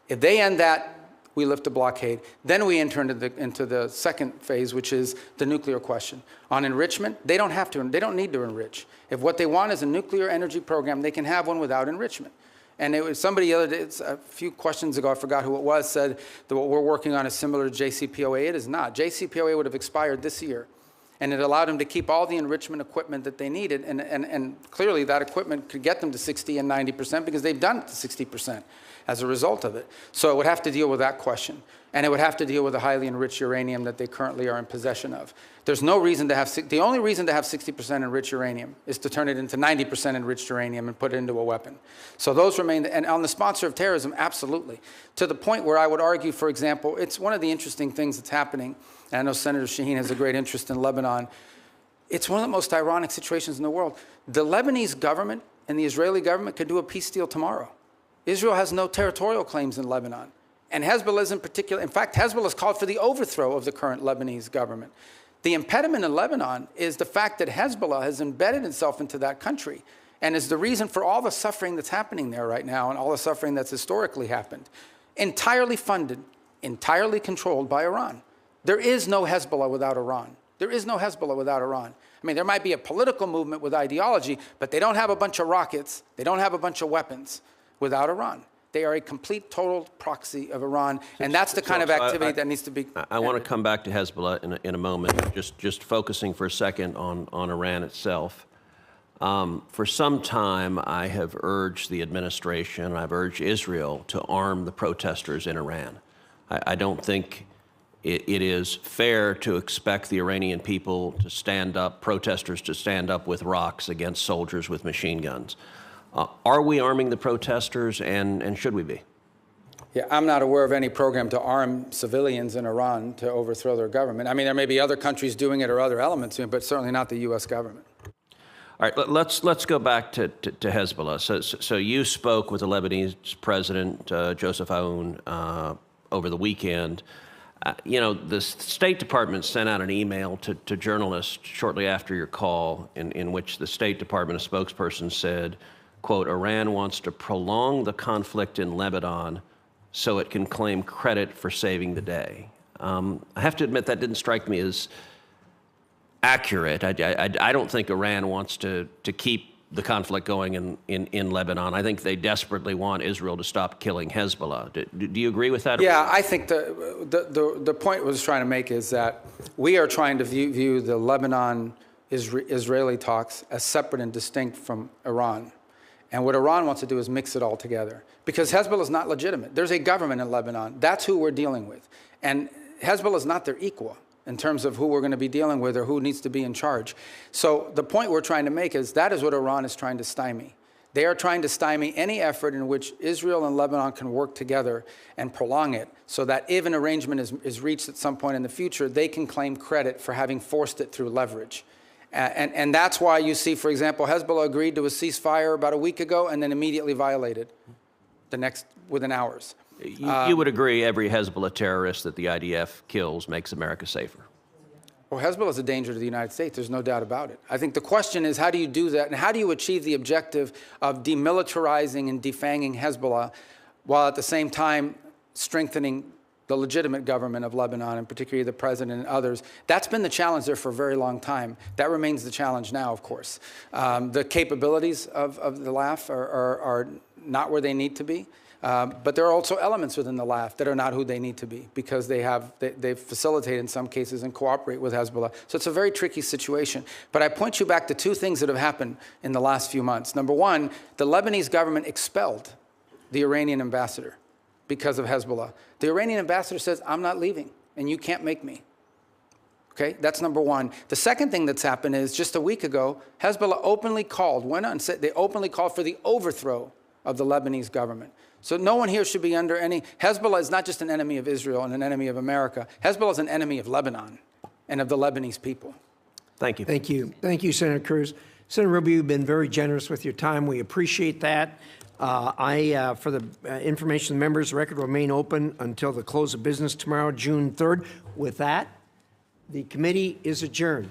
If they end that, we lift the blockade. Then we enter into the second phase, which is the nuclear question. On enrichment, they don't need to enrich. If what they want is a nuclear energy program, they can have one without enrichment. And it was somebody the other day, a few questions ago, I forgot who it was, said that what we're working on is similar to JCPOA. It is not. JCPOA would have expired this year. And it allowed them to keep all the enrichment equipment that they needed. And clearly that equipment could get them to 60 and 90% because they've done it to 60% as a result of it. So it would have to deal with that question. And it would have to deal with the highly enriched uranium that they currently are in possession of. There's no reason to have, the only reason to have 60% enriched uranium is to turn it into 90% enriched uranium and put it into a weapon. So those remain, and on the sponsor of terrorism, absolutely. To the point where I would argue, for example, it's one of the interesting things that's happening, and I know Senator Shaheen has a great interest in Lebanon. It's one of the most ironic situations in the world. The Lebanese government and the Israeli government could do a peace deal tomorrow. Israel has no territorial claims in Lebanon. And Hezbollah is in particular, in fact, Hezbollah has called for the overthrow of the current Lebanese government. The impediment in Lebanon is the fact that Hezbollah has embedded itself into that country and is the reason for all the suffering that's happening there right now and all the suffering that's historically happened. Entirely funded, entirely controlled by Iran. There is no Hezbollah without Iran. There is no Hezbollah without Iran. I mean, there might be a political movement with ideology, but they don't have a bunch of rockets. They don't have a bunch of weapons without Iran. They are a complete, total proxy of Iran, and that's the kind of activity that needs to be. I want to come back to Hezbollah in a moment, just focusing for a second on Iran itself. For some time, I have urged the administration, I've urged Israel to arm the protesters in Iran. I don't think it is fair to expect the Iranian people to stand up, protesters to stand up with rocks against soldiers with machine guns. Are we arming the protesters, and should we be? Yeah, I'm not aware of any program to arm civilians in Iran to overthrow their government. I mean, there may be other countries doing it or other elements doing it, but certainly not the U.S. government. All right, let's go back to Hezbollah. So you spoke with the Lebanese president, Joseph Aoun, over the weekend. You know, the State Department sent out an email to journalists shortly after your call in which the State Department, a spokesperson, said, quote, Iran wants to prolong the conflict in Lebanon so it can claim credit for saving the day. I have to admit that didn't strike me as accurate. I don't think Iran wants to keep the conflict going in Lebanon. I think they desperately want Israel to stop killing Hezbollah. Do you agree with that? Yeah, I think the point I was trying to make is that we are trying to view the Lebanon-Israeli talks as separate and distinct from Iran. And what Iran wants to do is mix it all together. Because Hezbollah is not legitimate. There's a government in Lebanon. That's who we're dealing with. And Hezbollah is not their equal in terms of who we're going to be dealing with or who needs to be in charge. So the point we're trying to make is that is what Iran is trying to stymie. They are trying to stymie any effort in which Israel and Lebanon can work together and prolong it so that if an arrangement is reached at some point in the future, they can claim credit for having forced it through leverage. And that's why you see, for example, Hezbollah agreed to a ceasefire about a week ago and then immediately violated within hours. You would agree every Hezbollah terrorist that the IDF kills makes America safer? Well, Hezbollah is a danger to the United States. There's no doubt about it. I think the question is, how do you do that? And how do you achieve the objective of demilitarizing and defanging Hezbollah while at the same time strengthening the legitimate government of Lebanon, and particularly the president and others? That's been the challenge there for a very long time. That remains the challenge now, of course. The capabilities of the LAF are not where they need to be. But there are also elements within the LAF that are not who they need to be because they facilitate in some cases and cooperate with Hezbollah. So it's a very tricky situation. But I point you back to two things that have happened in the last few months. Number one, the Lebanese government expelled the Iranian ambassador because of Hezbollah. The Iranian ambassador says, I'm not leaving, and you can't make me. Okay, that's number one. The second thing that's happened is just a week ago, Hezbollah openly called, went on and said they openly called for the overthrow of the Lebanese government. So no one here should be under any, Hezbollah is not just an enemy of Israel and an enemy of America. Hezbollah is an enemy of Lebanon and of the Lebanese people. Thank you. Thank you. Thank you, Senator Cruz. Senator Rubio, you've been very generous with your time. We appreciate that. For the information of the members, the record will remain open until the close of business tomorrow, June 3rd. With that, the committee is adjourned.